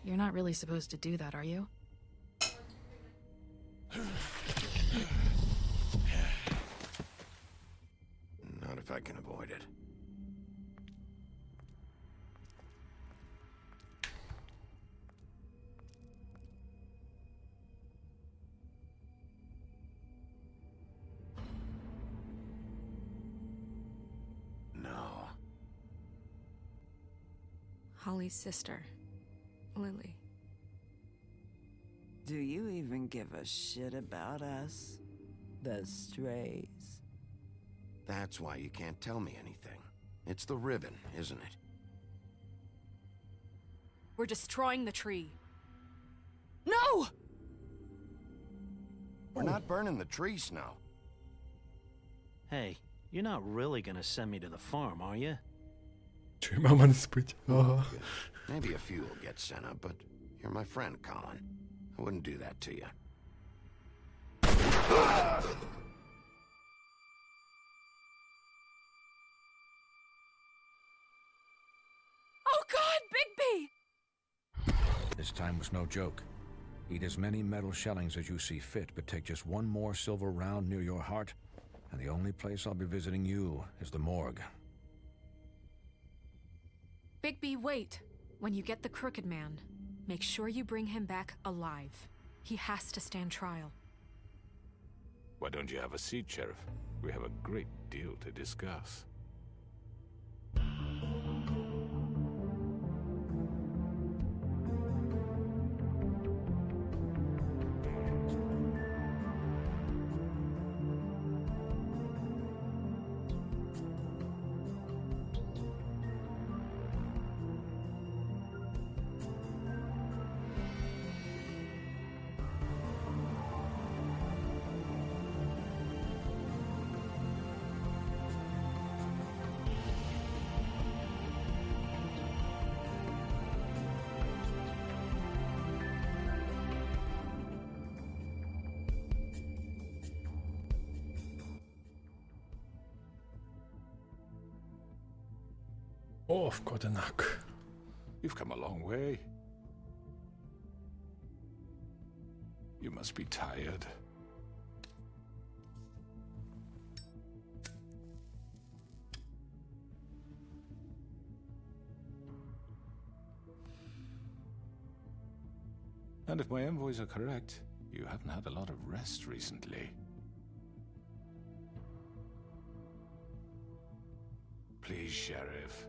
You're not really supposed to do that, are you? Not if I can avoid it. No. Holly's sister, Lily. Do you even give a shit about us? The strays. That's why you can't tell me anything. It's the ribbon, isn't it? We're destroying the tree. No! We're not burning the tree, Snow. Hey, you're not really gonna send me to the farm, are you? Чи мама не спить? Ага. Maybe a few will get sent up, but you're my friend, Colin. I wouldn't do that to you. Oh God, Bigby! This time was no joke. Eat as many metal shellings as you see fit, but take just one more silver round near your heart, and the only place I'll be visiting you is the morgue. Bigby, wait. When you get the Crooked Man, make sure you bring him back alive. He has to stand trial. Why don't you have a seat, Sheriff? We have a great deal to discuss. О, вкодинак. You've come a long way. You must be tired. And if my envoys are correct, you haven't had a lot of rest recently. Please, Sheriff,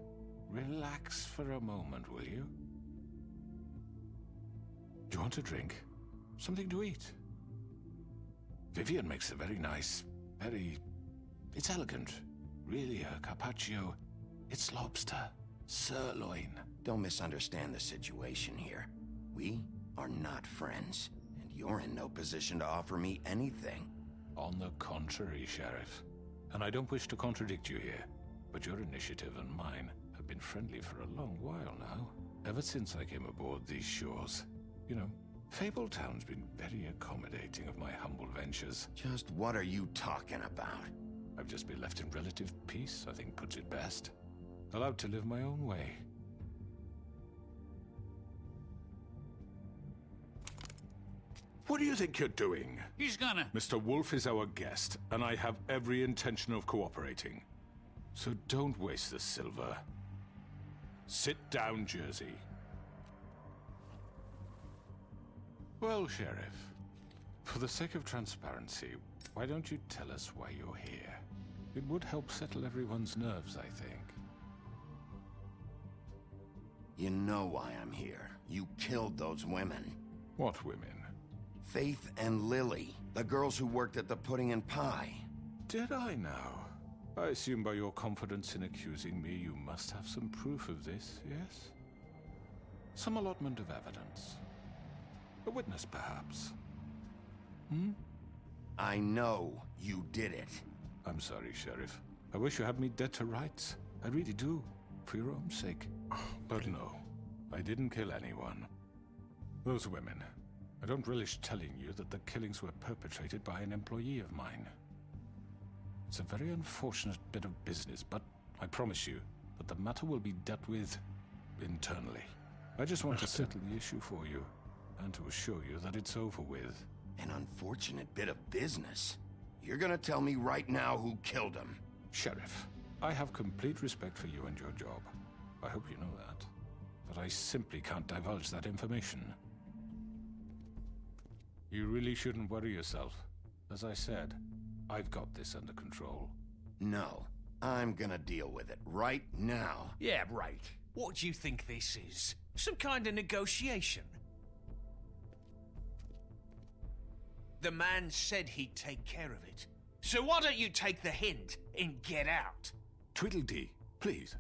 relax for a moment, will you? Do you want a drink? Something to eat? Vivian makes a very nice, it's elegant. Really a carpaccio. It's lobster, sirloin. Don't misunderstand the situation here. We are not friends, and you're in no position to offer me anything. On the contrary, Sheriff. And I don't wish to contradict you here, but your initiative and mine have been friendly for a long while now. Ever since I came aboard these shores. You know, Fabletown's been very accommodating of my humble ventures. Just what are you talking about? I've just been left in relative peace, I think puts it best. Allowed to live my own way. What do you think you're doing? He's gonna... Mr. Wolf is our guest, and I have every intention of cooperating. So don't waste the silver. Sit down, Jersey. Well, Sheriff, for the sake of transparency, why don't you tell us why you're here? It would help settle everyone's nerves, I think. You know why I'm here. You killed those women. What women? Faith and Lily, the girls who worked at the Pudding and Pie. Did I now? I assume by your confidence in accusing me, you must have some proof of this, yes? Some allotment of evidence. A witness, perhaps. Hmm? I know you did it. I'm sorry, Sheriff. I wish you had me dead to rights. I really do. For your own sake. But no, I didn't kill anyone. Those women. I don't relish telling you that the killings were perpetrated by an employee of mine. It's a very unfortunate bit of business, but I promise you that the matter will be dealt with internally. I just want to settle the issue for you, and to assure you that it's over with. An unfortunate bit of business? You're gonna tell me right now who killed him? Sheriff, I have complete respect for you and your job. I hope you know that. But I simply can't divulge that information. You really shouldn't worry yourself. As I said, I've got this under control. No, I'm gonna deal with it right now. Yeah, right. What do you think this is? Some kind of negotiation? The man said he'd take care of it. So why don't you take the hint and get out? Tweedledee, please.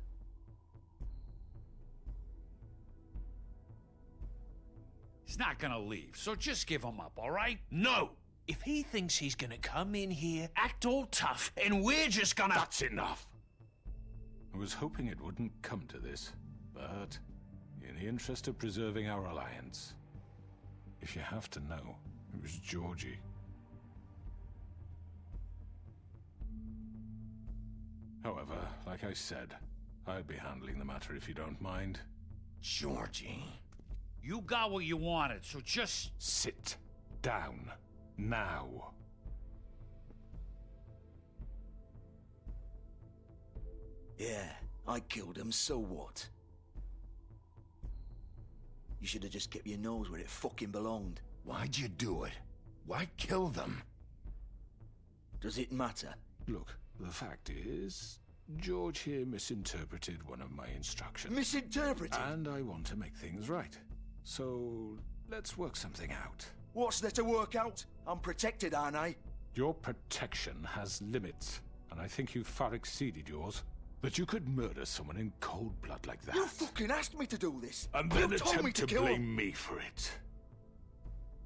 He's not gonna leave, so just give him up, all right? No! If he thinks he's gonna come in here, act all tough, and we're just gonna... That's enough! I was hoping it wouldn't come to this, but in the interest of preserving our alliance, if you have to know, it was Georgie. However, like I said, I'll be handling the matter if you don't mind. Georgie? You got what you wanted, so just... Sit down. Now. Yeah, I killed him, so what? You should have just kept your nose where it fucking belonged. Why'd you do it? Why kill them? Does it matter? Look, the fact is, George here misinterpreted one of my instructions. Misinterpreted? And I want to make things right. So, let's work something out. What's there to work out? I'm protected, aren't I? Your protection has limits, and I think you've far exceeded yours. That you could murder someone in cold blood like that. You fucking asked me to do this! And then attempt to blame me for it.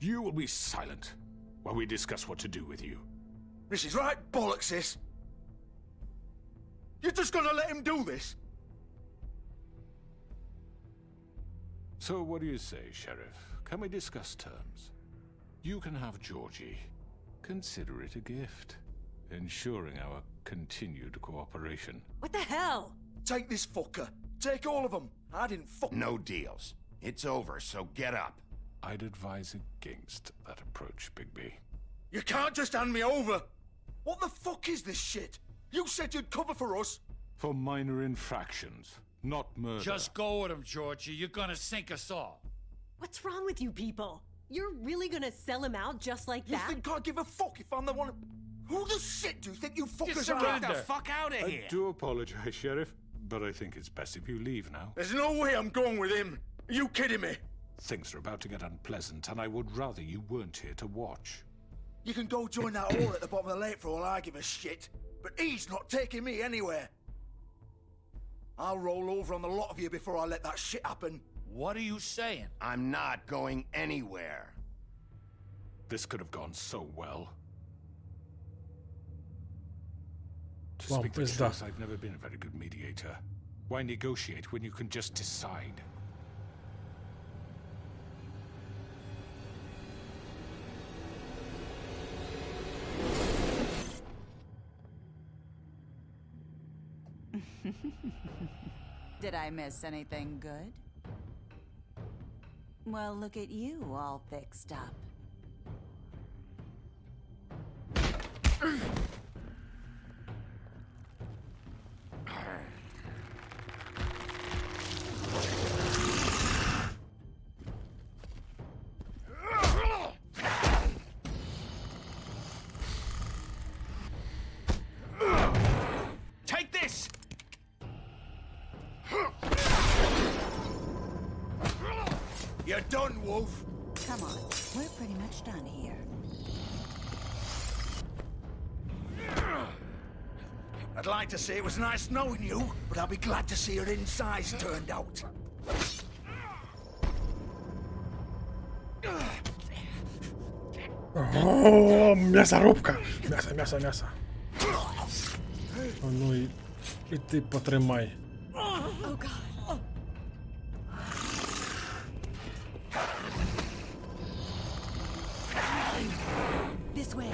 You will be silent while we discuss what to do with you. This is right bollocks, this! You're just gonna let him do this? So what do you say, Sheriff? Can we discuss terms? You can have Georgie. Consider it a gift, ensuring our continued cooperation. What the hell? Take this fucker. Take all of them. I didn't fuck... No deals. It's over, so get up. I'd advise against that approach, Bigby. You can't just hand me over. What the fuck is this shit? You said you'd cover for us. For minor infractions, not murder. Just go with him, Georgie. You're gonna sink us all. What's wrong with you people? You're really gonna sell him out just like that? You think I give a fuck if I'm the one... Who the shit do you think you fuckers are? Get the fuck out of here! I do apologize, Sheriff, but I think it's best if you leave now. There's no way I'm going with him. Are you kidding me? Things are about to get unpleasant, and I would rather you weren't here to watch. You can go join that whore at the bottom of the lake for all I give a shit. But he's not taking me anywhere. I'll roll over on the lot of you before I let that shit happen. What are you saying? I'm not going anywhere. This could have gone so well. To Well, speak the pizda. truth, I've never been a very good mediator. Why negotiate when you can just decide? Did I miss anything good? Well, look at you, all fixed up. Take this! You're done, Wolf. Come on, we're pretty much done here. I'd like to say it was nice knowing you, but I'll be glad to see your insides turned out. О, м'ясорубка! М'ясо, м'ясо, м'ясо. О, ну і ти потримай. Oh god. This way.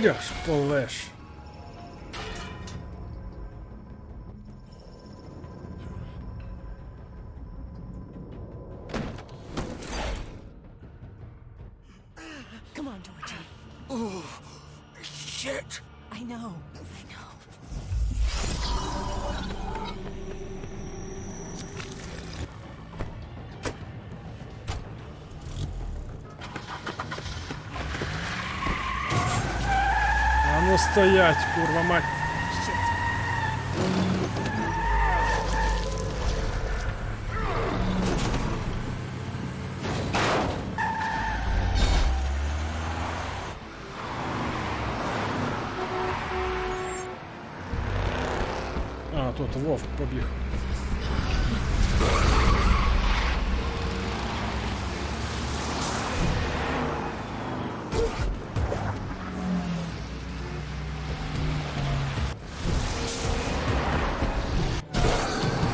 Ляж, полеж. Come on, Georgie. Oh, shit. I know. А ну стоять, курва мать. А, тут Вовк побіг.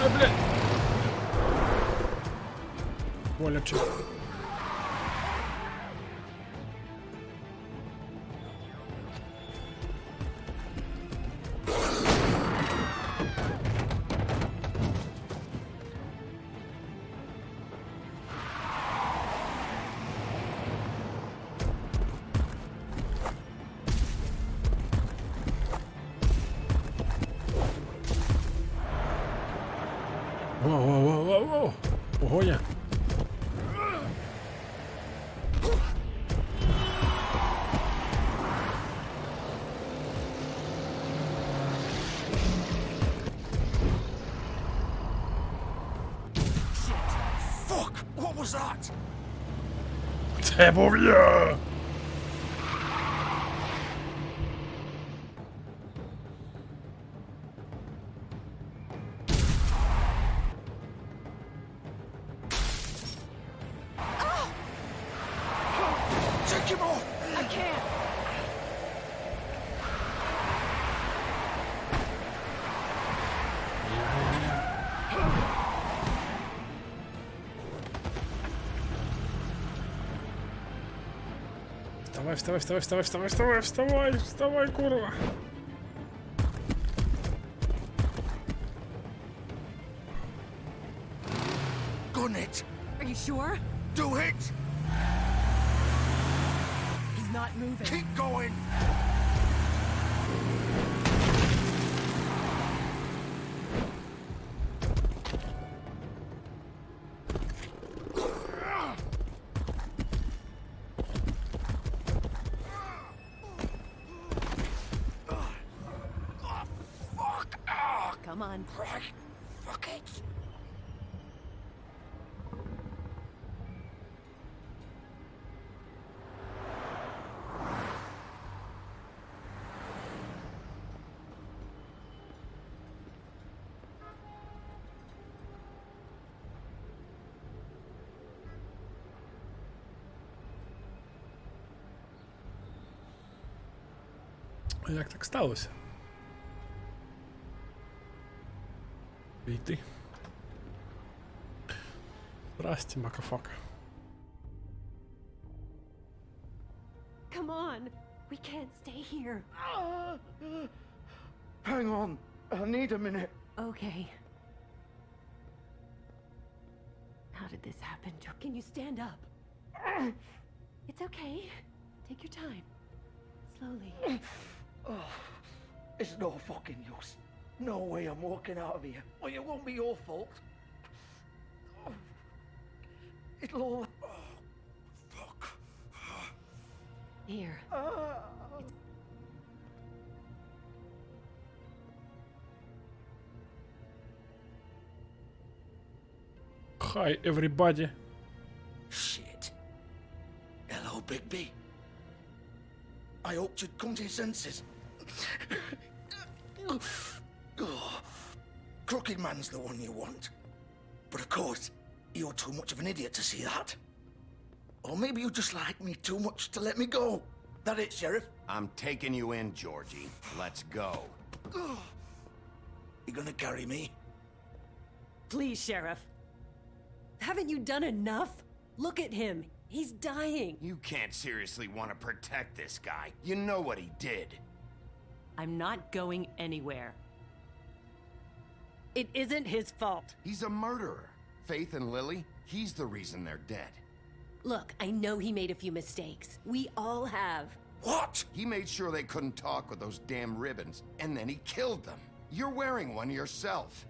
А, бля. Боляче. Воу-воу-воу-воу-воу! Погоня! Fuck! What was that? Це був я! Take him off! I can't. Вставай, вставай, вставай, вставай, вставай, вставай, вставай, вставай, курва. Gun it! Are you sure? Do it! He's not moving. Keep going! Come on. Fuck it! Як так сталося? Йти. Здрасте, макафака. Come on. We can't stay here. Hang on. I need a minute. Okay. How did this happen? Can you stand up? It's okay. Take your time. Slowly. Oh, it's no fucking use. No way I'm walking out of here. Well, it won't be your fault. Oh, it'll all... Oh, fuck. Here. Hi, everybody. Shit. Hello, Bigby. I hoped you'd come to your senses. Oh, Crooked Man's the one you want. But of course, you're too much of an idiot to see that. Or maybe you just like me too much to let me go. That it, Sheriff? I'm taking you in, Georgie. Let's go. You gonna carry me? Please, Sheriff. Haven't you done enough? Look at him. He's dying. You can't seriously want to protect this guy. You know what he did. I'm not going anywhere. It isn't his fault. He's a murderer. Faith and Lily, he's the reason they're dead. Look, I know he made a few mistakes. We all have. What? He made sure they couldn't talk with those damn ribbons, and then he killed them. You're wearing one yourself.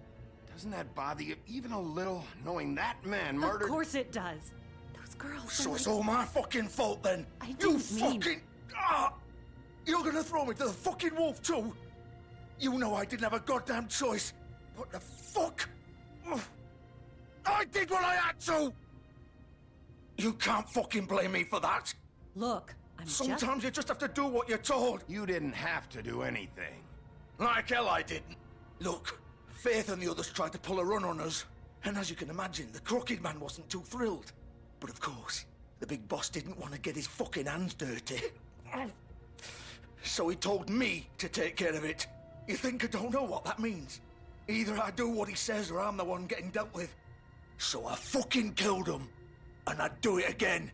Doesn't that bother you even a little, knowing that man murdered... Of course it does. Those girls... So it's all my fucking fault then? I didn't mean... fucking... You're gonna throw me to the fucking wolf too? You know I didn't have a goddamn choice. What the fuck? I did what I had to! You can't fucking blame me for that. Look, Sometimes you just have to do what you're told. You didn't have to do anything. Like hell I didn't. Look, Faith and the others tried to pull a run on us. And as you can imagine, the Crooked Man wasn't too thrilled. But of course, the big boss didn't want to get his fucking hands dirty. So he told me to take care of it. You think I don't know what that means? Either I do what he says or I'm the one getting dealt with. So I fucking killed him. And I'd do it again.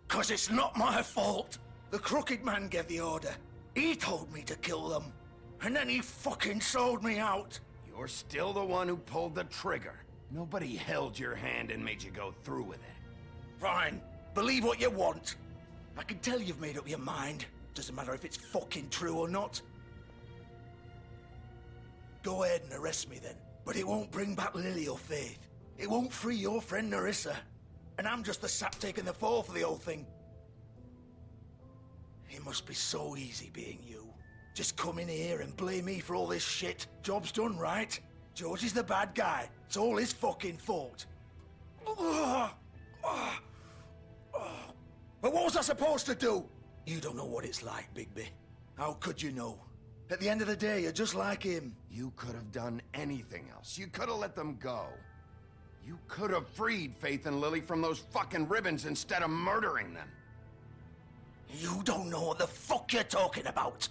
'Cause it's not my fault. The Crooked Man gave the order. He told me to kill them. And then he fucking sold me out. You're still the one who pulled the trigger. Nobody held your hand and made you go through with it. Fine. Believe what you want. I can tell you've made up your mind. Doesn't matter if it's fucking true or not. Go ahead and arrest me then. But it won't bring back Lily or Faith. It won't free your friend Nerissa. And I'm just the sap taking the fall for the whole thing. It must be so easy being you. Just come in here and blame me for all this shit. Job's done, right? George is the bad guy. It's all his fucking fault. But what was I supposed to do? You don't know what it's like, Bigby. How could you know? At the end of the day, you're just like him. You could have done anything else. You could have let them go. You could have freed Faith and Lily from those fucking ribbons instead of murdering them. You don't know what the fuck you're talking about.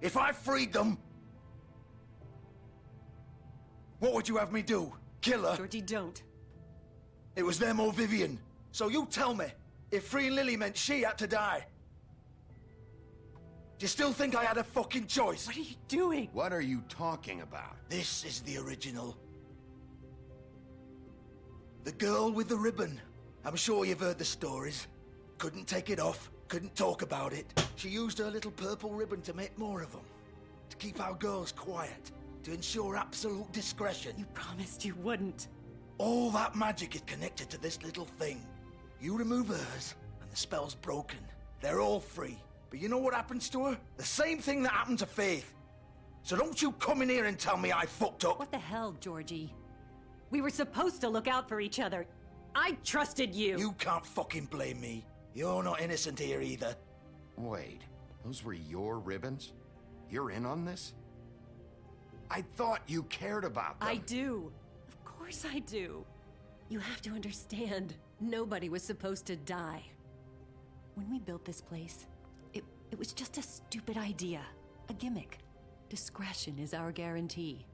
If I freed them... What would you have me do? Kill her? Georgie, don't. It was them or Vivian. So you tell me, if freeing Lily meant she had to die, Do you still think I had a fucking choice? What are you doing? What are you talking about? This is the original. The girl with the ribbon. I'm sure you've heard the stories. Couldn't take it off, couldn't talk about it. She used her little purple ribbon to make more of them. To keep our girls quiet. To ensure absolute discretion. You promised you wouldn't. All that magic is connected to this little thing. You remove hers, and the spell's broken. They're all free. But you know what happens to her? The same thing that happened to Faith. So don't you come in here and tell me I fucked up. What the hell, Georgie? We were supposed to look out for each other. I trusted you. You can't fucking blame me. You're not innocent here either. Wait, those were your ribbons? You're in on this? I thought you cared about them. I do. Of course I do. You have to understand, nobody was supposed to die. When we built this place, it was just a stupid idea. A gimmick. Discretion is our guarantee.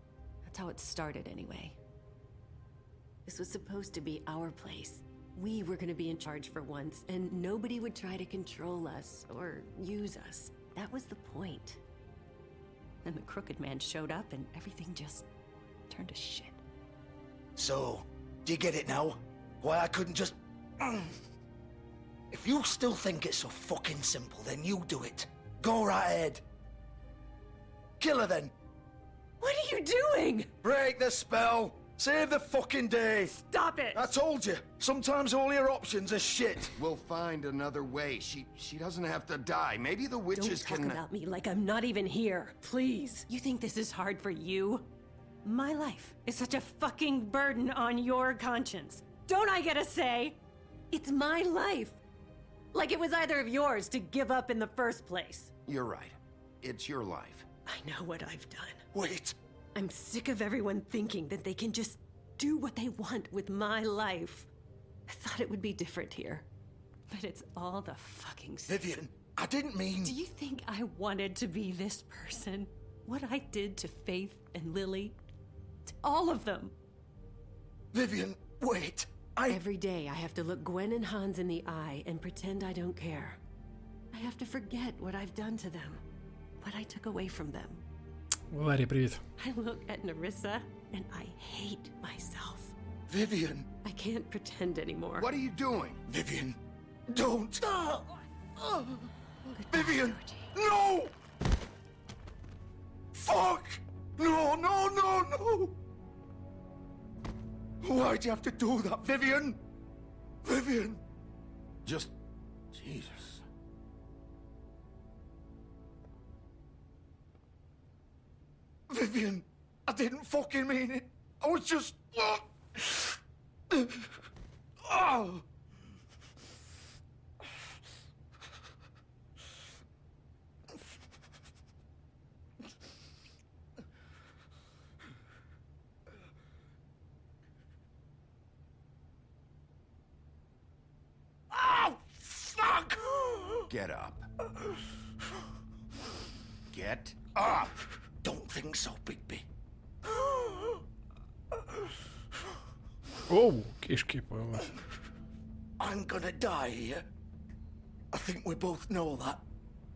That's how it started anyway. This was supposed to be our place. We were gonna be in charge for once, and nobody would try to control us or use us. That was the point. Then the crooked man showed up and everything just turned to shit. So, do you get it now? Why I couldn't just... If you still think it's so fucking simple, then you do it. Go right ahead. Kill her then. What are you doing? Break the spell. Save the fucking day. Stop it. I told you. Sometimes all your options are shit. We'll find another way. She doesn't have to die. Maybe the witches Don't can... talk about me like I'm not even here. Please. You think this is hard for you? My life is such a fucking burden on your conscience. Don't I get a say? It's my life. Like it was either of yours to give up in the first place. You're right. It's your life. I know what I've done. Wait. I'm sick of everyone thinking that they can just do what they want with my life. I thought it would be different here. But it's all the fucking same. Vivian, I didn't mean... Do you think I wanted to be this person? What I did to Faith and Lily? To all of them. Vivian, wait. Every day I have to look Gwen and Hans in the eye and pretend I don't care. I have to forget what I've done to them. What I took away from them. Валерій, привіт. I look at Nerissa and I hate myself. Vivian. I can't pretend anymore. What are you doing? Vivian, don't. Vivian, no! Fuck! No, no, no, no! Why'd you have to do that, Vivian? Vivian! Just... Jesus. Vivian, I didn't fucking mean it. I was just... Oh. Oh, fuck! Get up. Get up! Don't think so, Bigby. Оу, кишки по вас. I'm gonna die here. I think we both know that.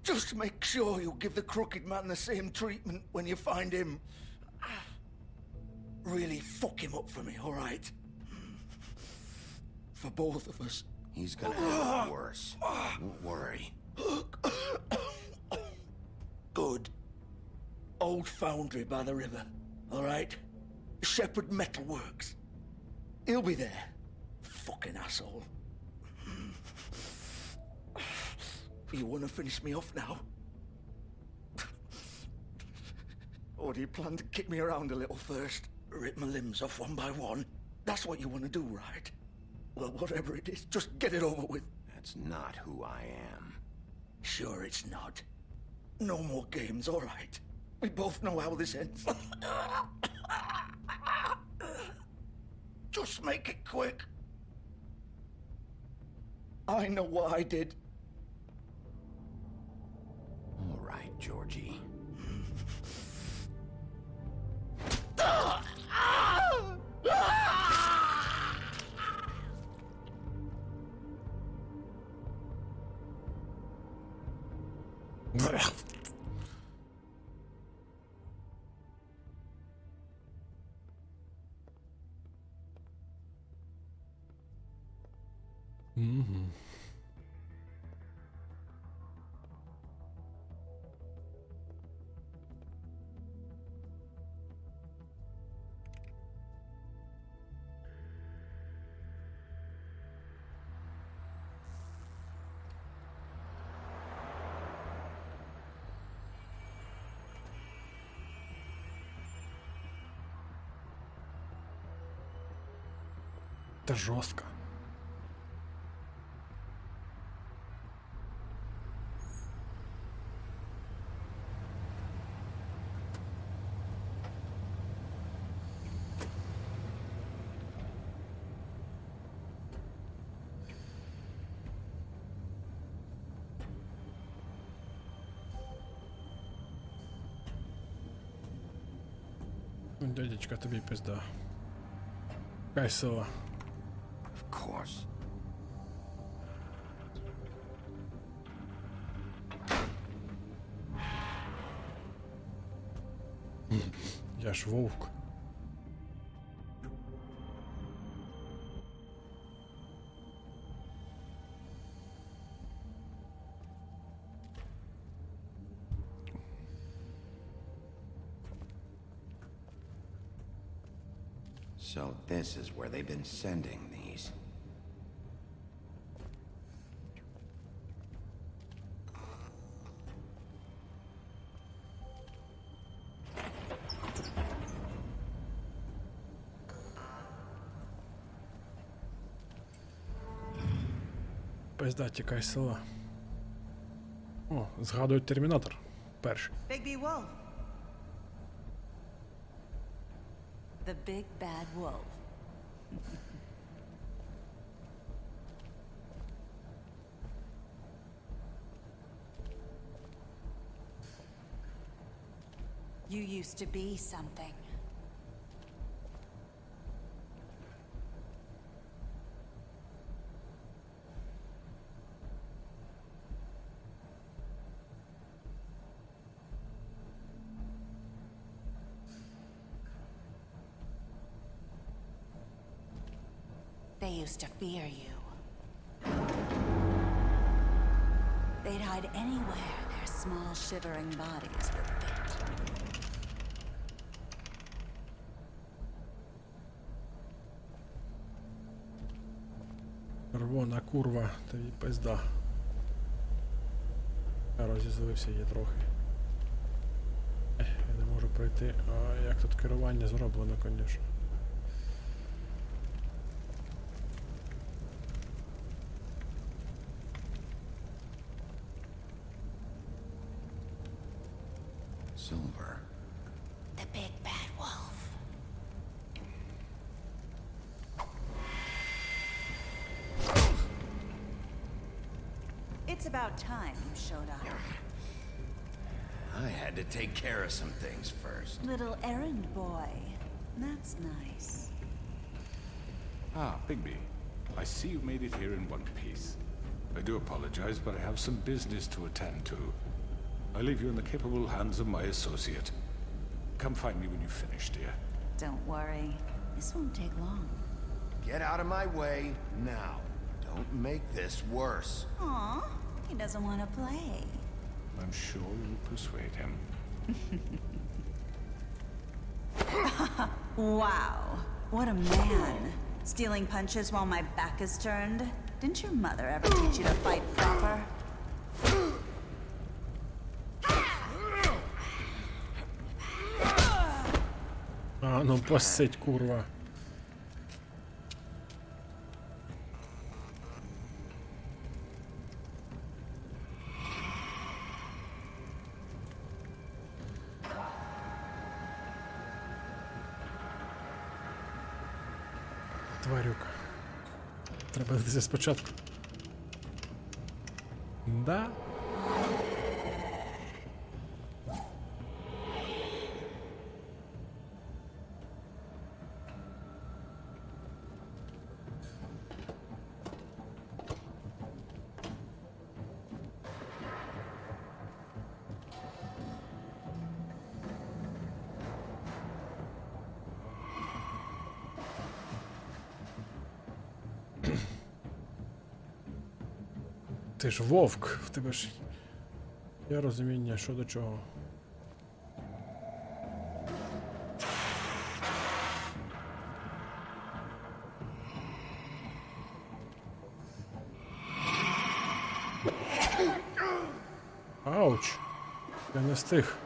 Just make sure you give the crooked man the same treatment when you find him. Really fuck him up for me, all right? For both of us. He's gonna have it worse. Don't worry. Good. Old foundry by the river, all right? Shepherd Metalworks. He'll be there. Fucking asshole. You want to finish me off now? Or do you plan to kick me around a little first? Rip my limbs off one by one? That's what you want to do, right? Well, whatever it is, just get it over with. That's not who I am. Sure it's not. No more games, all right? We both know how this ends. Just make it quick. I know what I did. All right, Georgie. Угу. Та жорстко. Дядечка, тобі пизда. Весело. Of course. Я ж вовк. So this is where they've been sending these. Пизда, тікай з села. О, згадують Термінатор. Перший. Big B Wolf. The big bad wolf. You used to be something. They used to fear you. They'd hide anywhere their small, shivering bodies would fit. Червона курва, тобі пизда. Я розізлився її трохи. Я не можу пройти. А як тут керування зроблено, звісно. Silver. The big bad wolf. It's about time you showed up. I had to take care of some things first. Little errand boy. That's nice. Ah, Bigby. I see you made it here in one piece. I do apologize, but I have some business to attend to. I leave you in the capable hands of my associate. Come find me when you finish, dear. Don't worry. This won't take long. Get out of my way now. Don't make this worse. Aw, he doesn't want to play. I'm sure you'll persuade him. Wow, what a man. Stealing punches while my back is turned? Didn't your mother ever teach you to fight proper? А, ну посидь, курва. Тварюка. Треба дивитися спочатку. Да. Ти ж вовк, в тебе ж є розуміння, що до чого. Ауч! Я не встиг.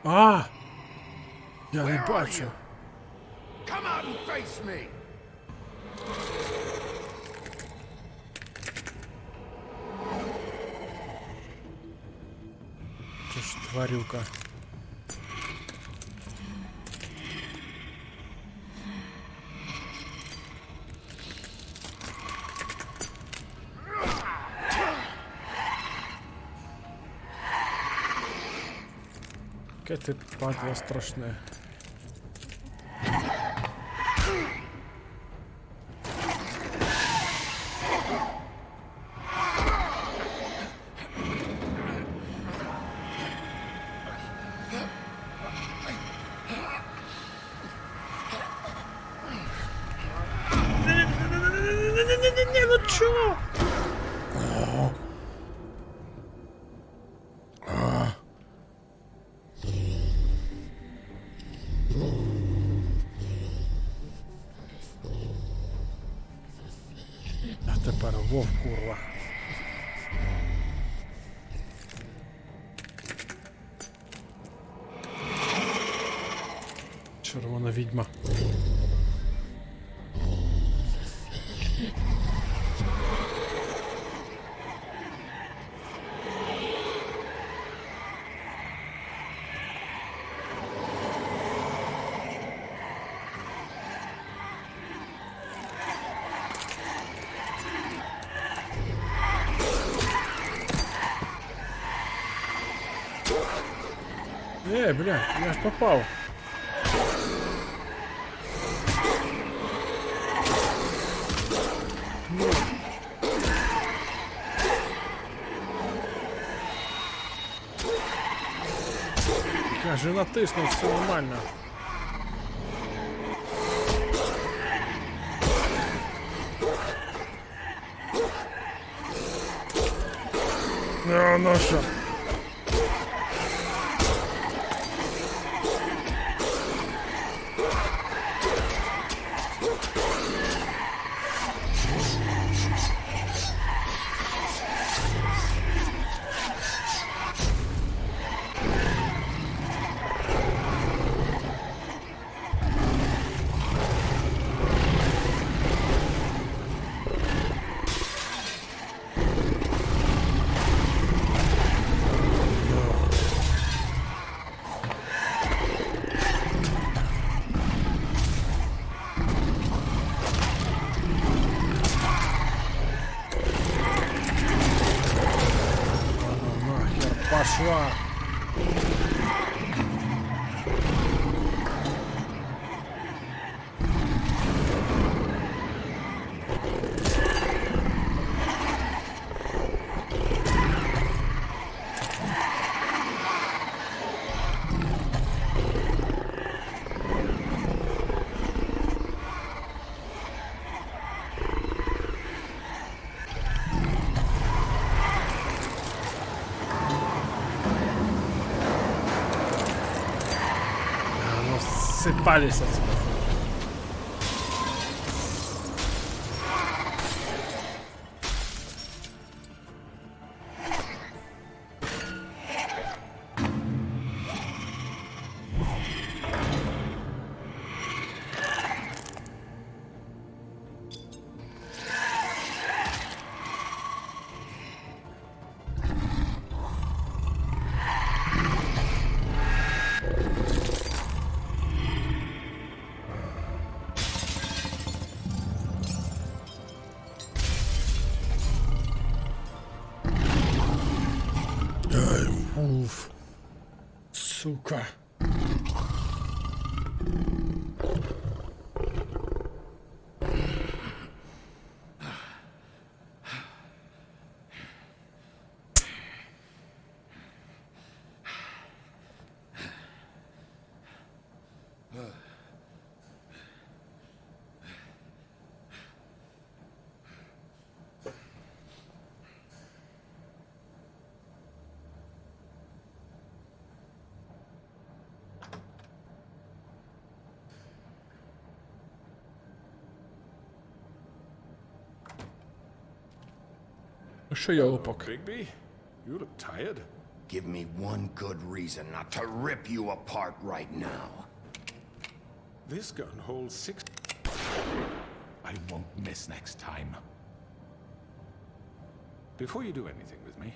А! Я не бачу. Come out and face me! Це ж тварюка. Яке ти падло страшне. Не, ну чого? А тепер вовк, курва. Червона відьма. Бля, я ж попав. Ну. Я же натиснув, все нормально. Ну що? Пошла. Сыпались отсюда. Уф. Сука. Що я лопок? Bigby, you look tired. Give me one good reason not to rip you apart right now. This gun holds 6. I won't miss next time. Before you do anything with me,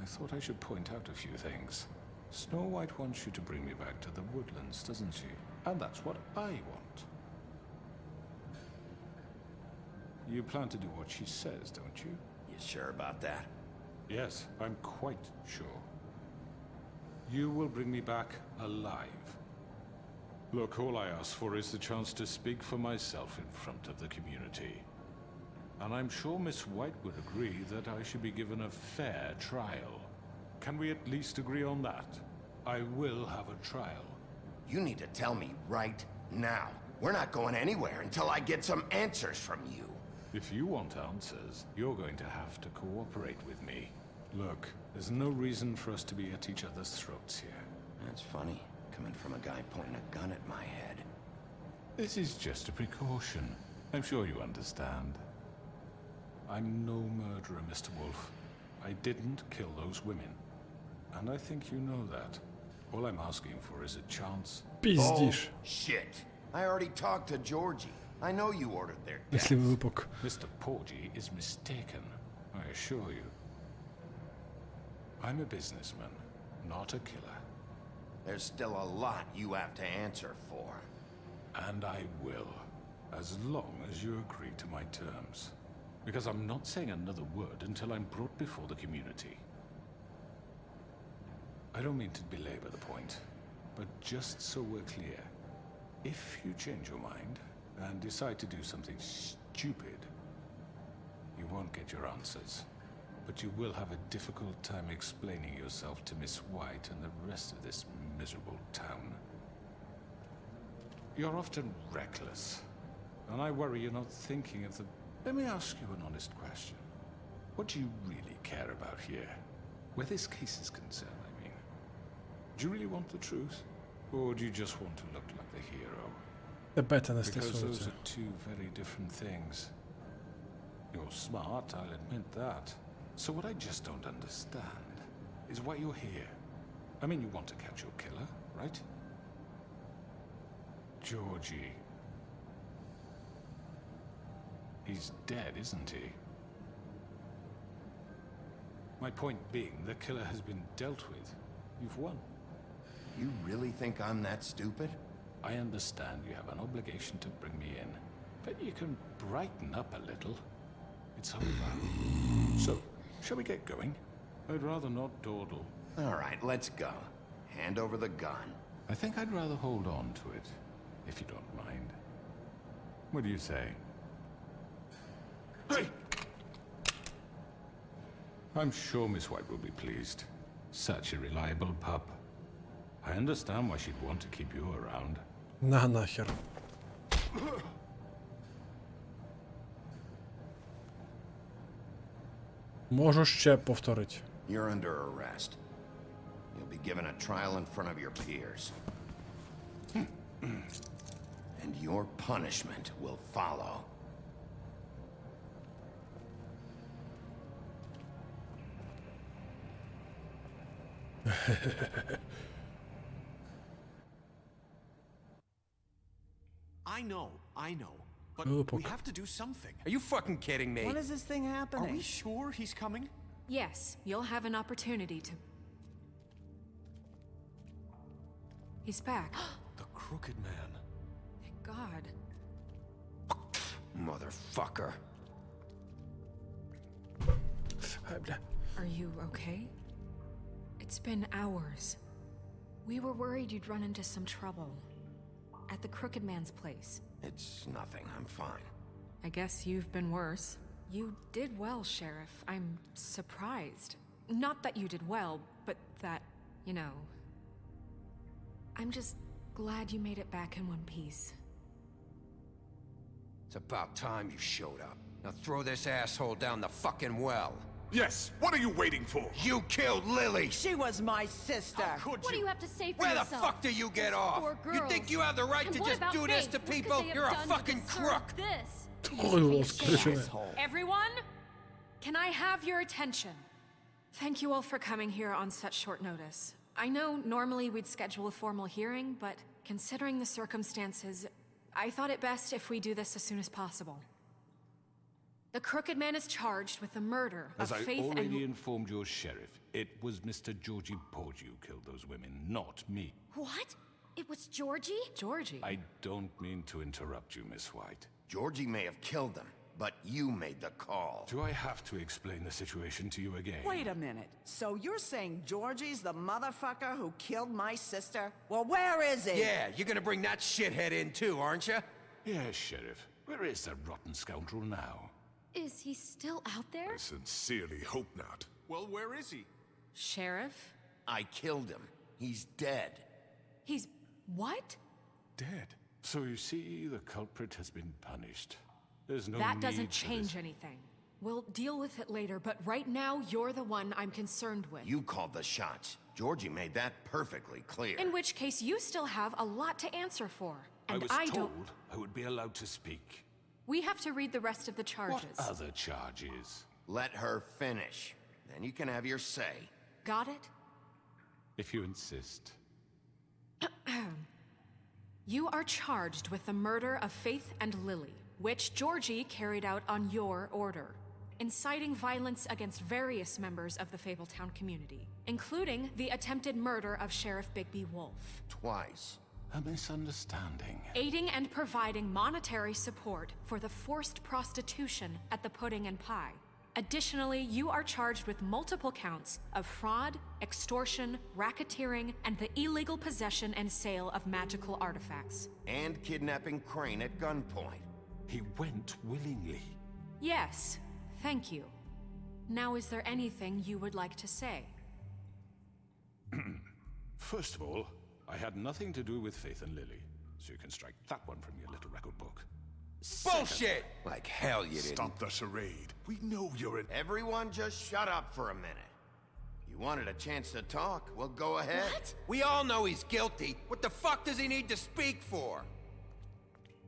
I thought I should point out a few things. Snow White wants you to bring me back to the woodlands, doesn't she? And that's what I want. You plan to do what she says, don't you? You sure about that? Yes, I'm quite sure. You will bring me back alive. Look, all I ask for is the chance to speak for myself in front of the community. And I'm sure Miss White would agree that I should be given a fair trial. Can we at least agree on that? I will have a trial. You need to tell me right now. We're not going anywhere until I get some answers from you. If you want answers, you're going to have to cooperate with me. Look, there's no reason for us to be at each other's throats here. That's funny, coming from a guy pointing a gun at my head. This is just a precaution. I'm sure you understand. I'm no murderer, Mr. Wolf. I didn't kill those women. And I think you know that. All I'm asking for is a chance. Пиздишь. Oh, shit. I already talked to Georgie. I know you ordered their death. Если выпук. Mr. Porgy is mistaken, I assure you. I'm a businessman, not a killer. There's still a lot you have to answer for. And I will, as long as you agree to my terms. Because I'm not saying another word until I'm brought before the community. I don't mean to belabor the point, but just so we're clear, if you change your mind and decide to do something stupid, you won't get your answers. But you will have a difficult time explaining yourself to Miss White and the rest of this miserable town. You're often reckless, and I worry you're not thinking of the... Let me ask you an honest question. What do you really care about here? Where this case is concerned, I mean. Do you really want the truth? Or do you just want to look like the hero? Because those are two very different things. You're smart, I'll admit that. So what I just don't understand is why you're here. I mean, you want to catch your killer, right? Georgie. He's dead, isn't he? My point being, the killer has been dealt with. You've won. You really think I'm that stupid? I understand you have an obligation to bring me in, but you can brighten up a little. It's over. So, shall we get going? I'd rather not dawdle. All right, let's go. Hand over the gun. I think I'd rather hold on to it, if you don't mind. What do you say? Hey! I'm sure Miss White will be pleased. Such a reliable pup. I understand why she'd want to keep you around. На нахер. Можу ще повторити. You're under arrest. You'll be given a trial in front of your peers. And your punishment will follow. I know. But Look. we have to do something. Are you fucking kidding me? When is this thing happening? Are we sure he's coming? Yes, you'll have an opportunity to... He's back. The Crooked Man. Thank God. Motherfucker. Are you okay? It's been hours. We were worried you'd run into some trouble. At the Crooked Man's place. It's nothing. I'm fine. I guess you've been worse. You did well, Sheriff. I'm surprised. Not that you did well, but that, you know... I'm just glad you made it back in one piece. It's about time you showed up. Now throw this asshole down the fucking well. Yes, what are you waiting for? You killed Lily! She was my sister! What do you have to say for Where yourself? the fuck do you get off? You think you have the right And to what just about do this Faith? to What people? could they have You're a done to fucking deserve crook! This? Everyone? Can I have your attention? Thank you all for coming here on such short notice. I know normally we'd schedule a formal hearing, but considering the circumstances, I thought it best if we do this as soon as possible. The Crooked Man is charged with the murder of As I Faith already and... informed your sheriff, it was Mr. Georgie Porgy who killed those women, not me. What? It was Georgie? Georgie? I don't mean to interrupt you, Miss White. Georgie may have killed them, but you made the call. Do I have to explain the situation to you again? Wait a minute. So you're saying Georgie's the motherfucker who killed my sister? Well, where is he? Yeah, you're gonna bring that shithead in too, aren't you? Yes, Sheriff. Where is that rotten scoundrel now? Is he still out there? I sincerely hope not. Well, where is he? Sheriff? I killed him. He's dead. He's... what? Dead. So you see, the culprit has been punished. There's no That need doesn't for change this. anything. We'll deal with it later, but right now, you're the one I'm concerned with. You called the shots. Georgie made that perfectly clear. In which case, you still have a lot to answer for. And I was don't... told I would be allowed to speak. We have to read the rest of the charges. What other charges? Let her finish. Then you can have your say. Got it? If you insist. You are charged with the murder of Faith and Lily, which Georgie carried out on your order, inciting violence against various members of the Fabletown community, including the attempted murder of Sheriff Bigby Wolf. Twice. A misunderstanding. Aiding and providing monetary support for the forced prostitution at the Pudding and Pie. Additionally, you are charged with multiple counts of fraud, extortion, racketeering, and the illegal possession and sale of magical artifacts. And kidnapping Crane at gunpoint. He went willingly. Yes, thank you. Now, is there anything you would like to say? First of all, I had nothing to do with Faith and Lily, so you can strike that one from your little record book. Bullshit! Like hell you didn't. Stop the charade. We know you're an... Everyone just shut up for a minute. You wanted a chance to talk? Well, go ahead. What? We all know he's guilty. What the fuck does he need to speak for?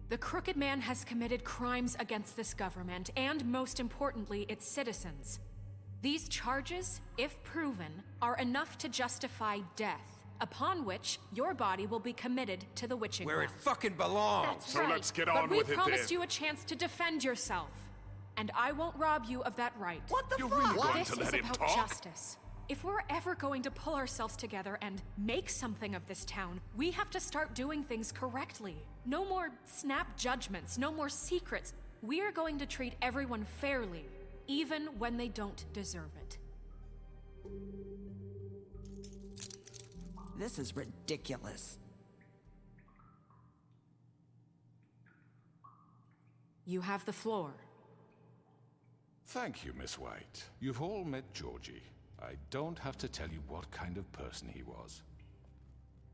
The Crooked Man has committed crimes against this government and, most importantly, its citizens. These charges, if proven, are enough to justify death, upon which your body will be committed to the witching Where it well. fucking belongs. That's So right. let's get but on with it we promised then. you a chance to defend yourself, and I won't rob you of that right. What the You're fuck? really going This to is let him about talk? justice. If we're ever going to pull ourselves together and make something of this town, we have to start doing things correctly. No more snap judgments, no more secrets. We are going to treat everyone fairly, even when they don't deserve it. This is ridiculous. You have the floor. Thank you, Miss White. You've all met Georgie. I don't have to tell you what kind of person he was.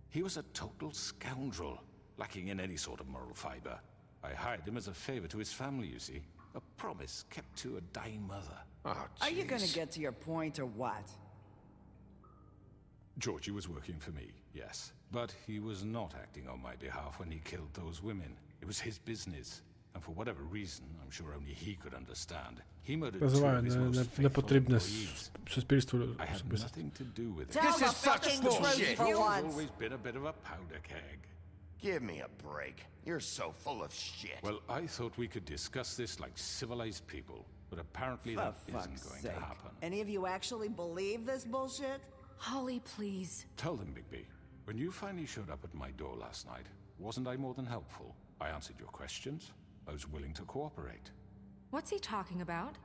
He was a total scoundrel, lacking in any sort of moral fiber. I hired him as a favor to his family, you see. A promise kept to a dying mother. Oh, Are you gonna jeez. get to your point or what? Georgie was working for me, yes. But he was not acting on my behalf when he killed those women. It was his business. And for whatever reason, I'm sure only he could understand, he murdered two Визиваю of his most faithful непотрібне employees. суспільству I had особисто. nothing to do with it. Tell This the is such fucking bullshit. truth for You've once. always been a bit of a powder keg. Give me a break. You're so full of shit. Well, I thought we could discuss this like civilized people, but apparently For that fuck's isn't going sake. to happen. Any of you actually believe this bullshit? Holly, please. Tell them, Bigby, when you finally showed up at my door last night, wasn't I more than helpful? I answered your questions. I was willing to cooperate. What's he talking about?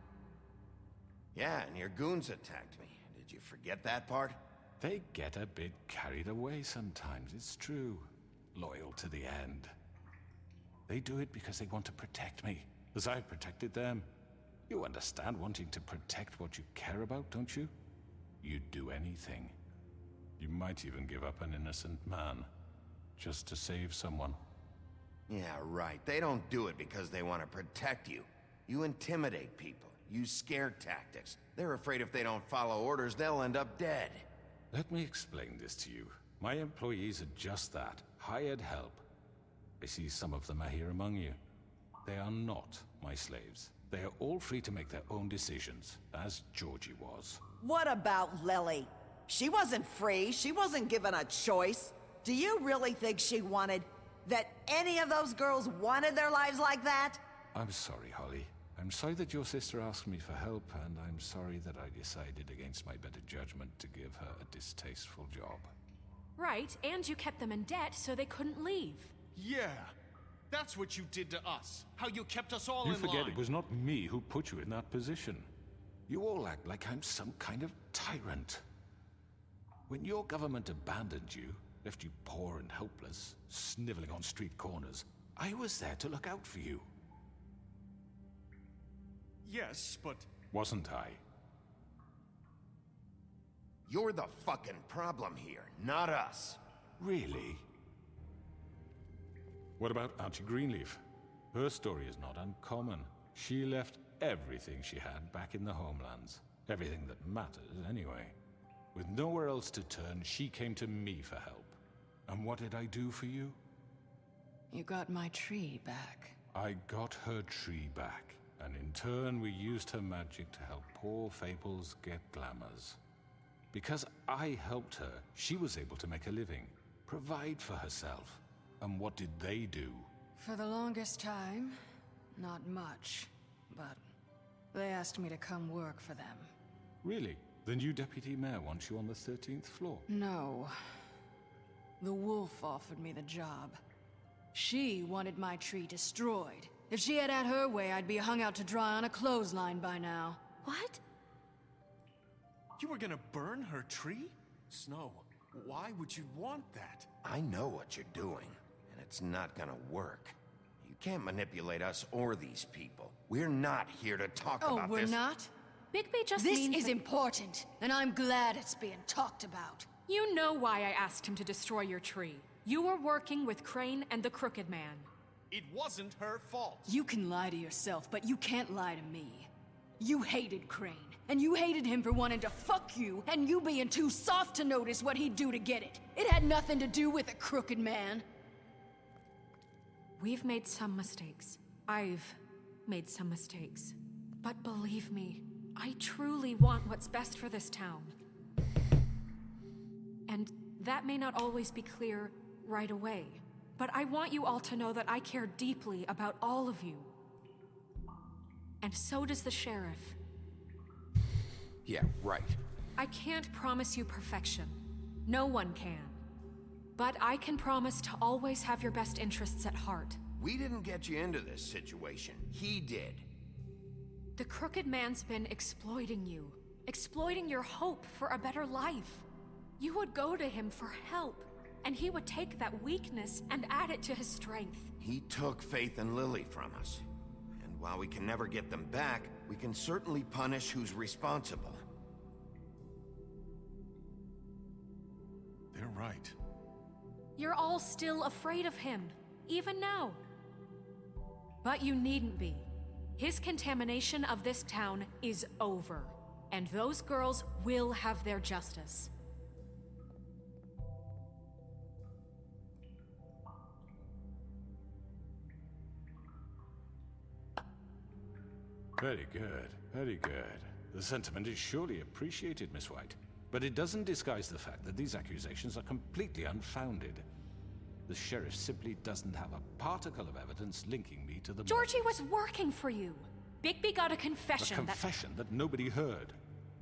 Yeah, and your goons attacked me. Did you forget that part? They get a bit carried away sometimes, it's true. Loyal to the end. They do it because they want to protect me, as I've protected them. You understand wanting to protect what you care about, don't you? You'd do anything. You might even give up an innocent man, just to save someone. Yeah, right. They don't do it because they want to protect you. You intimidate people, use scare tactics. They're afraid if they don't follow orders, they'll end up dead. Let me explain this to you. My employees are just that, hired help. I see some of them are here among you. They are not my slaves. They are all free to make their own decisions, as Georgie was. What about Lily? She wasn't free. She wasn't given a choice. Do you really think she wanted... that any of those girls wanted their lives like that? I'm sorry, Holly. I'm sorry that your sister asked me for help, and I'm sorry that I decided against my better judgment to give her a distasteful job. Right, and you kept them in debt so they couldn't leave. Yeah, that's what you did to us. How you kept us all in line. You forget it was not me who put you in that position. You all act like I'm some kind of tyrant. When your government abandoned you, left you poor and helpless, sniveling on street corners, I was there to look out for you. Yes, but... Wasn't I? You're the fucking problem here, not us. Really? What about Archie Greenleaf? Her story is not uncommon. She left everything she had back in the homelands. Everything that matters, anyway. With nowhere else to turn, she came to me for help. And what did I do for you? You got my tree back. I got her tree back, and in turn we used her magic to help poor Fables get glamours. Because I helped her, she was able to make a living, provide for herself. And what did they do? For the longest time, not much. But they asked me to come work for them. Really? The new deputy mayor wants you on the 13th floor? No. The wolf offered me the job. She wanted my tree destroyed. If she had her way, I'd be hung out to dry on a clothesline by now. What? You were gonna burn her tree? Snow, why would you want that? I know what you're doing, and it's not gonna work. You can't manipulate us or these people. We're not here to talk about this. Oh, we're not? Bigby just This means is that- important, and I'm glad it's being talked about. You know why I asked him to destroy your tree. You were working with Crane and the Crooked Man. It wasn't her fault. You can lie to yourself, but you can't lie to me. You hated Crane, and you hated him for wanting to fuck you, and you being too soft to notice what he'd do to get it. It had nothing to do with the Crooked Man. We've made some mistakes. I've made some mistakes. But believe me, I truly want what's best for this town. And that may not always be clear right away, but I want you all to know that I care deeply about all of you. And so does the sheriff. Yeah, right. I can't promise you perfection. No one can. But I can promise to always have your best interests at heart. We didn't get you into this situation. He did. The Crooked Man's been exploiting you. Exploiting your hope for a better life. You would go to him for help, and he would take that weakness and add it to his strength. He took Faith and Lily from us. And while we can never get them back, we can certainly punish who's responsible. They're right. You're all still afraid of him, even now. But you needn't be. His contamination of this town is over, and those girls will have their justice. Very good, very good. The sentiment is surely appreciated, Miss White. But it doesn't disguise the fact that these accusations are completely unfounded. The sheriff simply doesn't have a particle of evidence linking me to the Georgie was working for you. Bigby got a confession A confession that nobody heard.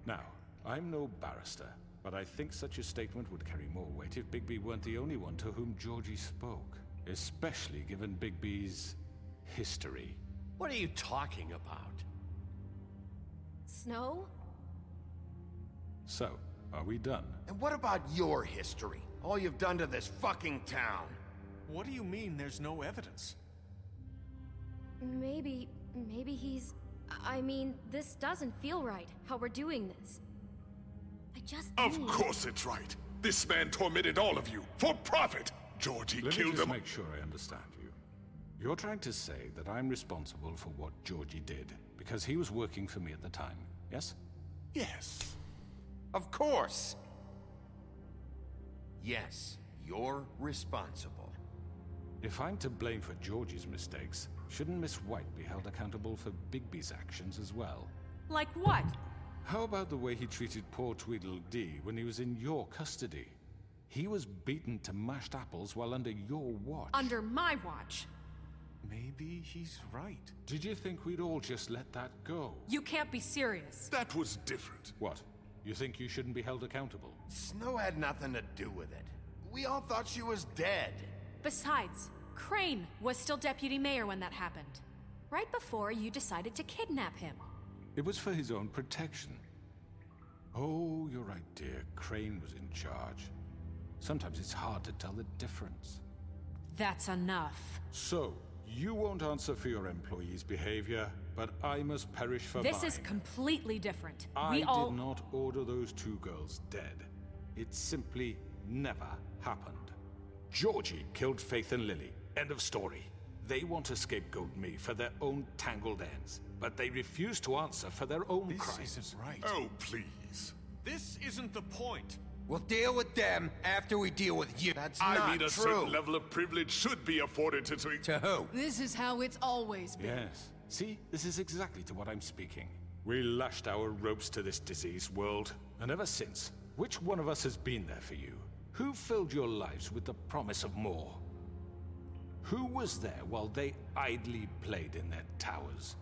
Now, I'm no barrister, but I think such a statement would carry more weight if Bigby weren't the only one to whom Georgie spoke. Especially given Bigby's history. What are you talking about? Snow? So, are we done? And what about your history? All you've done to this fucking town? What do you mean there's no evidence? Maybe he's... I mean, this doesn't feel right, how we're doing this. I just Of need- course it's right. This man tormented all of you for profit. Georgie Let me killed just them. make sure I understand you. You're trying to say that I'm responsible for what Georgie did because he was working for me at the time, yes? Yes. Of course. Yes, you're responsible. If I'm to blame for Georgie's mistakes, shouldn't Miss White be held accountable for Bigby's actions as well? Like what? How about the way he treated poor Tweedledee when he was in your custody? He was beaten to mashed apples while under your watch. Under my watch. Maybe he's right. Did you think we'd all just let that go? You can't be serious. That was different. What? You think you shouldn't be held accountable? Snow had nothing to do with it. We all thought she was dead. Besides, Crane was still deputy mayor when that happened. Right before you decided to kidnap him. It was for his own protection. Oh, you're right, dear. Crane was in charge. Sometimes it's hard to tell the difference. That's enough. So, you won't answer for your employees' behavior, but I must perish for This mine. is completely different. I We all... did not order those two girls dead. It simply never happened. Georgie killed Faith and Lily. End of story. They want to scapegoat me for their own tangled ends, but they refuse to answer for their own crimes. This isn't right. Oh, please. This isn't the point. We'll deal with them after we deal with you. That's I not mean, a true. certain level of privilege should be afforded to... To who? This is how it's always been. Yes. See, this is exactly to what I'm speaking. We lashed our ropes to this diseased world, and ever since, which one of us has been there for you? Who filled your lives with the promise of more? Who was there while they idly played in their towers,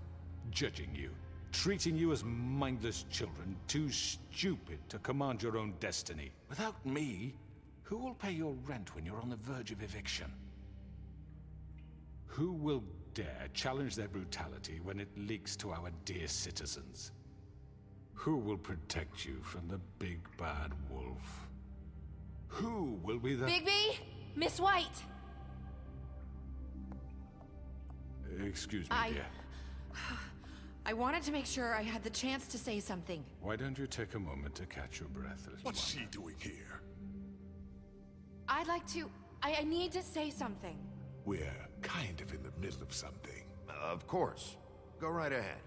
judging you, treating you as mindless children, too stupid to command your own destiny? Without me, who will pay your rent when you're on the verge of eviction? Who will dare challenge their brutality when it leaks to our dear citizens? Who will protect you from the big bad wolf? Who will be the... Bigby! Miss White! Excuse me, dear. I wanted to make sure I had the chance to say something. Why don't you take a moment to catch your breath, little What's one? she doing here? I'd like to... I need to say something. We're kind of in the middle of something. Of course. Go right ahead.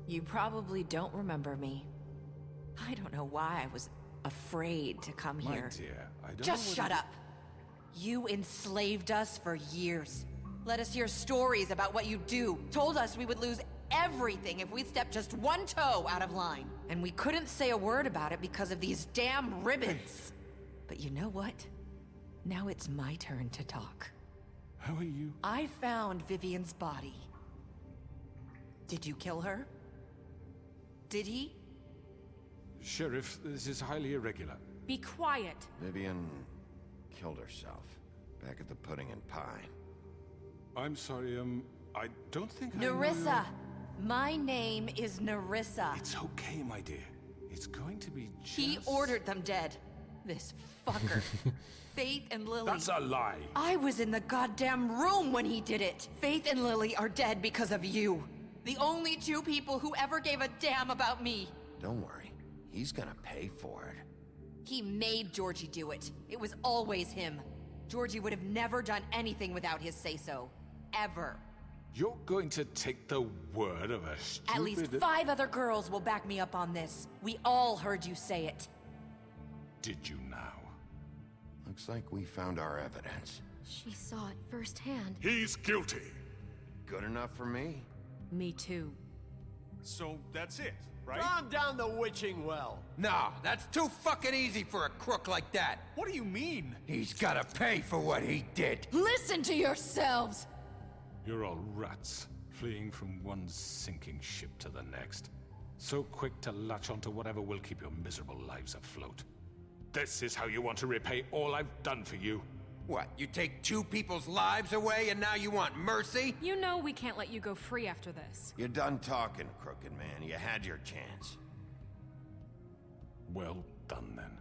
You probably don't remember me. I don't know why I was afraid to come My here. dear, I don't Just know shut what up. You enslaved us for years. Let us hear stories about what you do. Told us we would lose everything if we stepped just one toe out of line. And we couldn't say a word about it because of these damn ribbons. But you know what? Now it's my turn to talk. How are you? I found Vivian's body. Did you kill her? Did he? Sheriff, this is highly irregular. Be quiet. Vivian killed herself back at the Pudding and Pie. I'm sorry, I don't think Nerissa! My name is Nerissa. It's okay, my dear. It's going to be just... He ordered them dead. This fucker. Faith and Lily... That's a lie! I was in the goddamn room when he did it! Faith and Lily are dead because of you. The only two people who ever gave a damn about me. Don't worry. He's gonna pay for it. He made Georgie do it. It was always him. Georgie would have never done anything without his say-so. Ever. You're going to take the word of a stupid... At least 5 other girls will back me up on this. We all heard you say it. Did you now? Looks like we found our evidence. She saw it firsthand. He's guilty. Good enough for me? Me too. So that's it, right? Calm down the witching well. Nah, that's too fucking easy for a crook like that. What do you mean? He's gotta pay for what he did. Listen to yourselves! You're all rats, fleeing from one sinking ship to the next. So quick to latch onto whatever will keep your miserable lives afloat. This is how you want to repay all I've done for you? What, you take 2 people's lives away and now you want mercy? You know we can't let you go free after this. You're done talking, crooked man. You had your chance. Well done, then.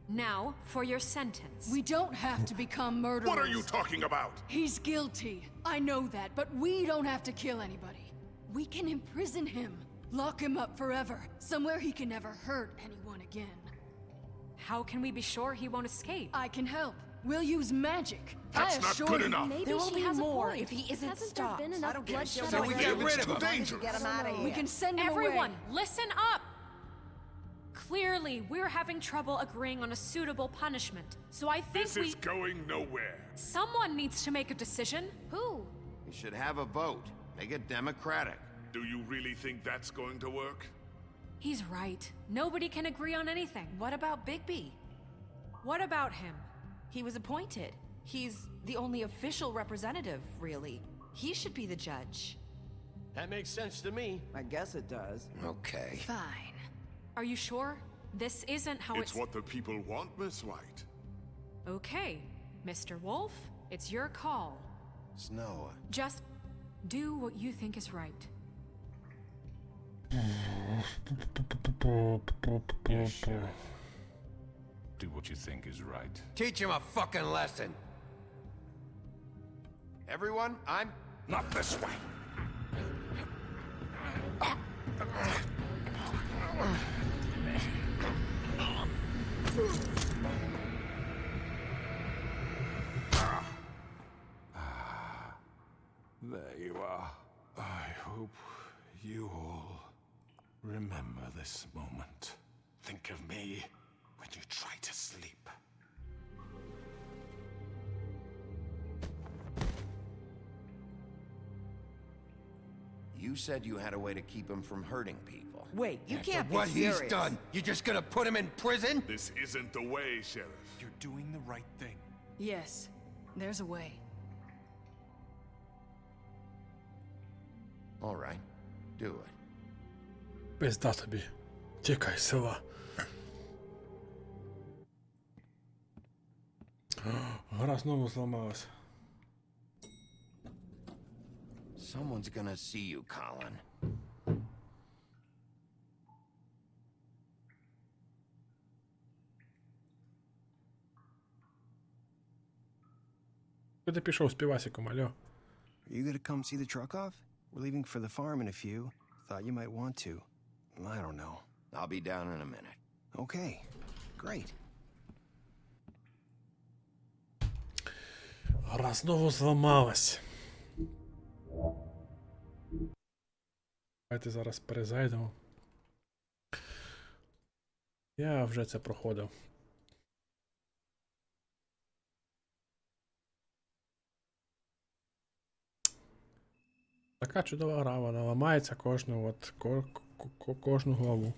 Now, for your sentence. We don't have to become murderers. What are you talking about? He's guilty. I know that, but we don't have to kill anybody. We can imprison him. Lock him up forever. Somewhere he can never hurt anyone again. How can we be sure he won't escape? I can help. We'll use magic. That's I not assure good you. enough. There will she be has a more point. if he isn't Hasn't stopped. there been enough I don't give a bloodshed shit So what we you get do. rid It's of him. too dangerous. Get him out of here. We can send him Everyone, away. listen up! Clearly, we're having trouble agreeing on a suitable punishment. So I think This is going nowhere. Someone needs to make a decision. Who? We should have a vote. Make it democratic. Do you really think that's going to work? He's right. Nobody can agree on anything. What about Bigby? What about him? He was appointed. He's the only official representative, really. He should be the judge. That makes sense to me. I guess it does. Okay. Fine. Are you sure? This isn't how It's what the people want, Miss White. Okay, Mr. Wolf, it's your call. Snow. Just do what you think is right. Yes, Sheriff. Do what you think is right. Teach him a fucking lesson. Everyone, I'm... Not this way. There you are. I hope you all remember this moment. Think of me when you try to sleep. You said you had a way to keep him from hurting people. Wait, you can't be What serious. he's done, you just gonna put him in prison? This isn't the way, Sheriff. You're doing the right thing. Yes, there's a way. All right, do it. Пизда тобі. Тікай з села. Гра знову зламалась. Someone's gonna see you, Colin. Куди пішов з півасиком, алло? Are you gonna come see the truck off? We're leaving for the farm in a few. Thought you might want to. I don't know. I'll be down in a minute. Okay, great. Гра знову зламалась. Давайте зараз перезайдемо. Я вже це проходив. Така чудова гра, вона ламається кожну, кожну главу.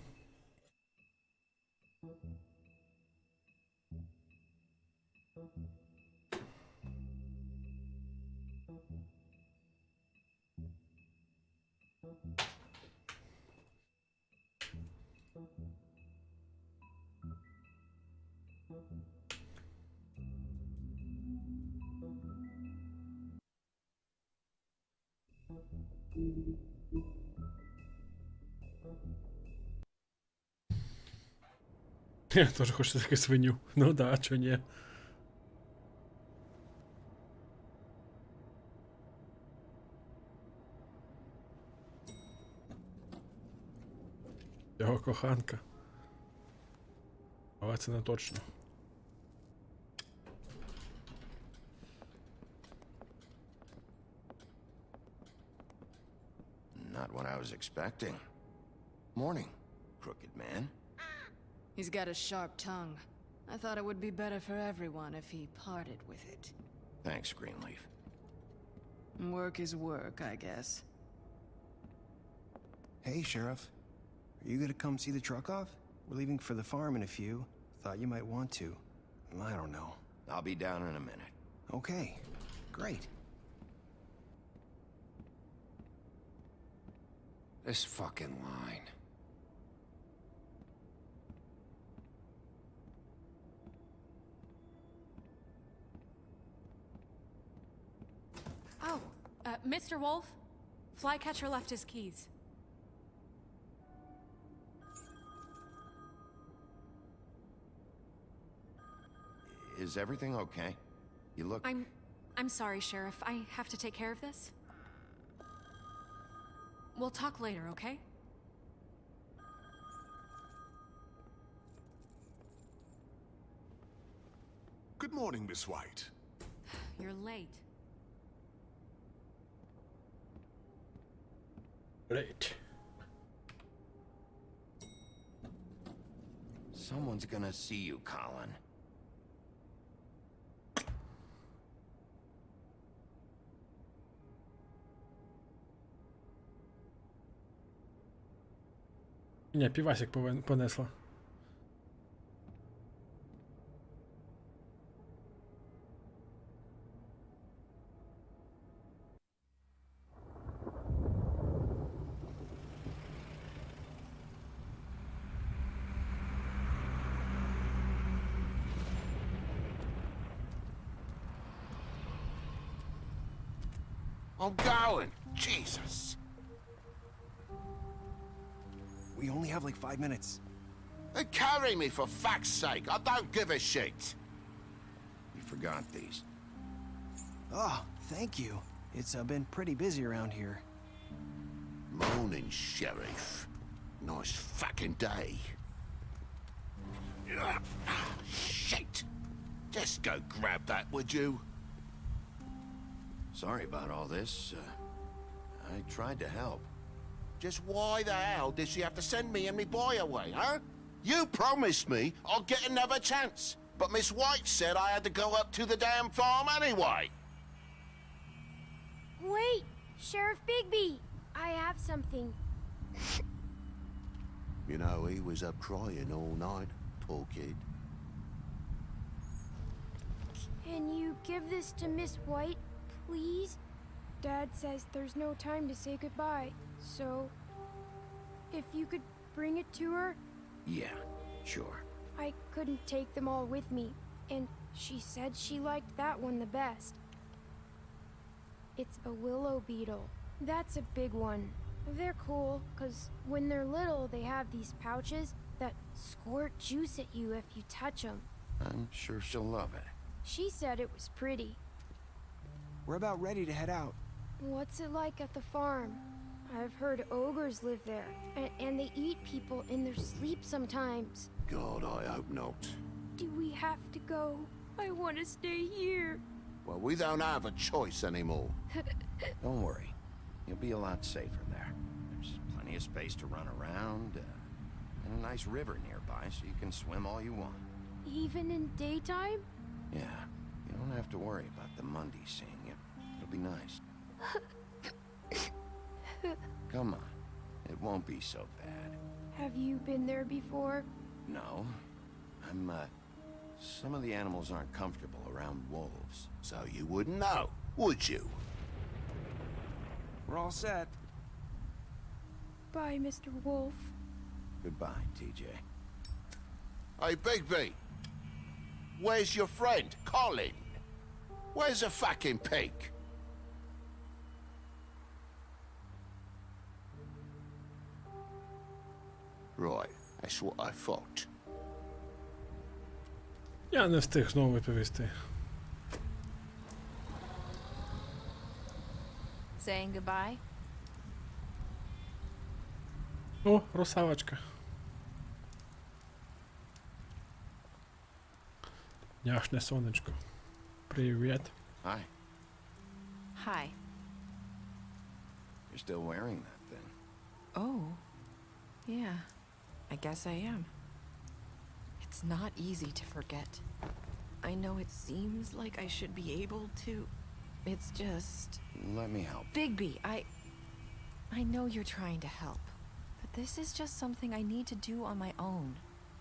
Я теж хочу таку свиню. Ну да, а чо ні? Його коханка. Але це не точно. Not what I was expecting. Morning, crooked man. He's got a sharp tongue. I thought it would be better for everyone if he parted with it. Thanks, Greenleaf. Work is work, I guess. Hey, Sheriff. Are you gonna come see the truck off? We're leaving for the farm in a few. Thought you might want to. I don't know. I'll be down in a minute. Okay, great. This fucking line. Oh, Mr. Wolf, Flycatcher left his keys. Is everything okay? You look... I'm sorry, Sheriff. I have to take care of this. We'll talk later, okay? Good morning, Miss White. You're late. Late. Someone's gonna see you, Colin. Ні, півасик понесла. I'm going. Jesus. We only have like 5 minutes. Then carry me for fuck's sake. I don't give a shit. You forgot these. Oh, thank you. It's been pretty busy around here. Morning, Sheriff. Nice fucking day. Shit. Just go grab that, would you? Sorry about all this. I tried to help. Just why the hell did she have to send me and me boy away, huh? You promised me I'd get another chance, but Miss White said I had to go up to the damn farm anyway. Wait, Sheriff Bigby, I have something. You know, he was up crying all night, poor kid. Can you give this to Miss White, please? Dad says there's no time to say goodbye, so if you could bring it to her? Yeah, sure. I couldn't take them all with me, and she said she liked that one the best. It's a willow beetle. That's a big one. They're cool, 'cause when they're little, they have these pouches that squirt juice at you if you touch them. I'm sure she'll love it. She said it was pretty. We're about ready to head out. What's it like at the farm? I've heard ogres live there, and they eat people in their sleep sometimes. God, I hope not. Do we have to go? I want to stay here. Well, we don't have a choice anymore. Don't worry. You'll be a lot safer there. There's plenty of space to run around, and a nice river nearby so you can swim all you want. Even in daytime? Yeah, you don't have to worry about the Monday seeing you. It'll be nice. Come on. It won't be so bad. Have you been there before? No. Some of the animals aren't comfortable around wolves, so you wouldn't know, would you? We're all set. Bye, Mr. Wolf. Goodbye, TJ. Hey, Bigby! Where's your friend, Colin? Where's the fucking pig? Right, that's what I thought. Я не встиг знову відповісти. Saying goodbye? О, русалочка. Няшне сонечко. Привіт. Hi. Hi. You're still wearing that thing. Oh. Yeah. I guess I am. It's not easy to forget. I know it seems like I should be able to. It's just... Let me help. Bigby, I know you're trying to help, but this is just something I need to do on my own,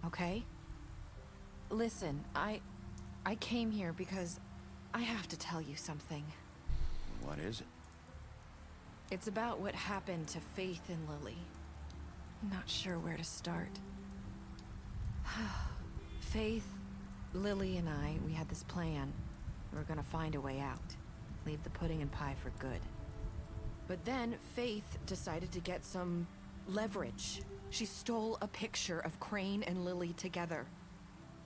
okay? Listen, I came here because I have to tell you something. What is it? It's about what happened to Faith and Lily. I'm not sure where to start. Faith, Lily, and we had this plan. We were gonna find a way out. Leave the pudding and pie for good. But then Faith decided to get some leverage. She stole a picture of Crane and Lily together.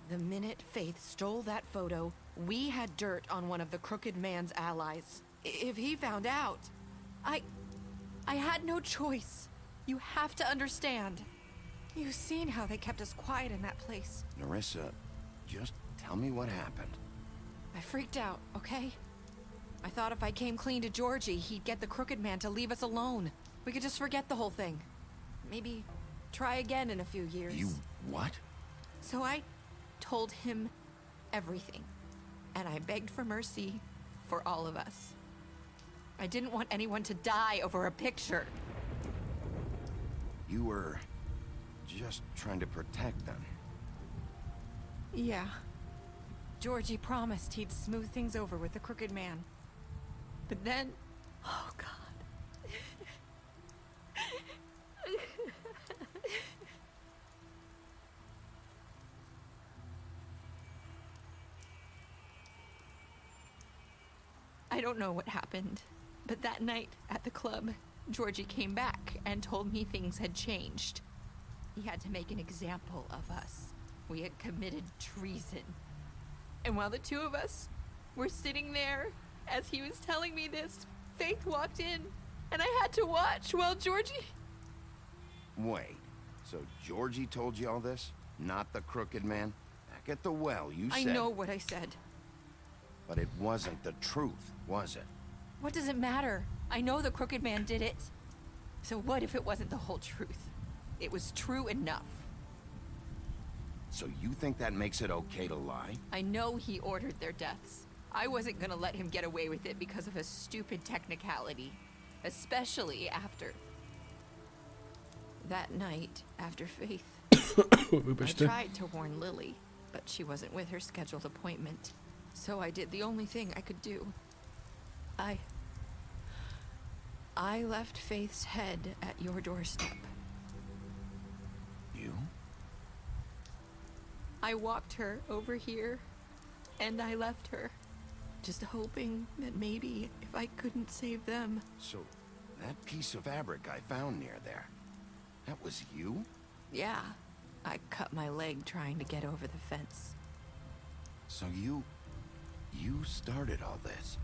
The minute Faith stole that photo, we had dirt on one of the crooked man's allies. If he found out, I had no choice. You have to understand. You've seen how they kept us quiet in that place. Nerissa, just tell me what happened. I freaked out, okay? I thought if I came clean to Georgie, he'd get the crooked man to leave us alone. We could just forget the whole thing. Maybe try again in a few years. You what? So I told him everything, and I begged for mercy for all of us. I didn't want anyone to die over a picture. You were just trying to protect them. Yeah. Georgie promised he'd smooth things over with the Crooked Man. But then... Oh, God. I don't know what happened, but that night at the club, Georgie came back and told me things had changed. He had to make an example of us. We had committed treason. And while the two of us were sitting there, as he was telling me this, Faith walked in, and I had to watch while Georgie... Wait, so Georgie told you all this? Not the Crooked Man? Back at the well, you said... I know what I said. But it wasn't the truth, was it? What does it matter? I know the Crooked Man did it. So what if it wasn't the whole truth? It was true enough. So you think that makes it okay to lie? I know he ordered their deaths. I wasn't gonna let him get away with it because of a stupid technicality. Especially after... that night, after Faith. I tried to warn Lily, but she wasn't with her scheduled appointment. So I did the only thing I could do. I left Faith's head at your doorstep. You? I walked her over here, and I left her, just hoping that maybe if I couldn't save them... So, that piece of fabric I found near there, that was you? Yeah, I cut my leg trying to get over the fence. So you started all this?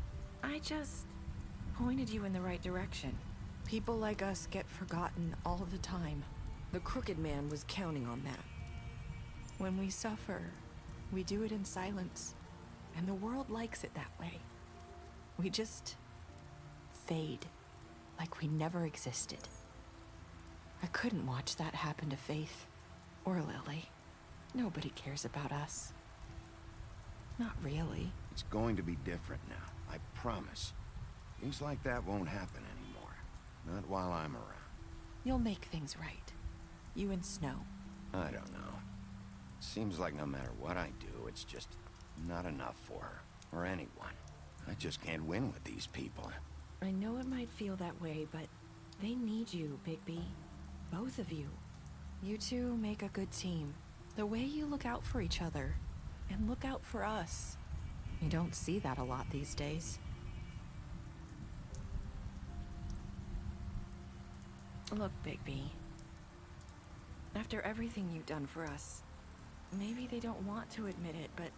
I just pointed you in the right direction. People like us get forgotten all the time. The Crooked Man was counting on that. When we suffer, we do it in silence, and the world likes it that way. We just fade, like we never existed. I couldn't watch that happen to Faith, or Lily. Nobody cares about us. Not really. It's going to be different now, I promise. Things like that won't happen anymore. Not while I'm around. You'll make things right. You and Snow. I don't know. Seems like no matter what I do, it's just not enough for her, or anyone. I just can't win with these people. I know it might feel that way, but they need you, Bigby. Both of you. You two make a good team. The way you look out for each other, and look out for us. You don't see that a lot these days. Look, Bigby. After everything you've done for us, maybe they don't want to admit it, but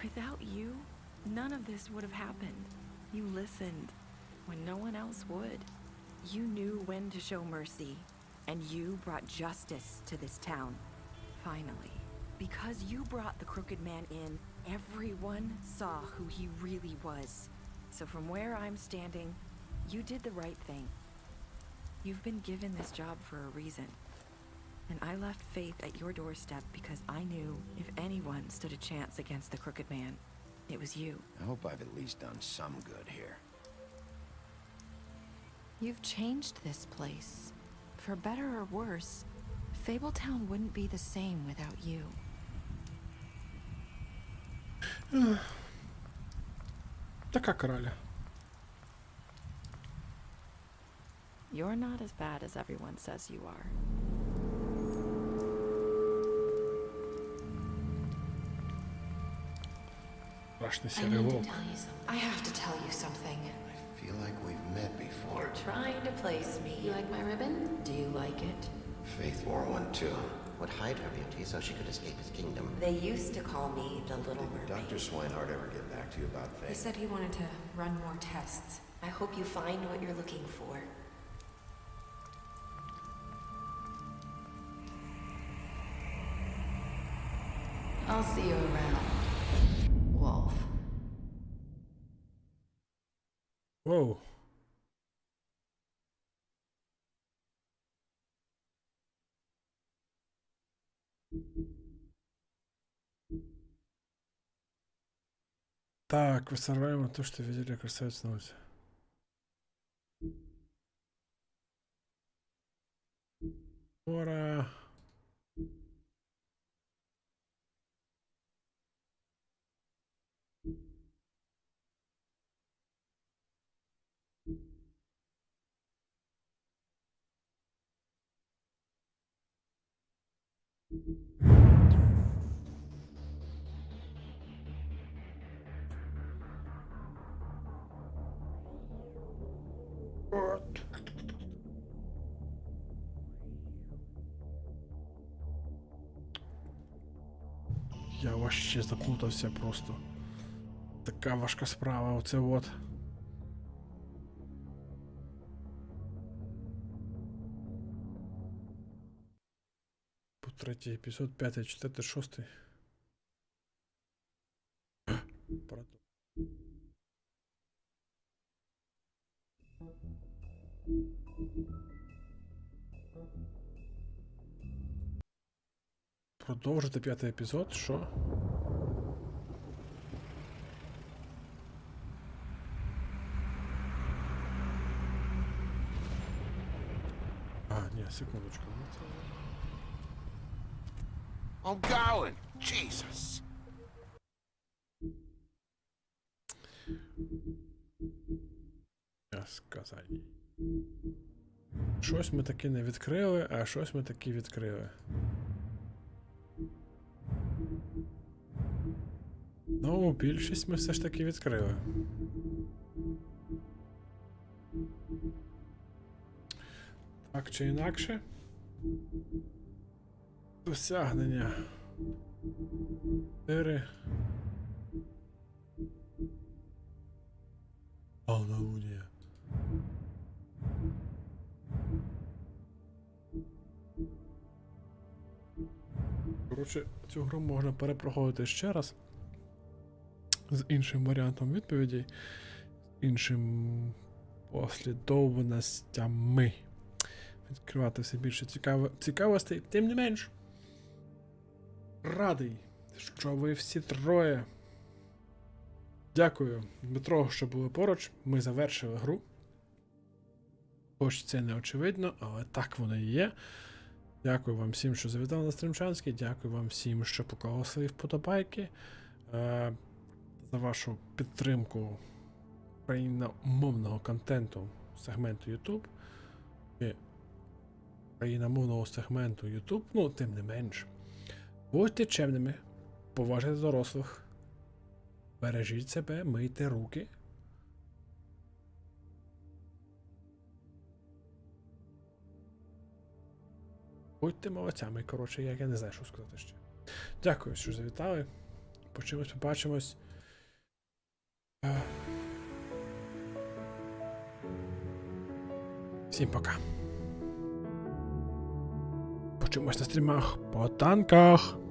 without you, none of this would have happened. You listened when no one else would. You knew when to show mercy, and you brought justice to this town. Finally. Because you brought the Crooked Man in, everyone saw who he really was. So from where I'm standing, you did the right thing. You've been given this job for a reason. And I left Faith at your doorstep because I knew if anyone stood a chance against the Crooked Man, it was you. I hope I've at least done some good here. You've changed this place. For better or worse, Fabletown wouldn't be the same without you. Така краля. You're not as bad as everyone says you are. Страшний I сірий need to вовк. tell you something. I have to tell you something. I feel like we've met before. You're trying to place me. You like my ribbon? Do you like it? Faith wore one too. Would hide her beauty so she could escape his kingdom. They used to call me the Little Did Mermaid. Dr. Swinehart ever get back to you about Faith? He said he wanted to run more tests. I hope you find what you're looking for. I'll see you around, Wolf. Воу. Так, высорваем то, что видели красавицу на улице. Ура! Я вообще заплутався просто. Така важка справа, оце от. По 3-й епізод, 5-й, 4-й, 6-й. Продовжити 5-й епізод, що? А, ні, секундочку. I'm going. Jesus. Я сказав. Щось ми таки не відкрили, а щось ми таки відкрили. Ну, більшість ми все ж таки відкрили. Так чи інакше. Досягнення. 4. Аллилуйя. Коротше, цю гру можна перепроходити ще раз. З іншим варіантом відповідей. З іншим послідовностями. Відкривати все більше цікавостей. Тим не менш. Радий, що ви всі троє. Дякую, Дмитро, що були поруч. Ми завершили гру. Хоч це не очевидно, але так воно і є. Дякую вам всім, що завітали на стрімчанський. Дякую вам всім, що поклали свої вподобайки. За вашу підтримку україномовного контенту сегменту YouTube. І україномовного сегменту YouTube. Ну, тим не менш. Будьте чемними, поважайте дорослих, бережіть себе, мийте руки. Будьте молодцями, коротше, я не знаю, що сказати ще. Дякую, що завітали. Почимось, побачимось. Всім пока. Почимось на стрімах по танках.